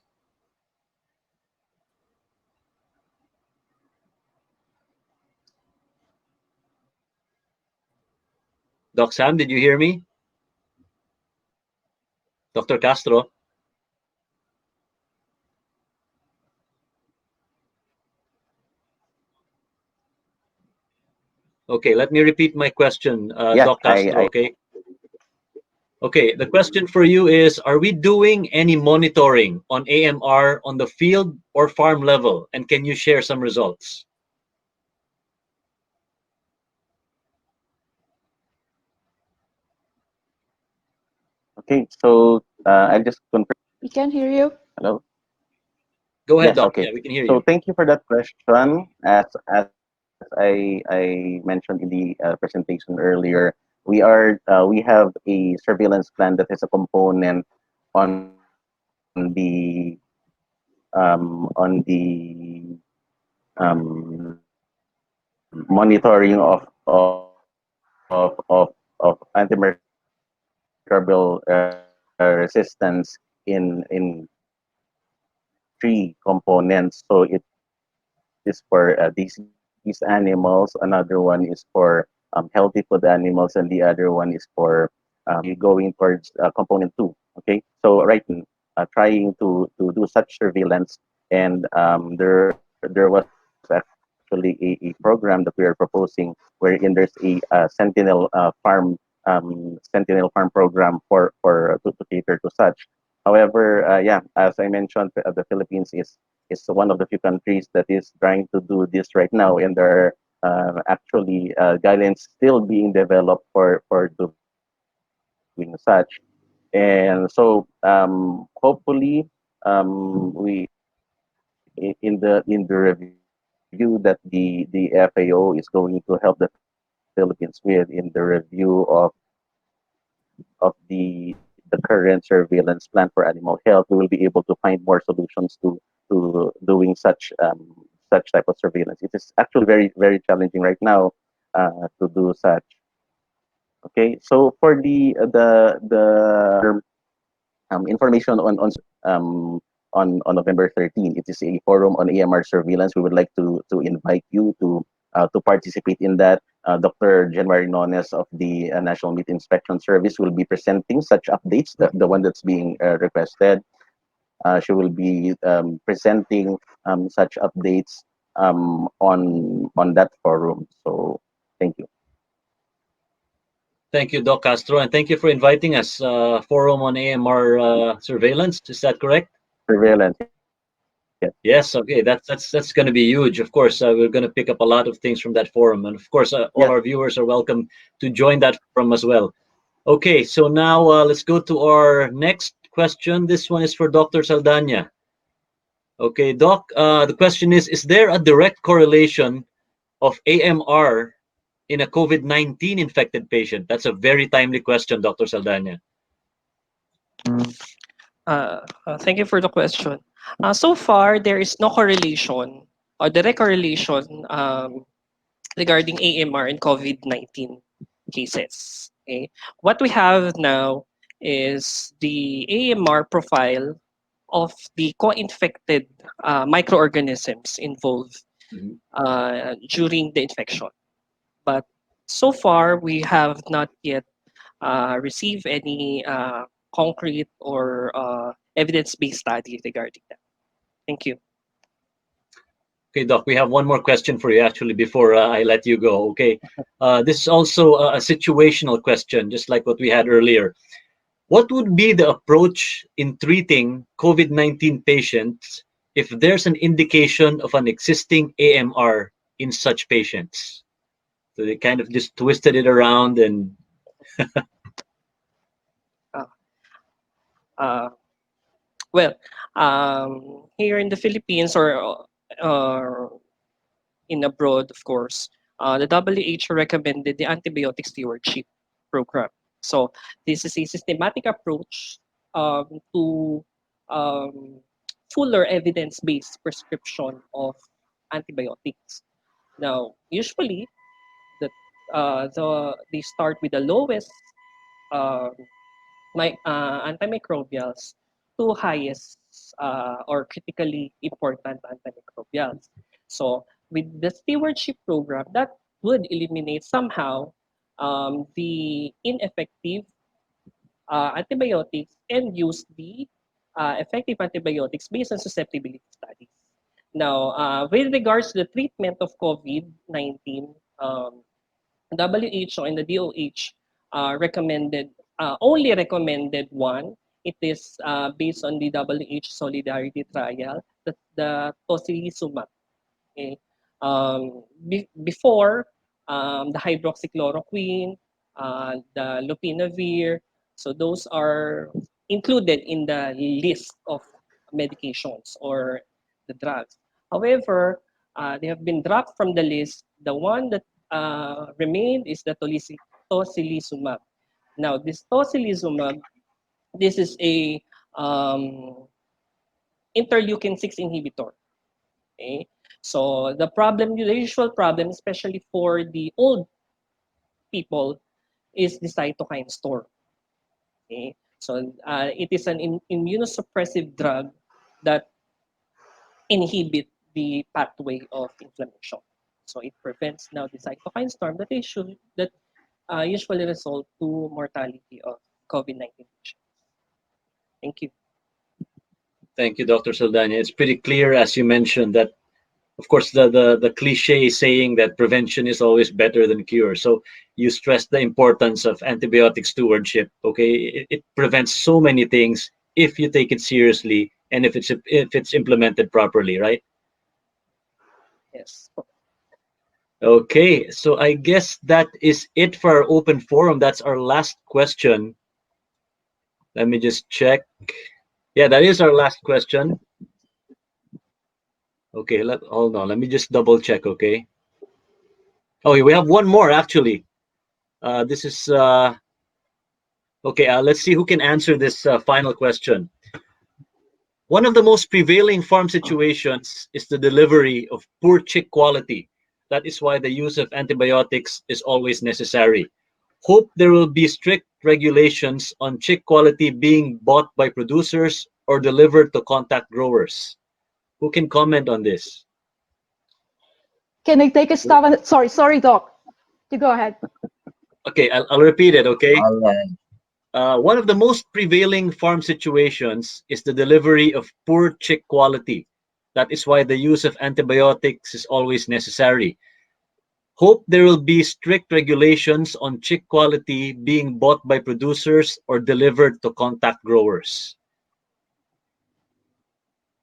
Doc Sam, did you hear me? Dr. Castro? Okay, let me repeat my question,
Yeah,
Doc Castro, okay? Okay, the question for you is, are we doing any monitoring on AMR on the field or farm level? And can you share some results?
Okay, so I'll just confirm.
We can hear you.
Hello?
Go ahead,
Yes,
Doc.
okay.
Yeah, we can hear
So
you.
thank you for that question. As I mentioned in the presentation earlier, we have a surveillance plan that is a component on the monitoring of antimicrobial resistance in three components. So it is for disease animals, another one is for healthy food animals, and the other one is for going towards component two. Okay, so right, trying to do such surveillance, and there was actually a program that we are proposing wherein there's a sentinel farm program for to cater to such. However, yeah, as I mentioned, the Philippines is one of the few countries that is trying to do this right now, and there are actually guidelines still being developed for doing such. And so hopefully we in the review that the FAO is going to help the Philippines with in the review of the current surveillance plan for animal health, we will be able to find more solutions to doing such type of surveillance. It is actually very challenging right now to do such. Okay, so for the information on November 13, it is a forum on AMR surveillance. We would like to invite you to participate in that. Dr. January Nones of the National Meat Inspection Service will be presenting such updates, the one that's being requested. She will be presenting such updates on that forum. So thank you.
Thank you, Doc Castro, and thank you for inviting us. Forum on AMR surveillance, is that correct?
Surveillance. Yes.
Yes. Okay. That's going to be huge. Of course, we're going to pick up a lot of things from that forum, and of course, all our viewers are welcome to join that forum as well. Okay. So now let's go to our next question. This one is for Dr. Saldana. Okay, Doc. The question is there a direct correlation of AMR in a COVID-19 infected patient? That's a very timely question, Dr. Saldana.
Thank you for the question. So far, there is no correlation or direct correlation regarding AMR and COVID-19 cases. Okay? What we have now is the AMR profile of the co-infected microorganisms involved during the infection. But so far, we have not yet received any concrete or evidence-based study regarding that. Thank you.
Okay, Doc, we have one more question for you actually before I let you go. Okay, this is also a situational question, just like what we had earlier. What would be the approach in treating COVID-19 patients if there's an indication of an existing AMR in such patients? So they kind of just twisted it around and
Uh, well, here in the Philippines or in abroad, of course, the WHO recommended the antibiotic stewardship program. So this is a systematic approach to um, fuller evidence-based prescription of antibiotics. Now, usually, they start with the lowest um, antimicrobials to highest or critically important antimicrobials. So with the stewardship program, that would eliminate somehow the ineffective antibiotics and use the effective antibiotics based on susceptibility studies. Now, with regards to the treatment of COVID-19, WHO and the DOH recommended only recommended one. It is based on the WHO Solidarity Trial, the tocilizumab. Okay? Before the hydroxychloroquine, the lopinavir, so those are included in the list of medications or the drugs. However, they have been dropped from the list. The one that remained is the tocilizumab. Now, this tocilizumab, this is a interleukin-6 inhibitor. Okay? So the problem, the usual problem, especially for the old people, is the cytokine storm. Okay? So it is an immunosuppressive drug that inhibit the pathway of inflammation. So it prevents now the cytokine storm that usually result to mortality of COVID-19 patients. Thank you.
thank you, Dr. Saldana. It's pretty clear, as you mentioned, that of course the cliche saying that prevention is always better than cure. So you stress the importance of antibiotic stewardship. Okay, it prevents so many things if you take it seriously and if it's implemented properly, right?
Yes.
Okay, so I guess that is it for our open forum. That's our last question. Let me just check. Yeah, that is our last question. Okay, hold on. Let me just double check, okay? Oh, we have one more actually. This is okay. Let's see who can answer this final question. One of the most prevailing farm situations is the delivery of poor chick quality. That is why the use of antibiotics is always necessary. Hope there will be strict regulations on chick quality being bought by producers or delivered to contact growers. Who can comment on this?
Can I take a stab on it? Sorry, Doc. You go ahead.
Okay, I'll repeat it, okay? One of the most prevailing farm situations is the delivery of poor chick quality. That is why the use of antibiotics is always necessary. Hope there will be strict regulations on chick quality being bought by producers or delivered to contact growers.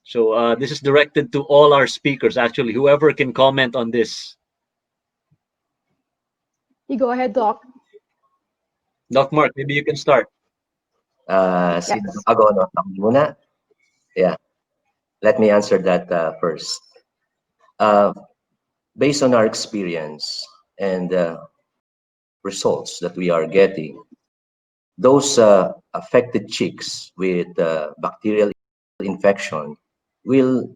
So this is directed to all our speakers, actually, whoever can comment on this.
You go ahead, Doc.
Doc Mark, maybe you can start.
Si Doc Agonos ako muna. Yeah, let me answer that first. Based on our experience and results that we are getting, those affected chicks with bacterial infection will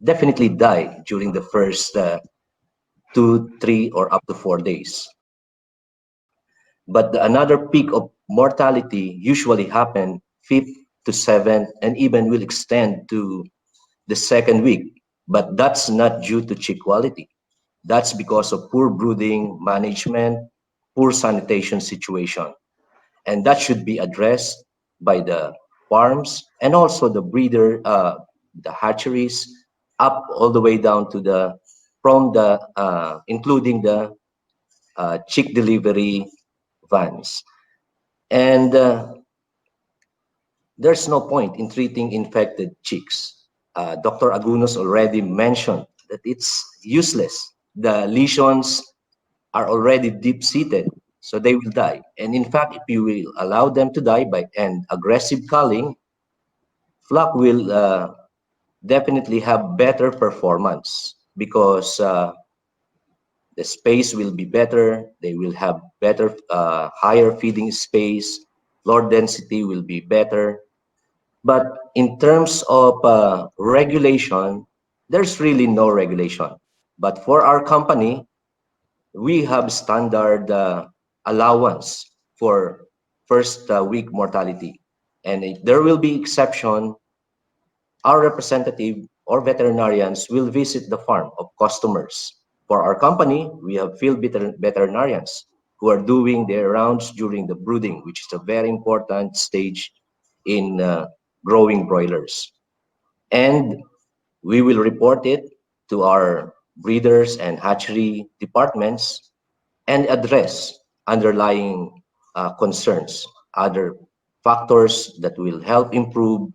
definitely die during the first 2, 3, or up to 4 days. But another peak of mortality usually happen 5th to 7th and even will extend to the 2nd week. But that's not due to chick quality. That's because of poor brooding management, poor sanitation situation. And that should be addressed by the farms and also the breeder, the hatcheries, up all the way down to the from the including the chick delivery vans. And there's no point in treating infected chicks. Dr. Agunos already mentioned that it's useless. The lesions are already deep-seated, so they will die. And in fact, if you will allow them to die by and aggressive culling, flock will definitely have better performance because the space will be better. They will have better, higher feeding space. Floor density will be better. But in terms of regulation, there's really no regulation. But for our company, we have standard allowance for first week mortality. And if there will be exception, our representative or veterinarians will visit the farm of customers. For our company, we have field veterinarians who are doing their rounds during the brooding, which is a very important stage in growing broilers. And we will report it to our breeders and hatchery departments and address underlying concerns, other factors that will help improve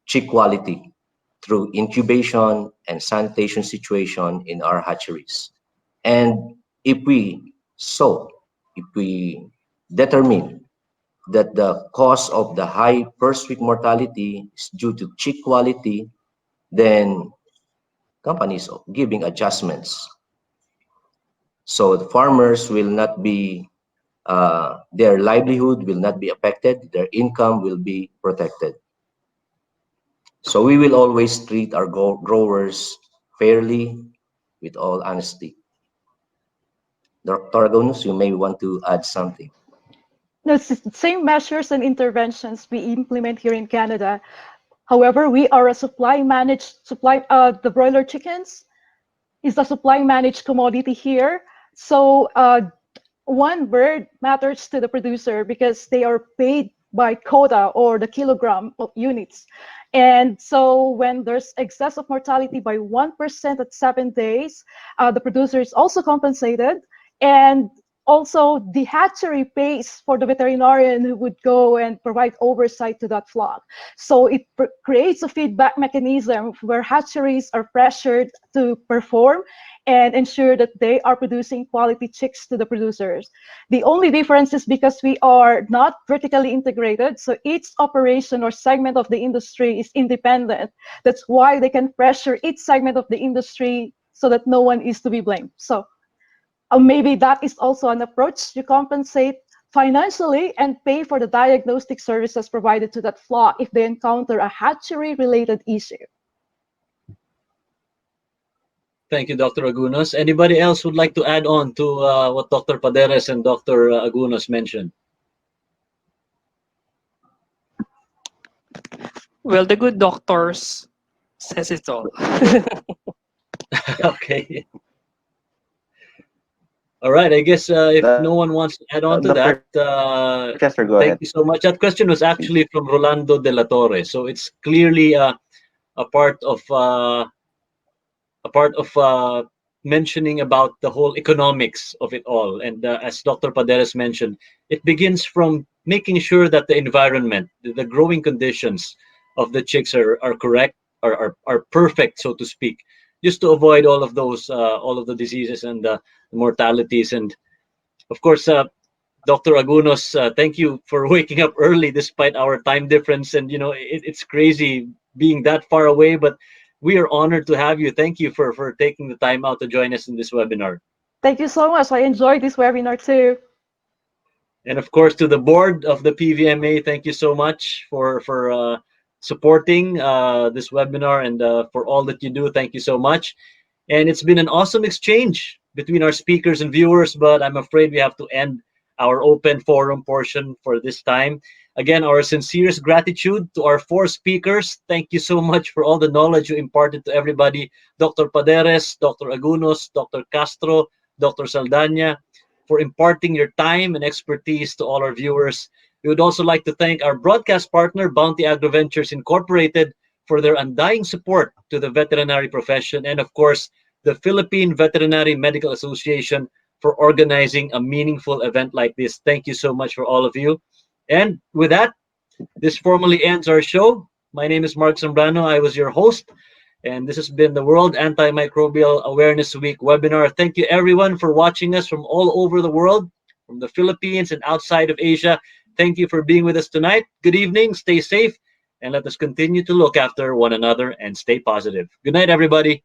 chick quality through incubation and sanitation situation in our hatcheries. And if we determine that the cause of the high first week mortality is due to chick quality, then companies are giving adjustments. So the farmers will not be, their livelihood will not be affected, their income will be protected. So we will always treat our growers fairly with all honesty. Dr. Agunos, you may want to add something.
No, it's the same measures and interventions we implement here in Canada. However, we are a the broiler chickens is a supply managed commodity here. So one bird matters to the producer because they are paid by quota or the kilogram of units. And so when there's excess of mortality by 1% at 7 days, the producer is also compensated. And also the hatchery pays for the veterinarian who would go and provide oversight to that flock. So it creates a feedback mechanism where hatcheries are pressured to perform and ensure that they are producing quality chicks to the producers. The only difference is because we are not vertically integrated, so each operation or segment of the industry is independent. That's why they can pressure each segment of the industry so that no one is to be blamed. So maybe that is also an approach. You compensate financially and pay for the diagnostic services provided to that flock if they encounter a hatchery-related issue.
Thank you, Dr. Agunos. Anybody else would like to add on to what Dr. Paderes and Dr. Agunos mentioned?
Well, the good doctors says it all.
Okay. All right. I guess if no one wants to add on to that,
Professor, go
thank
ahead.
you so much. That question was actually from Rolando de la Torre. So it's clearly a part of mentioning about the whole economics of it all. And as Dr. Paderes mentioned, it begins from making sure that the environment, the growing conditions of the chicks are correct, are perfect, so to speak, just to avoid all of those, all of the diseases and the mortalities. And of course, Dr. Agunos, thank you for waking up early despite our time difference. And, you know, it's crazy being that far away, but we are honored to have you. Thank you for taking the time out to join us in this webinar.
Thank you so much. I enjoyed this webinar too.
And of course, to the board of the PVMA, thank you so much for supporting this webinar and for all that you do. Thank you so much. And it's been an awesome exchange between our speakers and viewers, but I'm afraid we have to end our open forum portion for this time. Again, our sincerest gratitude to our 4 speakers. Thank you so much for all the knowledge you imparted to everybody. Dr. Paderes, Dr. Agunos, Dr. Castro, Dr. Saldana, for imparting your time and expertise to all our viewers. We would also like to thank our broadcast partner, Bounty AgroVentures Incorporated, for their undying support to the veterinary profession. And of course, the Philippine Veterinary Medical Association for organizing a meaningful event like this. Thank you so much for all of you. And with that, this formally ends our show. My name is Mark Zambrano. I was your host, and this has been the World Antimicrobial Awareness Week webinar. Thank you everyone for watching us from all over the world, from the Philippines and outside of Asia. Thank you for being with us tonight. Good evening, stay safe, and let us continue to look after one another and stay positive. Good night, everybody.